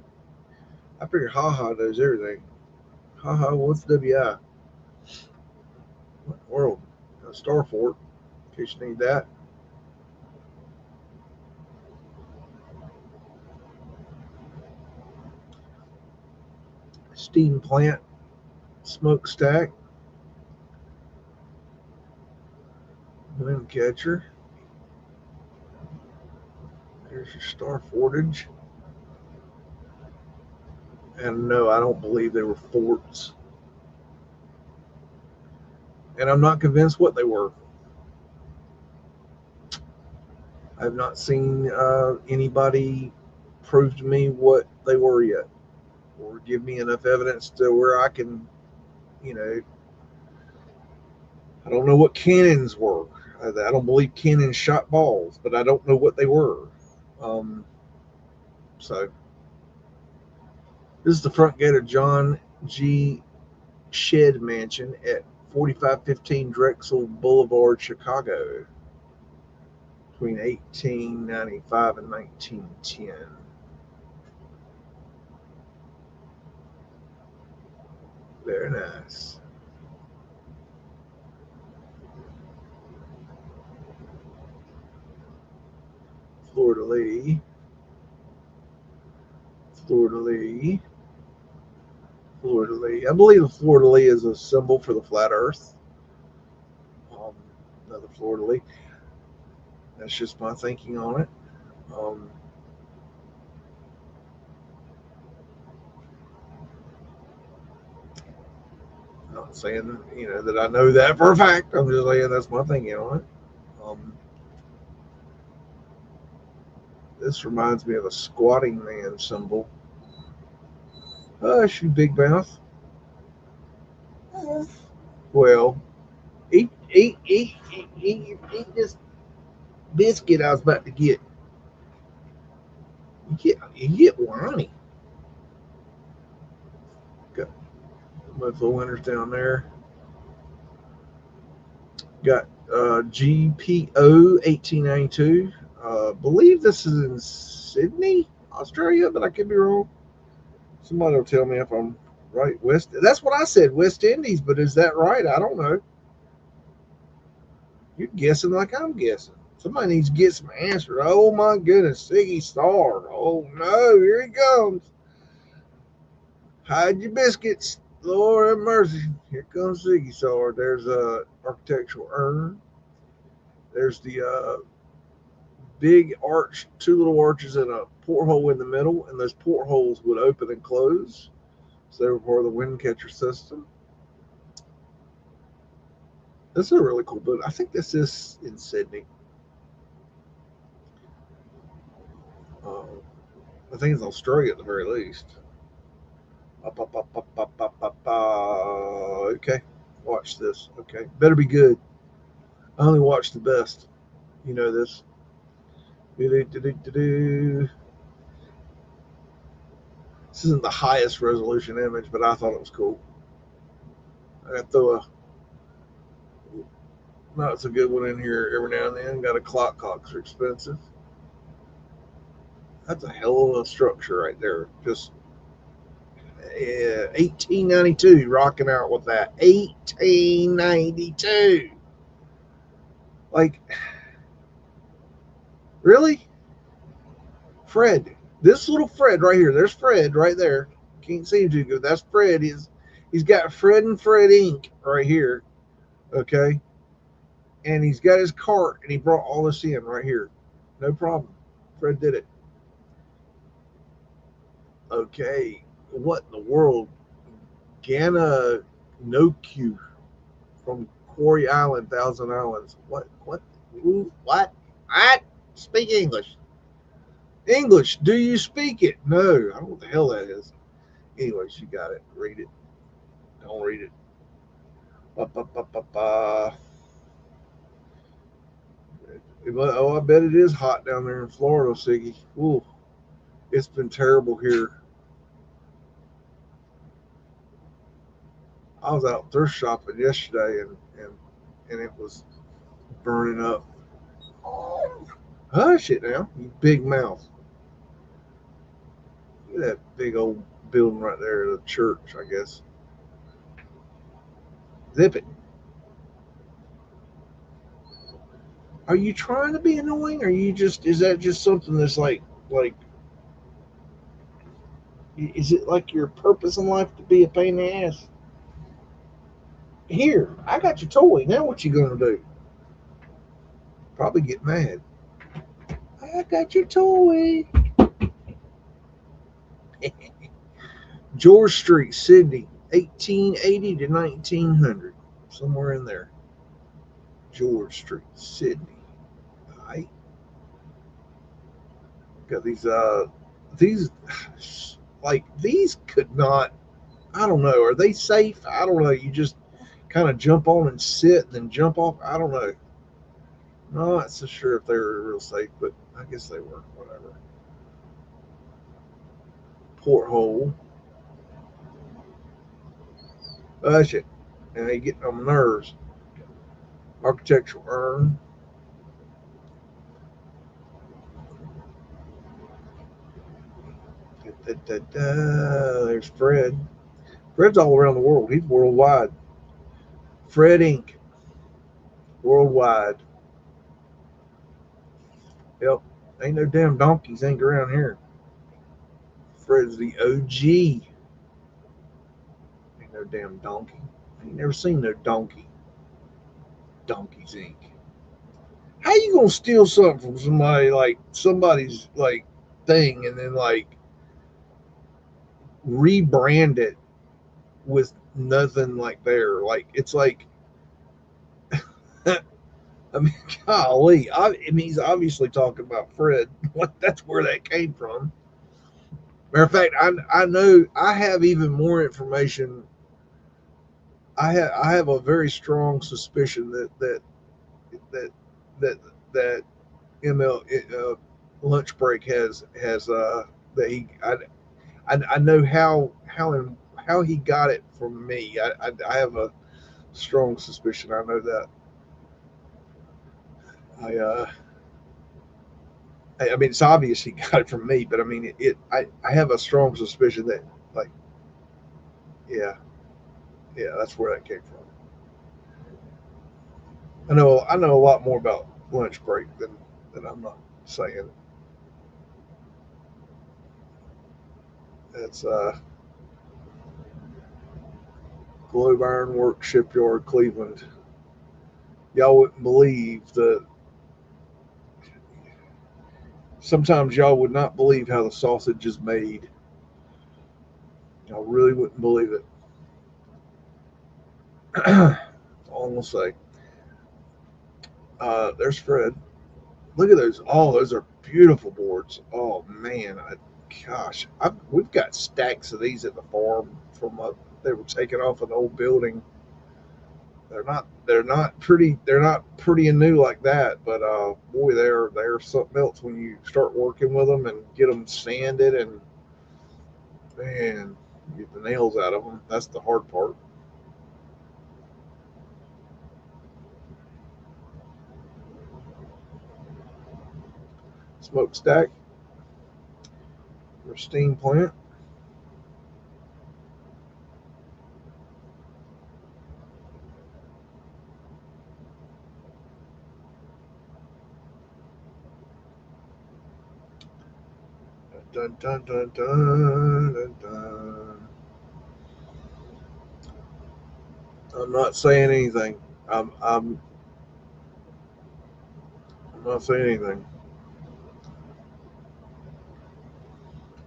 I figure haha knows everything. Haha, what's WI? What world? Star Fort, in case you need that. Steam plant, smokestack, wind catcher. There's your Star Fortage. And no, I don't believe they were forts. And I'm not convinced what they were. I've not seen anybody prove to me what they were yet, or give me enough evidence to where I can, I don't know what cannons were. I don't believe cannons shot balls, but I don't know what they were. So this is the front gate of John G. Shedd Mansion at 4515 Drexel Boulevard, Chicago, between 1895 and 1910. Very nice. Fleur-de-lis. Fleur-de-lis. Fleur-de-lis. I believe the fleur-de-lis is a symbol for the flat earth. the fleur de lis. That's just my thinking on it. Not saying that I know that for a fact. I'm just saying that's my thinking on it. This reminds me of a squatting man symbol. Hush, you big mouth. Well, eat this biscuit I was about to get. You get whiny. Got Mudflood winners down there. Got GPO 1892. Believe this is in Sydney, Australia, but I could be wrong. Somebody will tell me if I'm right. That's what I said, West Indies, but is that right? I don't know. You're guessing like I'm guessing. Somebody needs to get some answers. Oh my goodness, Siggy Star. Oh no, here he comes. Hide your biscuits. Lord have mercy. Here comes Siggy Star. There's a architectural urn. There's the big arch, two little arches and a porthole in the middle, and those portholes would open and close. So they were part of the wind catcher system. This is a really cool building. I think this is in Sydney. I think it's Australia at the very least. Okay, watch this. Okay, better be good. I only watch the best. You know this. This isn't the highest resolution image, but I thought it was cool. I got to throw a not so good one in here every now and then. Got a clock. Clocks are expensive. That's a hell of a structure right there. Just 1892, rocking out with that. 1892. Like, really? Fred. This little Fred right here. There's Fred right there. Can't see him too good. That's Fred. He's got Fred and Fred ink right here. Okay. And he's got his cart and he brought all this in right here. No problem. Fred did it. Okay. What in the world? Gana Noku from Quarry Island, Thousand Islands. What? Ooh, what? I speak English. English. Do you speak it? No. I don't know what the hell that is. Anyways, you got it. Read it. Don't read it. Oh, I bet it is hot down there in Florida, Siggy. Ooh, it's been terrible here. I was out thrift shopping yesterday, and it was burning up. Hush it now, you big mouth. Look at that big old building right there, the church, I guess. Zip it. Are you trying to be annoying, or is that just something that's like, is it like your purpose in life to be a pain in the ass? Here, I got your toy. Now what you gonna do? Probably get mad. I got your toy. George Street, Sydney, 1880 to 1900, somewhere in there. George Street, Sydney. All right. Got these could not. I don't know. Are they safe? I don't know. You just kind of jump on and sit, and then jump off. I don't know. I'm not so sure if they were real safe, but I guess they were. Whatever. Porthole. Shit. And they get on my nerves. Architectural urn. There's Fred. Fred's all around the world. He's worldwide. Fred Inc. Worldwide. Yep. Ain't no damn donkeys ain't around here. Fred's the OG. Ain't no damn donkey. I ain't never seen no donkey. Donkeys Inc. how you gonna steal something from somebody, like somebody's like thing, and then like rebrand it with nothing like there? Like it's like, I mean, golly, I mean, he's obviously talking about Fred. Like that's where that came from. Matter of fact, I know I have even more information. I have a very strong suspicion that that that ML lunch break has that I know how he got it from me. I have a strong suspicion. I know that. I I mean, it's obvious he got it from me, but I mean, I have a strong suspicion that, like, yeah, yeah, that's where that came from. I know a lot more about lunch break than I'm not saying. It's Globe Iron Works Shipyard, Cleveland. Y'all wouldn't believe that. Sometimes y'all would not believe how the sausage is made. Y'all really wouldn't believe it. That's all I'm gonna say. There's Fred. Look at those. Oh, those are beautiful boards. Oh man, gosh, we've got stacks of these at the farm from they were taken off an old building. They're not pretty and new like that, but boy, they're something else when you start working with them and get them sanded and man, get the nails out of them. That's the hard part. Smokestack or steam plant. Dun dun dun dun dun dun. I'm not saying anything. I'm I'm I'm not saying anything.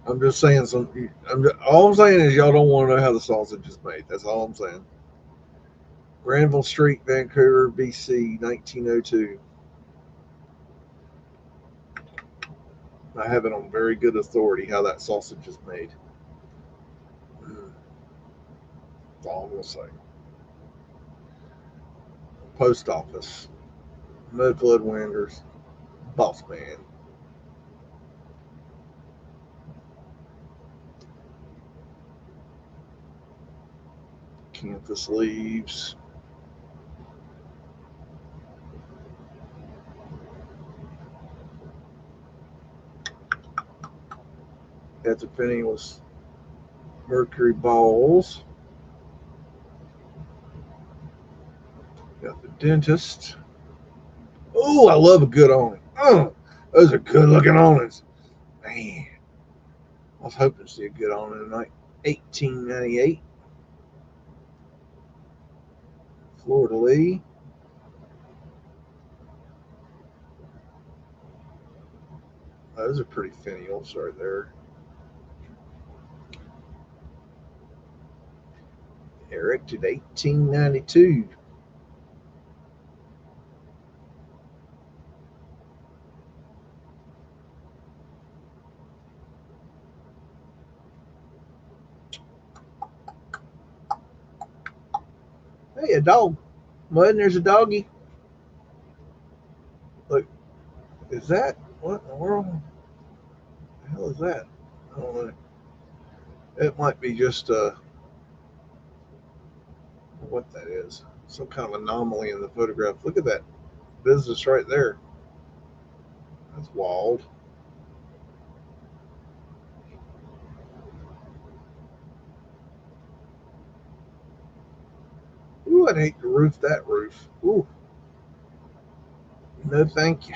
I'm just saying all I'm saying is y'all don't want to know how the sausage is made. That's all I'm saying. Granville Street, Vancouver, BC, 1902. I have it on very good authority how that sausage is made. That's all I'm gonna say. Post office, Mudflood Winders, Boss Man, Campus Leaves. At the penny was Mercury Balls. Got the dentist. Oh, I love a good awning. Oh, those are good looking awnings. Man, I was hoping to see a good awning tonight. 1898. Florida Lee. Those are pretty finials right there. Erected 1892. Hey, a dog. Mud, there's a doggy. Look, is that? What in the world? The hell is that? I don't know. It might be just what that is. Some kind of anomaly in the photograph. Look at that business right there. That's wild. Ooh, I'd hate to roof that roof. Ooh, no thank you.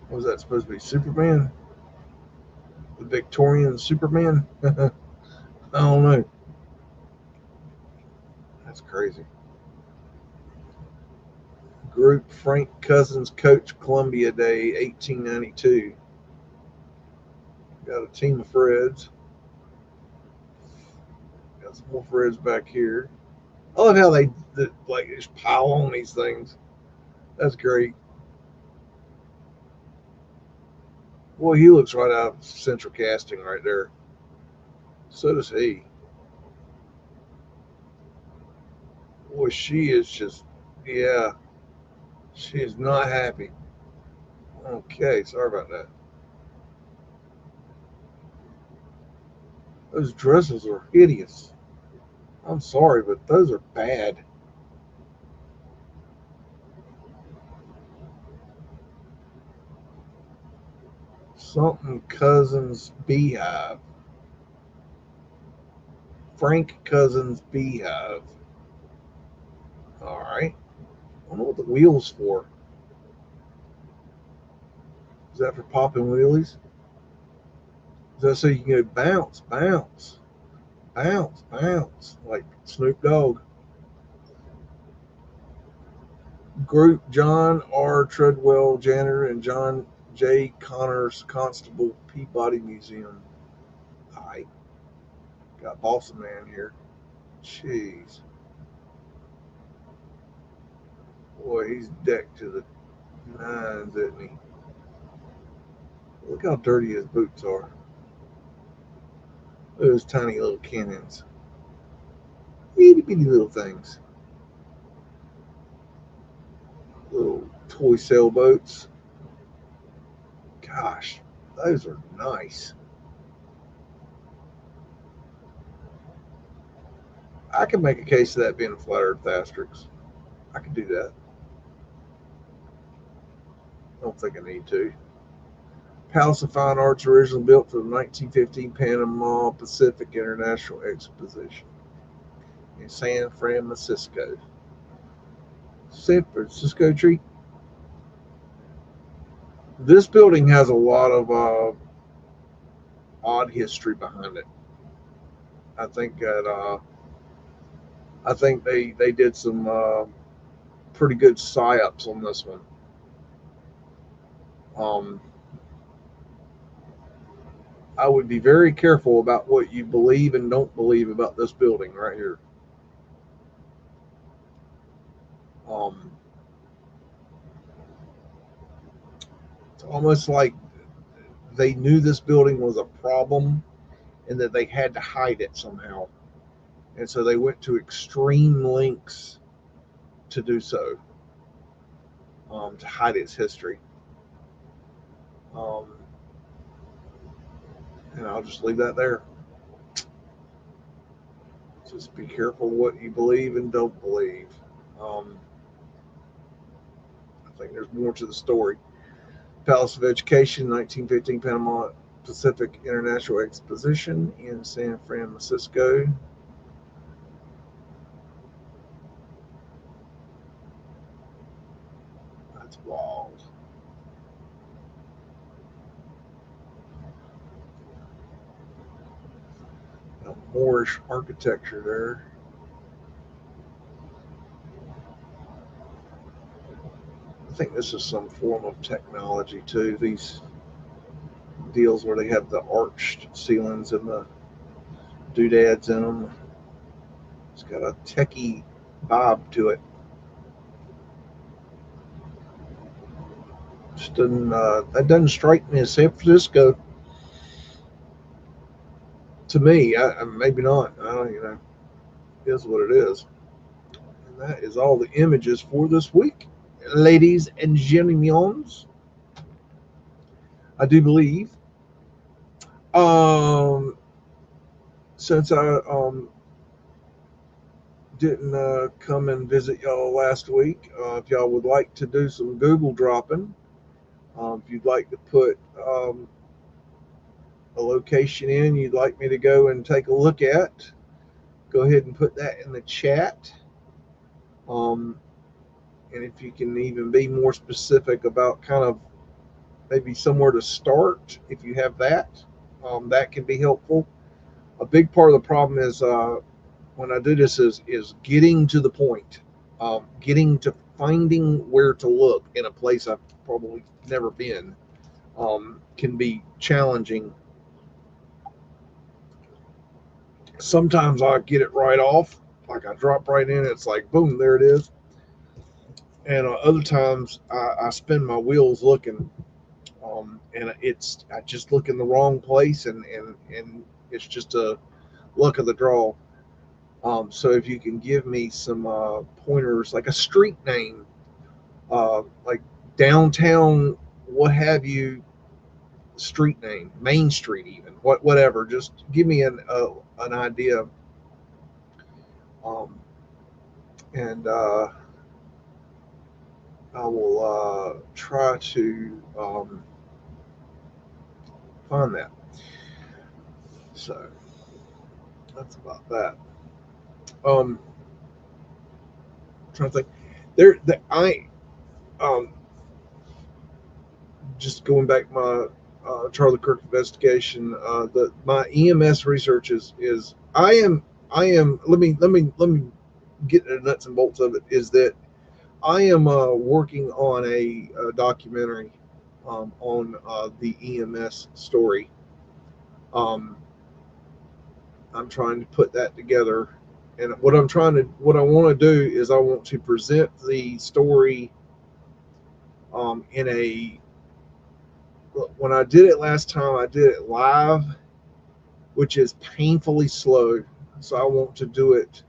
What was that supposed to be? Superman? The Victorian Superman? I don't know. That's crazy. Group Frank Cousins Coach Columbia Day 1892. Got a team of Freds. Got some more Freds back here. I love how they like just pile on these things. That's great. Boy, he looks right out of Central Casting right there. So does he. Boy, she is just, yeah, she is not happy. Okay, sorry about that. Those dresses are hideous. I'm sorry, but those are bad. Something Cousins Beehive. Frank Cousins Beehive. All right. I don't know what the wheel's for. Is that for popping wheelies? Is that so you can go bounce, bounce, bounce, bounce, like Snoop Dogg? Group John R. Treadwell Janitor and John J. Connors Constable Peabody Museum. I got Boston Man here. Jeez. Boy, he's decked to the nines, isn't he? Look how dirty his boots are. Those tiny little cannons. Itty bitty little things. Little toy sailboats. Gosh, those are nice. I can make a case of that being a flat earth asterisk. I can do that. I don't think I need to. Palace of Fine Arts, originally built for the 1915 Panama Pacific International Exposition in San Francisco. San Francisco tree. This building has a lot of odd history behind it. I think that they did some pretty good psyops on this one. I would be very careful about what you believe and don't believe about this building right here. It's almost like they knew this building was a problem and that they had to hide it somehow. And so they went to extreme lengths to do so, to hide its history. And I'll just leave that there. Just be careful what you believe and don't believe. I think there's more to the story. Palace of Education, 1915 Panama Pacific International Exposition in San Francisco. That's wild. Moorish architecture there. I think this is some form of technology too. These deals where they have the arched ceilings and the doodads in them. It's got a techie vibe to it. Just doesn't that doesn't strike me as San Francisco. To me, maybe not. I don't, it is what it is. And that is all the images for this week, ladies and gentlemen. I do believe. Since I didn't come and visit y'all last week, if y'all would like to do some Google dropping, if you'd like to put a location in you'd like me to go and take a look at, go ahead and put that in the chat. And if you can even be more specific about kind of maybe somewhere to start, if you have that, that can be helpful. A big part of the problem is when I do this is getting to the point, getting to finding where to look in a place I've probably never been can be challenging. Sometimes I get it right off, like I drop right in, it's like boom, there it is. And other times I spin my wheels looking, and I just look in the wrong place, and it's just a luck of the draw. So if you can give me some pointers, like a street name, like downtown, what have you, street name, Main Street, even whatever. Just give me an idea, um, and I will try to find that. So that's about that. I'm trying to think. I um, just going back my Charlie Kirk investigation. My EMS research is let me get the nuts and bolts of it. Is that I am working on a documentary on the EMS story. Um, I'm trying to put that together, and what I want to do is I want to present the story in a. When I did it last time, I did it live, which is painfully slow. So I want to do it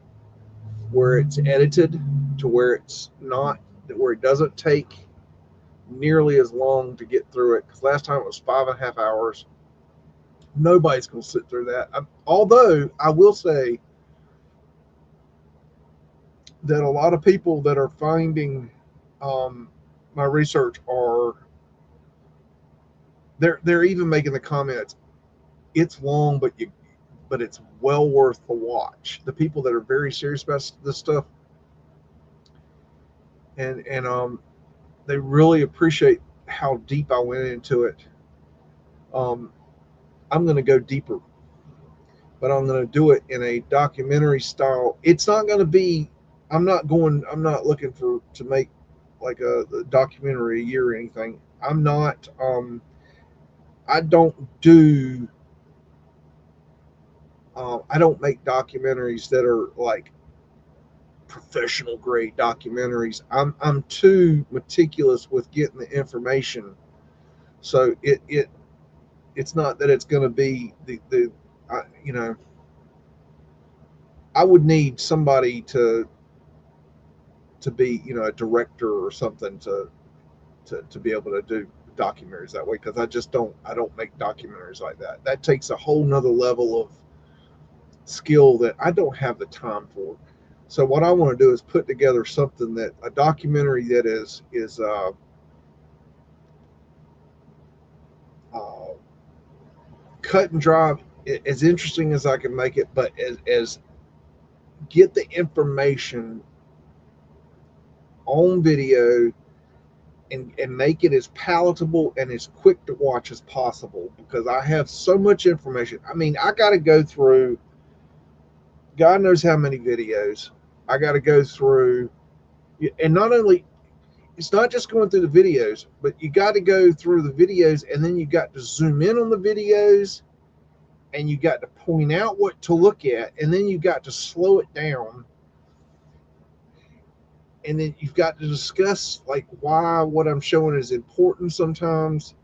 where it's edited to where it's not, where it doesn't take nearly as long to get through it. Because last time it was 5.5 hours. Nobody's going to sit through that. Although I will say that a lot of people that are finding my research are they're even making the comments, it's long, but it's well worth the watch. The people that are very serious about this stuff, and they really appreciate how deep I went into it. I'm going to go deeper, but I'm going to do it in a documentary style. It's not going to be. I'm not looking to make like a documentary a year or anything. I'm not. I don't do. I don't make documentaries that are like professional grade documentaries. I'm too meticulous with getting the information, so it's not that it's going to be the you know, I would need somebody to be, you know, a director or something to be able to do documentaries that way, because I don't make documentaries like that. That takes a whole nother level of skill that I don't have the time for. So what I want to do is put together something, that a documentary that is uh, cut and dry, as interesting as I can make it, but as get the information on video, and make it as palatable and as quick to watch as possible, because I have so much information. I mean, I got to go through God knows how many videos. I got to go through, and not only, it's not just going through the videos, but you got to go through the videos, and then you got to zoom in on the videos, and you got to point out what to look at, and then you got to slow it down, and then you've got to discuss like why what I'm showing is important sometimes.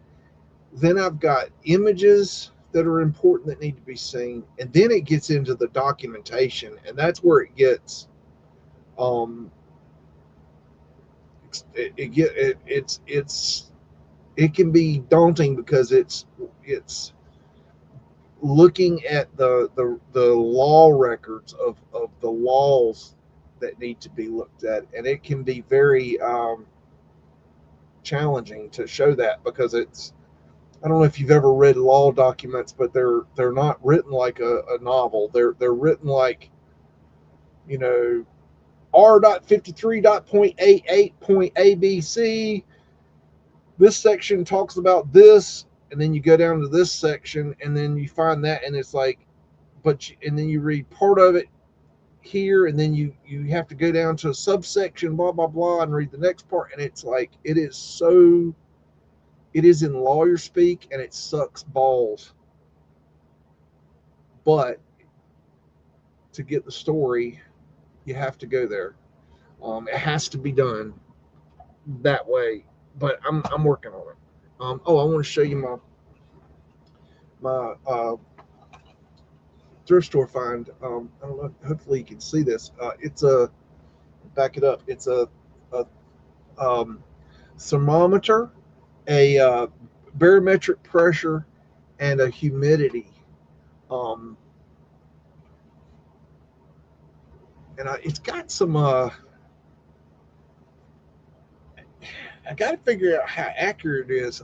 Then I've got images that are important that need to be seen, and then it gets into the documentation, and that's where it gets it can be daunting, because it's looking at the law records of the laws that need to be looked at, and it can be very challenging to show that, because it's, I don't know if you've ever read law documents, but they're not written like a novel. They're written like, you know, R.53.88.ABC. This section talks about this, and then you go down to this section, and then you find that, and it's like, and then you read part of it here, and then you have to go down to a subsection, blah blah blah, and read the next part, and it's like it is in lawyer speak, and it sucks balls. But to get the story, you have to go there. It has to be done that way. But I'm working on it. I want to show you my thrift store find. I don't know. Hopefully you can see this. It's a back it up. It's a thermometer, a barometric pressure, and a humidity. Um, and it's got some. I got to figure out how accurate it is.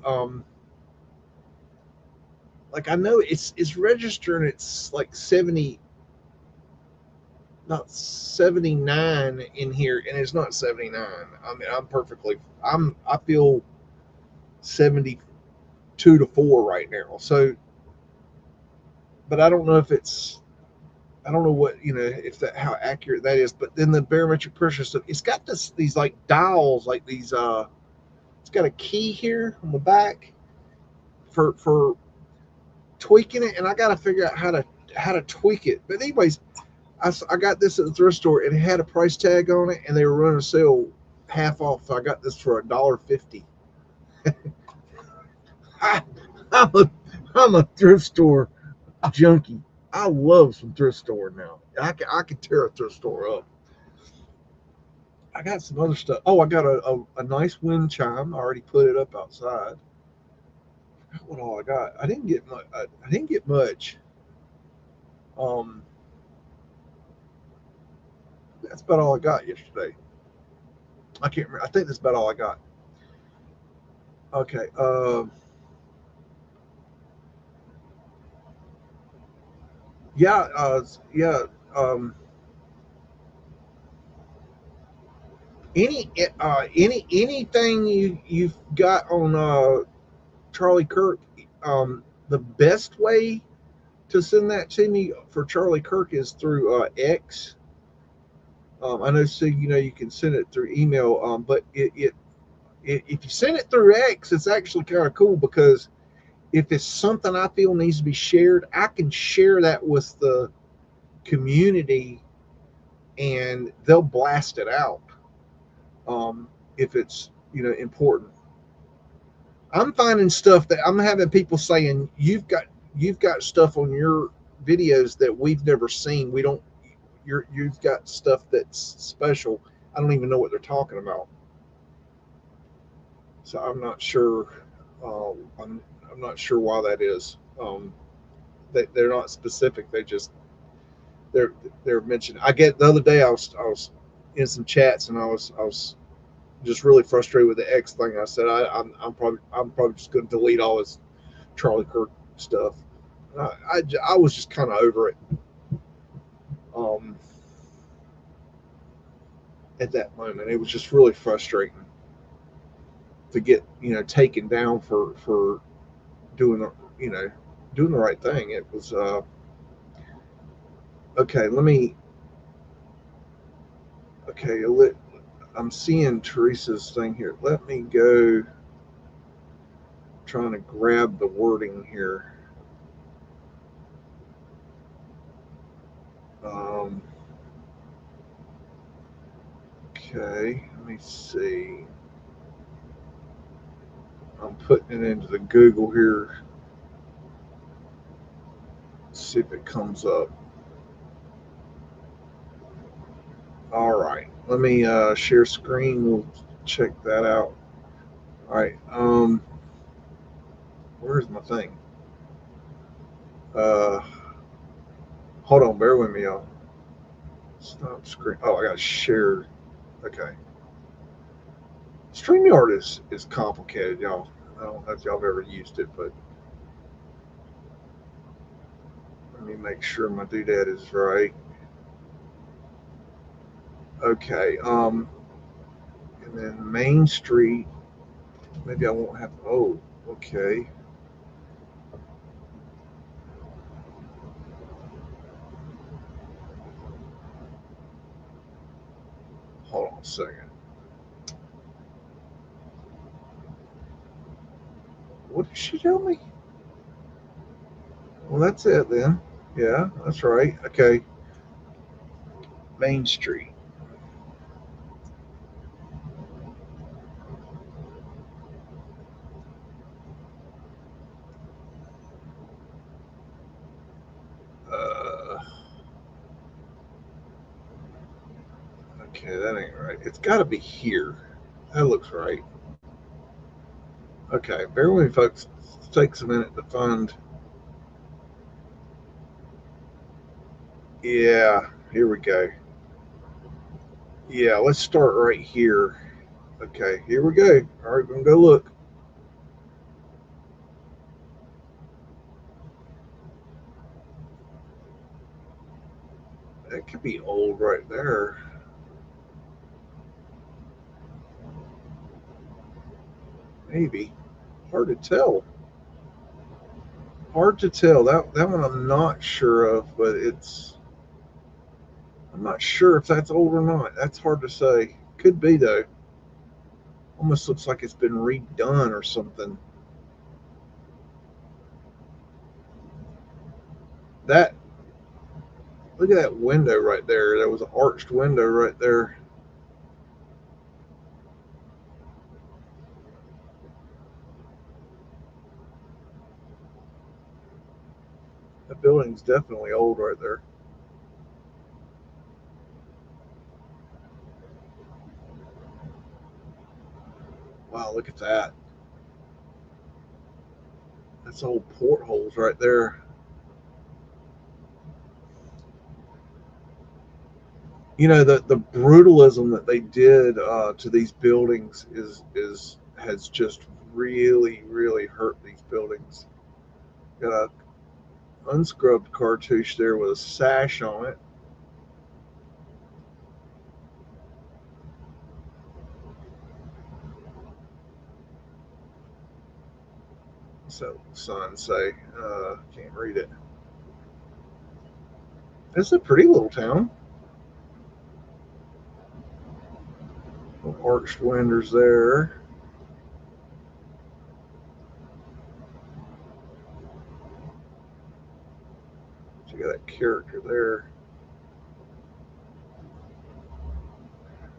Like I know it's registered. It's like 70, not 79 in here, and it's not 79. I mean, I feel 72 to 4 right now. So, but I don't know if I don't know what if that how accurate that is. But then the barometric pressure stuff, it's got these like dials, like these. It's got a key here on the back for tweaking it, and I got to figure out how to tweak it. But anyways, I got this at the thrift store, and it had a price tag on it, and they were running a sale half off. So I got this for $1.50. I'm a thrift store junkie. I love some thrift store now. I can tear a thrift store up. I got some other stuff. Oh, I got a nice wind chime. I already put it up outside. I forgot what all I got. I didn't get much. I didn't get much. That's about all I got yesterday. I can't remember. I think that's about all I got. Okay. Yeah. Yeah. Anything you've got on Charlie Kirk? The best way to send that to me for Charlie Kirk is through X. I know, so you can send it through email, but if you send it through X, it's actually kind of cool because if it's something I feel needs to be shared, I can share that with the community, and they'll blast it out. If it's important. I'm finding stuff that I'm having people saying you've got stuff on your videos that we've never seen. We don't. You've got stuff that's special. I don't even know what they're talking about. So I'm not sure. I'm not sure why that is. They're not specific. They're mentioned. I get the other day I was in some chats, and I was just really frustrated with the X thing. I said I'm probably just going to delete all this Charlie Kirk stuff. I was just kind of over it. At that moment, it was just really frustrating to get taken down for doing doing the right thing. It was okay. I'm seeing Teresa's thing here. Let me go. Trying to grab the wording here. Okay, let me see. I'm putting it into the Google here. See if it comes up. All right, let me share screen. We'll check that out. All right. Where's my thing? Hold on, bear with me, y'all. Stop screen. Oh, I got shared. Okay. StreamYard is complicated, y'all. I don't know if y'all have ever used it, but let me make sure my doodad is right. Okay. And then Main Street. Maybe I won't have. Oh, okay. a second. What did she tell me? Well, that's it then. Yeah, that's right. Okay. Main Street. Uh, okay, that ain't right. It's got to be here. That looks right. Okay, bear with me, folks. It takes a minute to find. Yeah, here we go. Yeah, let's start right here. Okay, here we go. All right, we're gonna go look. That could be old right there. Maybe. Hard to tell. Hard to tell. That one I'm not sure of, but I'm not sure if that's old or not. That's hard to say. Could be though. Almost looks like it's been redone or something. That Look at that window right there. There was an arched window right there. The building's definitely old right there. Wow, look at that. That's old portholes right there. You know, the brutalism that they did to these buildings is has just really hurt these buildings. Got a unscrubbed cartouche there with a sash on it. So sign say, can't read it. It's a pretty little town. Arched windows there. So you got that character there.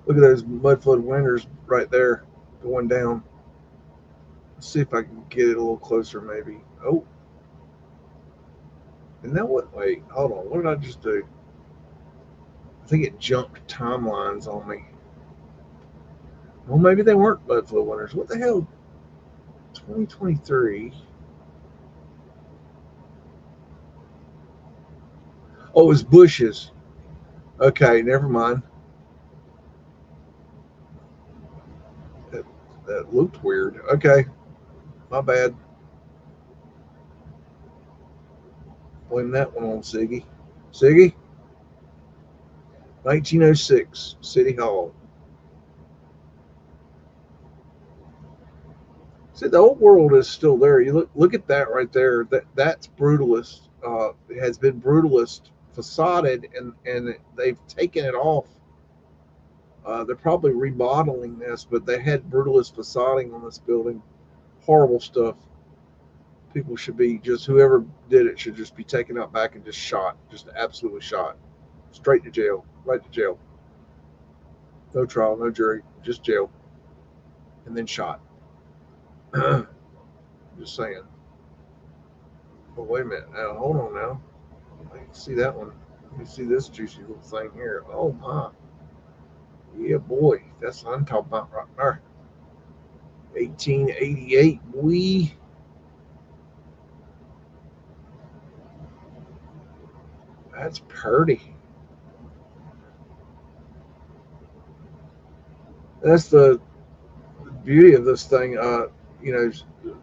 Look at those Mudflood windows right there going down. Let's see if I can get it a little closer, maybe. Oh, and that what? Wait, hold on. What did I just do? I think it jumped timelines on me. Well, maybe they weren't Mudflood windows. What the hell? 2023. Oh, it was bushes. Okay, never mind. That, that looked weird. Okay, my bad. Blame that one on Siggy. Siggy, 1906, City Hall. See, the old world is still there. You look at that right there. That's brutalist. It has been brutalist facaded, and they've taken it off. They're probably remodeling this, but they had brutalist facading on this building. Horrible stuff. People should be just whoever did it should just be taken out back and just shot, just absolutely shot, straight to jail, right to jail. No trial, no jury, just jail, and then shot. Just saying. But wait a minute. Now, hold on now. I can see that one. Let me see this juicy little thing here. Oh my. Yeah, boy. That's what I'm talking about right there. 1888. That's pretty. That's the beauty of this thing. You know,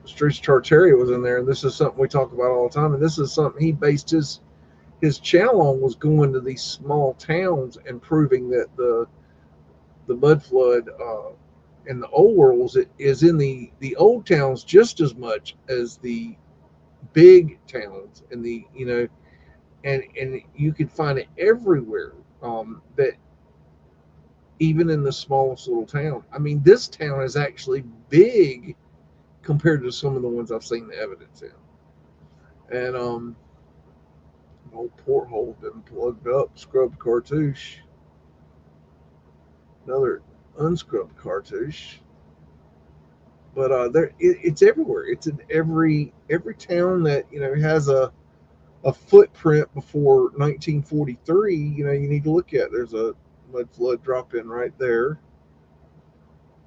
Streets Tartaria was in there, and this is something we talk about all the time. And this is something he based his channel on, was going to these small towns and proving that the mud flood in the old worlds, it is in the old towns just as much as the big towns, and the and you can find it everywhere. That even in the smallest little town. I mean, this town is actually big compared to some of the ones I've seen the evidence in. And an old porthole been plugged up, scrubbed cartouche, another unscrubbed cartouche. But it's everywhere. It's in every town that has a footprint before 1943. You need to look at. There's a mud flood drop in right there.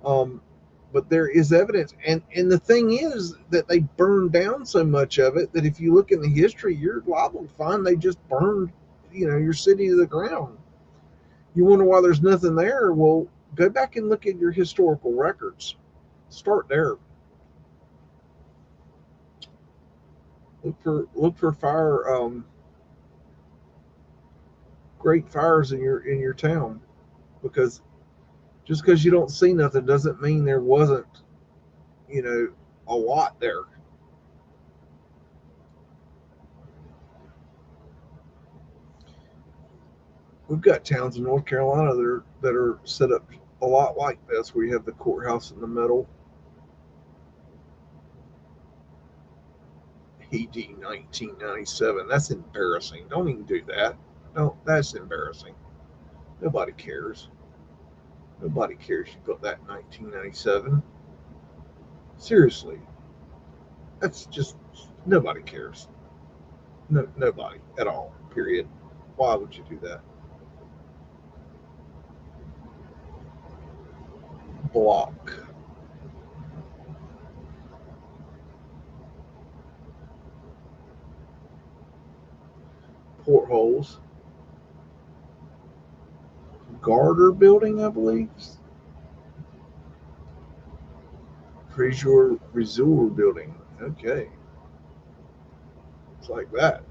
Um, but there is evidence, and the thing is that they burned down so much of it that if you look in the history, you're liable to find they just burned, your city to the ground. You wonder why there's nothing there. Well, go back and look at your historical records. Start there. Look for fire, great fires in your town, because just because you don't see nothing doesn't mean there wasn't, you know, a lot there. We've got towns in North Carolina that are set up a lot like this, where you have the courthouse in the middle. AD 1997. That's embarrassing. Don't even do that. No, that's embarrassing. Nobody cares. Nobody cares you put that in 1997. Seriously, that's just nobody cares. No, nobody at all. Period. Why would you do that? Block portholes. Garter building, I believe. Fraser Resort building. Okay, it's like that.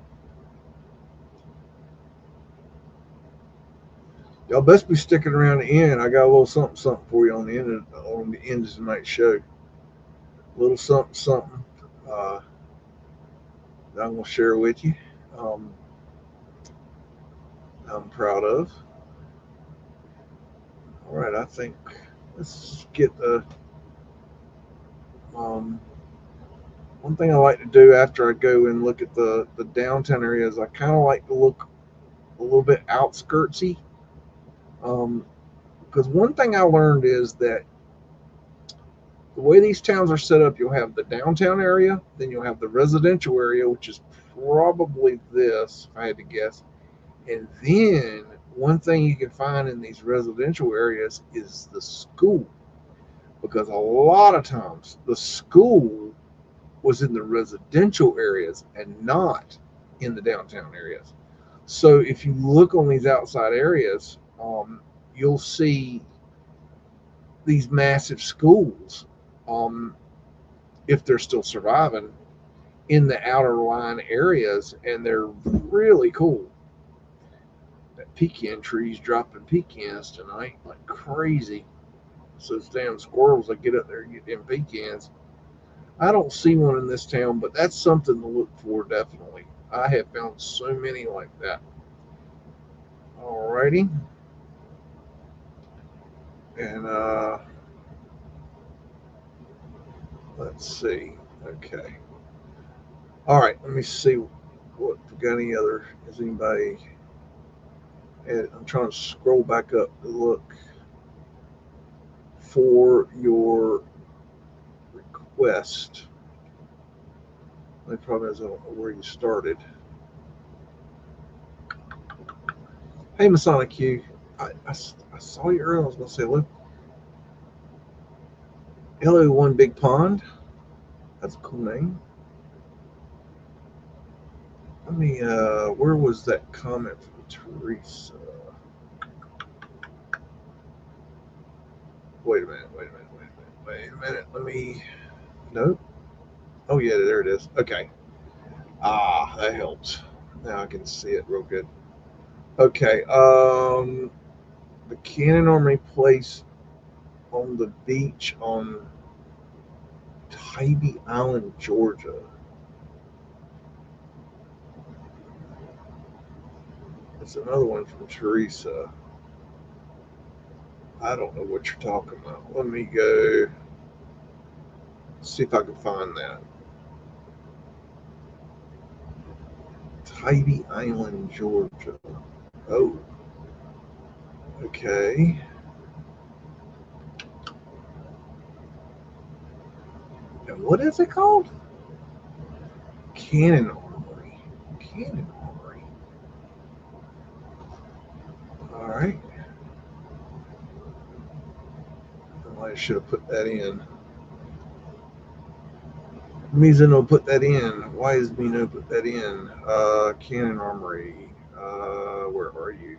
Y'all best be sticking around the end. I got a little something something for you on the end of tonight's show. A little something something uh, that I'm gonna share with you. Um, I'm proud of. All right, I think let's get the um, one thing I like to do after I go and look at the downtown areas. I kind of like to look a little bit outskirtsy. Um, because one thing I learned is that the way these towns are set up, you'll have the downtown area, then you'll have the residential area, which is probably this, if I had to guess. And then one thing you can find in these residential areas is the school, because a lot of times the school was in the residential areas and not in the downtown areas. So if you look on these outside areas, you'll see these massive schools, um, if they're still surviving, in the outer line areas, and they're really cool. That pecan tree's dropping pecans tonight like crazy. So those damn squirrels that get up there and get them pecans. I don't see one in this town, but that's something to look for definitely. I have found so many like that. Alrighty. And let's see. Okay. All right. Let me see what got any other. Is anybody? And I'm trying to scroll back up to look for your request. The problem is I don't know where you started. Hey, Masonic Q. I saw you earlier. I was going to say, look, hello, One Big Pond. That's a cool name. Let me, where was that comment from Teresa? Wait a minute, wait a minute, wait a minute, wait a minute. Let me, nope. Oh, yeah, there it is. Okay. Ah, that helps. Now I can see it real good. Okay. The Cannon Armory Place on the beach on Tybee Island, Georgia. That's another one from Teresa. I don't know what you're talking about. Let me go see if I can find that. Tybee Island, Georgia. Oh, okay. And what is it called? Cannon Armory. Cannon Armory. All right. I should have put that in. Mizuno put that in. Why is Mizuno put that in? Cannon Armory. Where are you?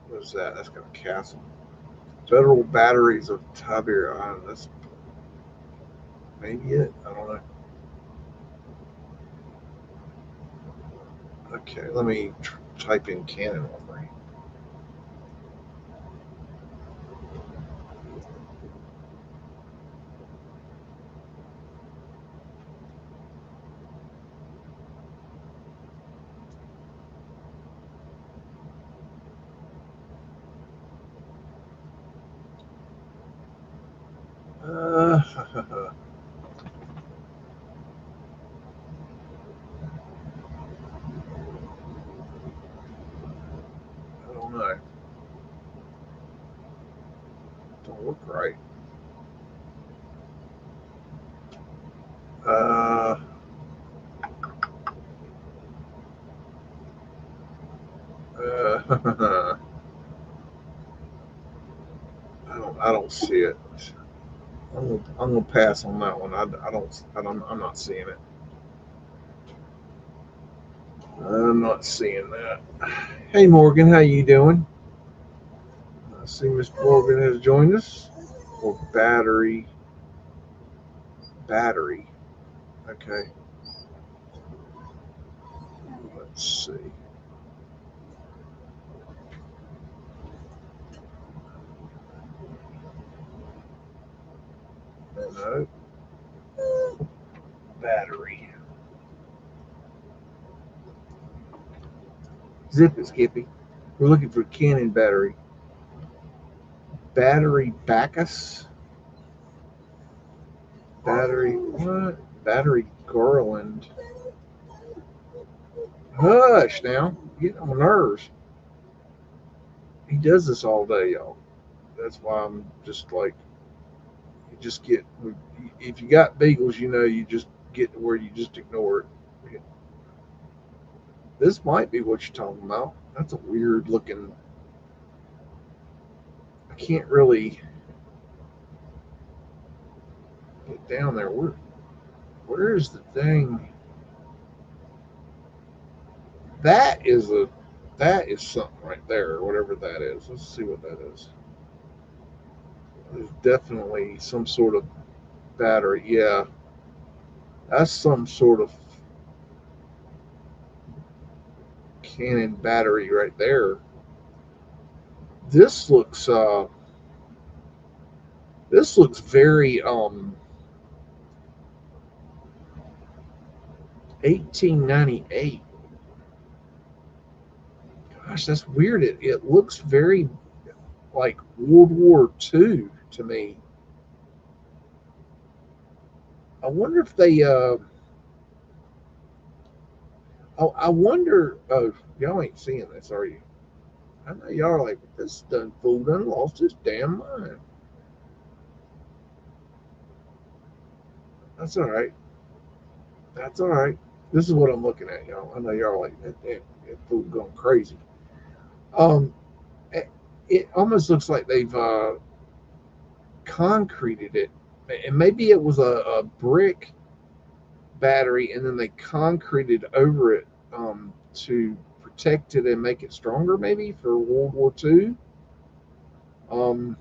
What is that? That's got a castle. Federal Batteries of Tartaria. That's maybe it. I don't know. Okay, let me type in Cannon Armory. I don't know. Don't look right. Uh, I don't see it. I'm gonna pass on that one. I'm not seeing it. I'm not seeing that. Hey Morgan, how you doing? I see Miss Morgan has joined us. Or battery. Okay. Let's see. No. Battery. Zip it, Skippy. We're looking for Canon battery. Battery Bacchus. Battery what? Battery Garland. Hush now. Getting on my nerves. He does this all day, y'all. That's why I'm just like, you just get, if you got beagles, you know, you just get to where you just ignore it. This might be what you're talking about. That's a weird looking, I can't really get down there. Where's the thing? That is something right there, or whatever that is. Let's see what that is. There's definitely some sort of battery. Yeah, that's some sort of Canon battery right there. This looks very 1898. Gosh, that's weird. It looks very like World War II to me. I wonder if they I wonder. Oh, y'all ain't seeing this, are you? I know y'all are like, this done fool done lost his damn mind. That's all right. That's all right. This is what I'm looking at, y'all. I know y'all are like, that fool going crazy. Um, it almost looks like they've concreted it, and maybe it was a brick battery, and then they concreted over it to protect it and make it stronger, maybe for World War II. Um,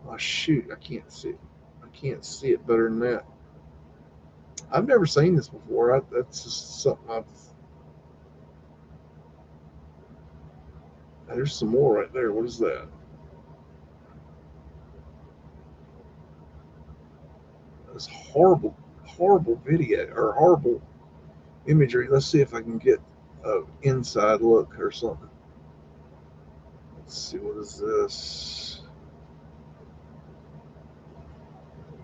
oh shoot, I can't see it. I can't see it better than that. I've never seen this before. That's just something I've. There's some more right there. What is that? That's horrible, horrible video or horrible imagery. Let's see if I can get an inside look or something. Let's see, what is this?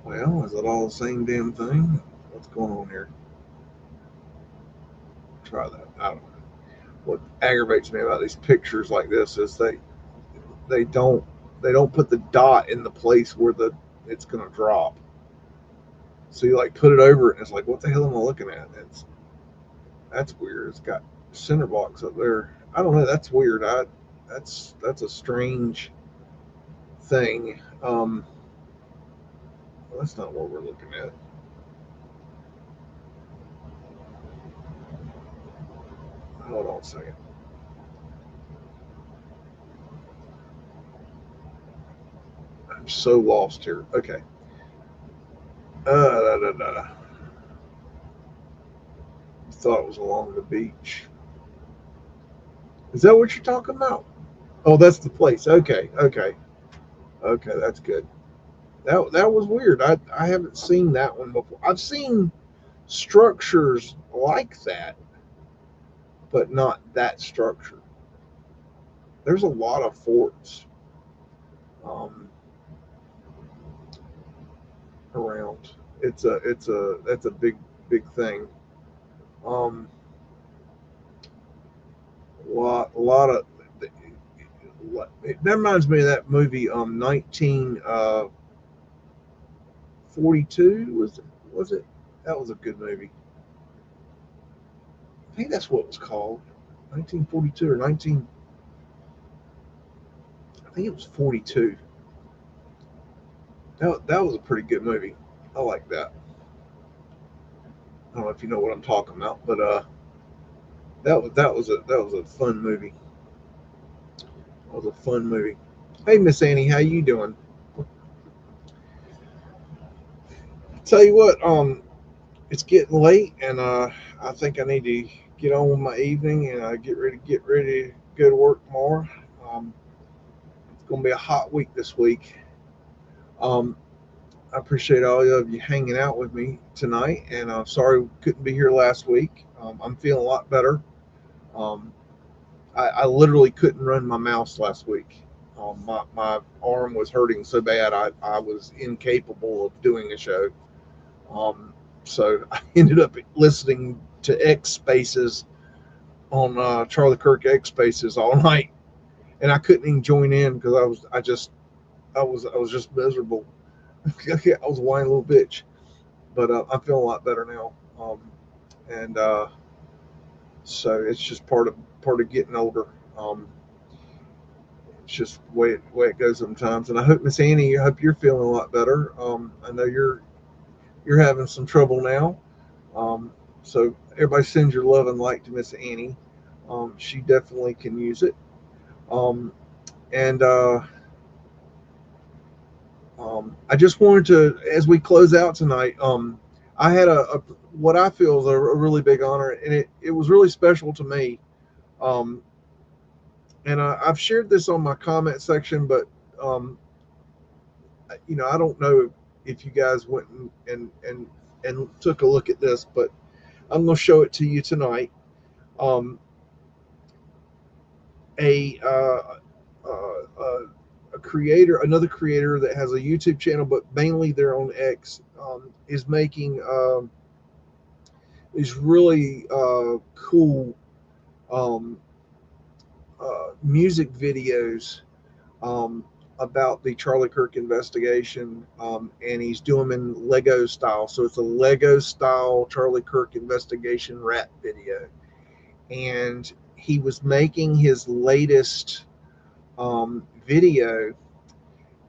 Well, is it all the same damn thing? What's going on here? Try that. I don't know. What aggravates me about these pictures like this is they don't they don't put the dot in the place where the it's gonna drop. So you like put it over it and it's like, what the hell am I looking at? That's weird. It's got center box up there. I don't know. That's weird. That's a strange thing. Well, that's not what we're looking at. Hold on a second. I'm so lost here. Okay. Da, da, da. Thought it was along the beach. Is that what you're talking about? Oh, that's the place. Okay, okay, okay. That's good. That was weird. I haven't seen that one before. I've seen structures like that, but not that structure. There's a lot of forts um, around. That's a big thing. Um, a lot of that reminds me of that movie 1942 was it? That was a good movie. I think that's what it was called. 1942 or 19 I think it was 42. That was a pretty good movie. I like that. I don't know if you know what I'm talking about, but that was a fun movie. That was a fun movie. Hey, Miss Annie, how you doing? Tell you what, it's getting late, and I think I need to get on with my evening and get ready to go to work tomorrow. Um, it's gonna be a hot week this week. Um, I appreciate all of you hanging out with me tonight, and I'm sorry we couldn't be here last week. I'm feeling a lot better. Um, I literally couldn't run my mouse last week. My arm was hurting so bad I was incapable of doing a show. Um, so I ended up listening to X Spaces on Charlie Kirk X Spaces all night, and I couldn't even join in because I was just miserable. I was a whiny little bitch, but I'm feeling a lot better now. And So it's just part of getting older. It's just the way it goes sometimes. And I hope Miss Annie, I hope you're feeling a lot better. I know you're having some trouble now. So everybody sends your love and light to Miss Annie. She definitely can use it. Um, and I just wanted to, as we close out tonight, I had what I feel is a really big honor, and it was really special to me. Um, and I've shared this on my comment section, but um, I don't know if you guys went and took a look at this, but I'm going to show it to you tonight. Um, a, uh, a creator, another creator that has a YouTube channel, but mainly they're on X, is making these really cool um, music videos um, about the Charlie Kirk investigation, and he's doing them in Lego style. So it's a Lego style Charlie Kirk investigation rap video, and he was making his latest video,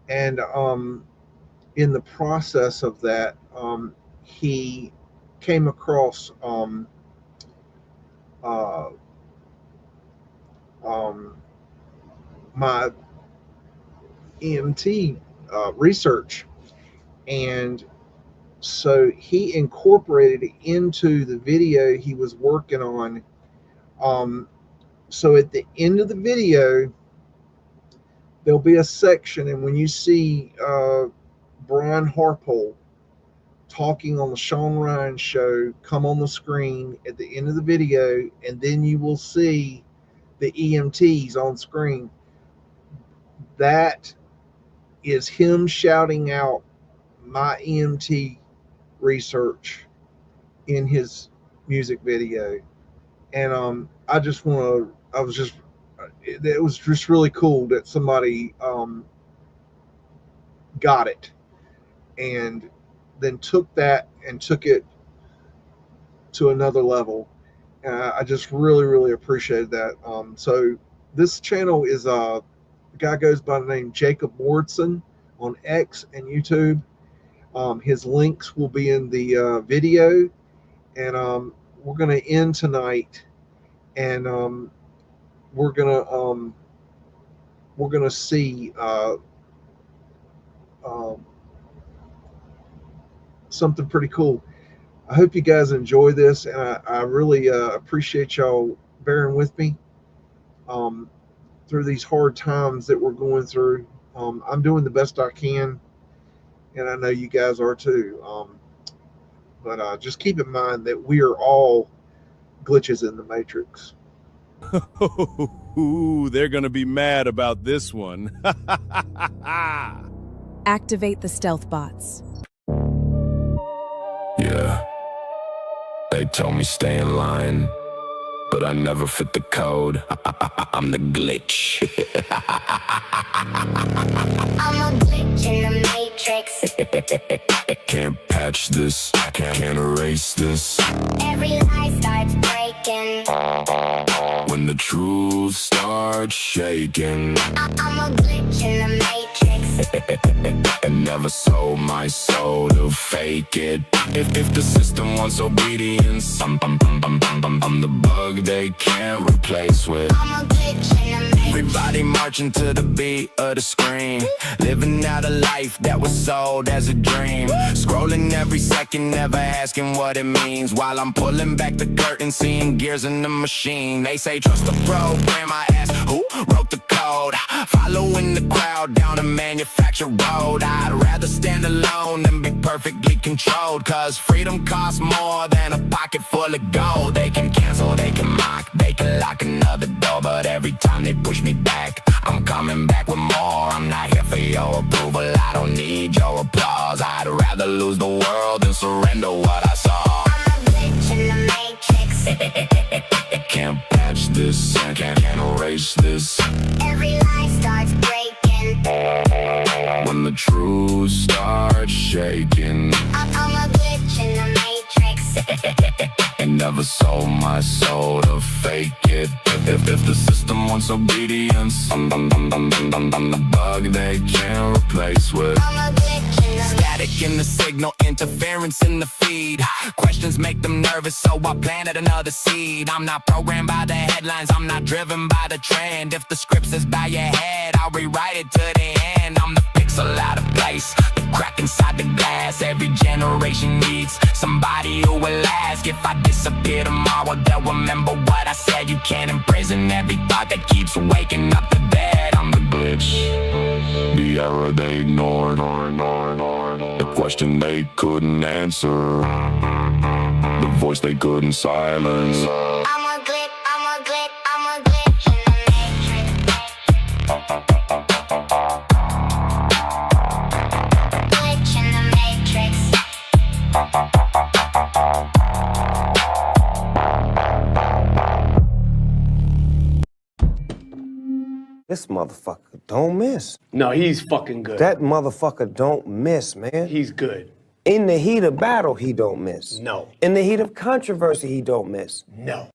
and in the process of that, he came across uh, um, my EMT research, and so he incorporated it into the video he was working on. So at the end of the video, there'll be a section, and when you see Brian Harpole talking on the Sean Ryan show come on the screen at the end of the video, and then you will see the EMTs on screen. that is him shouting out my EMT research in his music video. And I just want to, I was just, it was just really cool that somebody got it and then took that and took it to another level. And I just really, really appreciated that. So this channel is a guy goes by the name Jacob Wardson on X and YouTube. His links will be in the video, and we're going to end tonight, and we're gonna see something pretty cool. I hope you guys enjoy this, and I really appreciate y'all bearing with me through these hard times that we're going through. I'm doing the best I can, and I know you guys are too. But just keep in mind that we are all glitches in the matrix. Ooh, they're gonna be mad about this one. Activate the stealth bots. Yeah. They told me stay in line, but I never fit the code. I'm the glitch. I'm a glitch in the matrix. Can't patch this, can't erase this. Every lie starts breaking. When the truth starts shaking, I'm a glitch in the matrix. and never sold my soul to fake it. If the system wants obedience, I'm the bug they can't replace with. I'm a glitch in the matrix. Everybody marching to the beat of the scream, living out a life that was sold as a dream. Scrolling every second, never asking what it means. While I'm pulling back the curtain, seeing gears in the machine. They say trust the program, I ask who wrote the code. Following the crowd down a manufactured road. I'd rather stand alone than be perfectly controlled, cause freedom costs more than a pocket full of gold. They can cancel, they can mock, they can lock another door, but every time they push me back, I'm coming back with more. I'm not here for your approval, I don't need your applause. I'd rather lose the world than surrender what I saw. I'm a glitch in the matrix. Can't patch this, can't erase this. Every lie starts breaking. When the truth starts shaking, I'm a glitch in the matrix. and never sold my soul to fake it. If the system wants obedience, I'm the bug they can't replace with. I'm a glitch in the Static in the signal, interference in the feed. Questions make them nervous, so I planted another seed. I'm not programmed by the headlines, I'm not driven by the trend. If the script says bow your head, I'll rewrite it to the end. I'm the pixel out of place, the crack inside the glass. Every generation needs somebody who will ask. If I disappear tomorrow, they'll remember what I said. You can't imprison every thought that keeps waking up the dead. I'm the glitch, the error they ignored, the question they couldn't answer, the voice they couldn't silence. I'm a glitch, I'm a glitch, I'm a glitch in the matrix. Glitch in the matrix. This motherfucker don't miss. No, he's fucking good. That motherfucker don't miss, man. He's good. In the heat of battle, he don't miss. No. In the heat of controversy, he don't miss. No.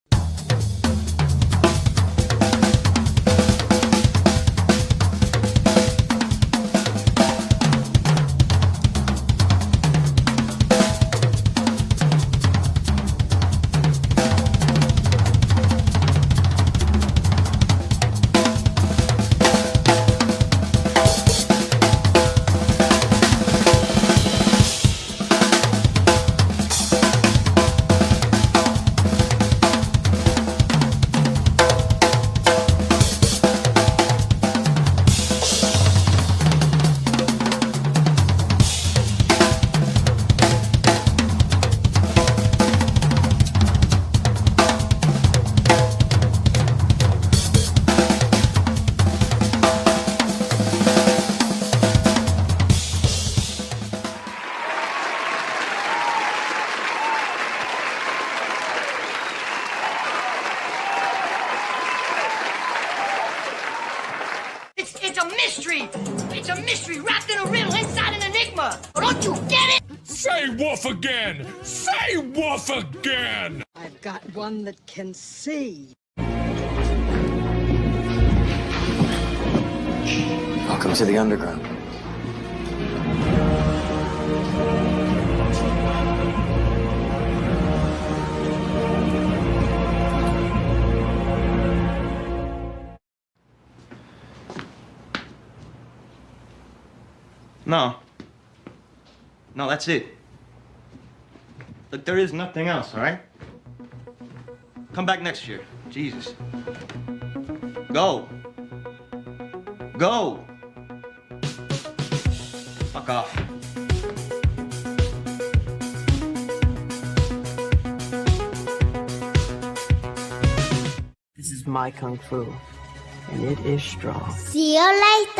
you get it? Say woof again! Say woof again! I've got one that can see. Welcome to the underground. No, that's it. Look, there is nothing else, all right? Come back next year. Jesus. Go. Go. Fuck off. This is my kung fu, and it is strong. See you later.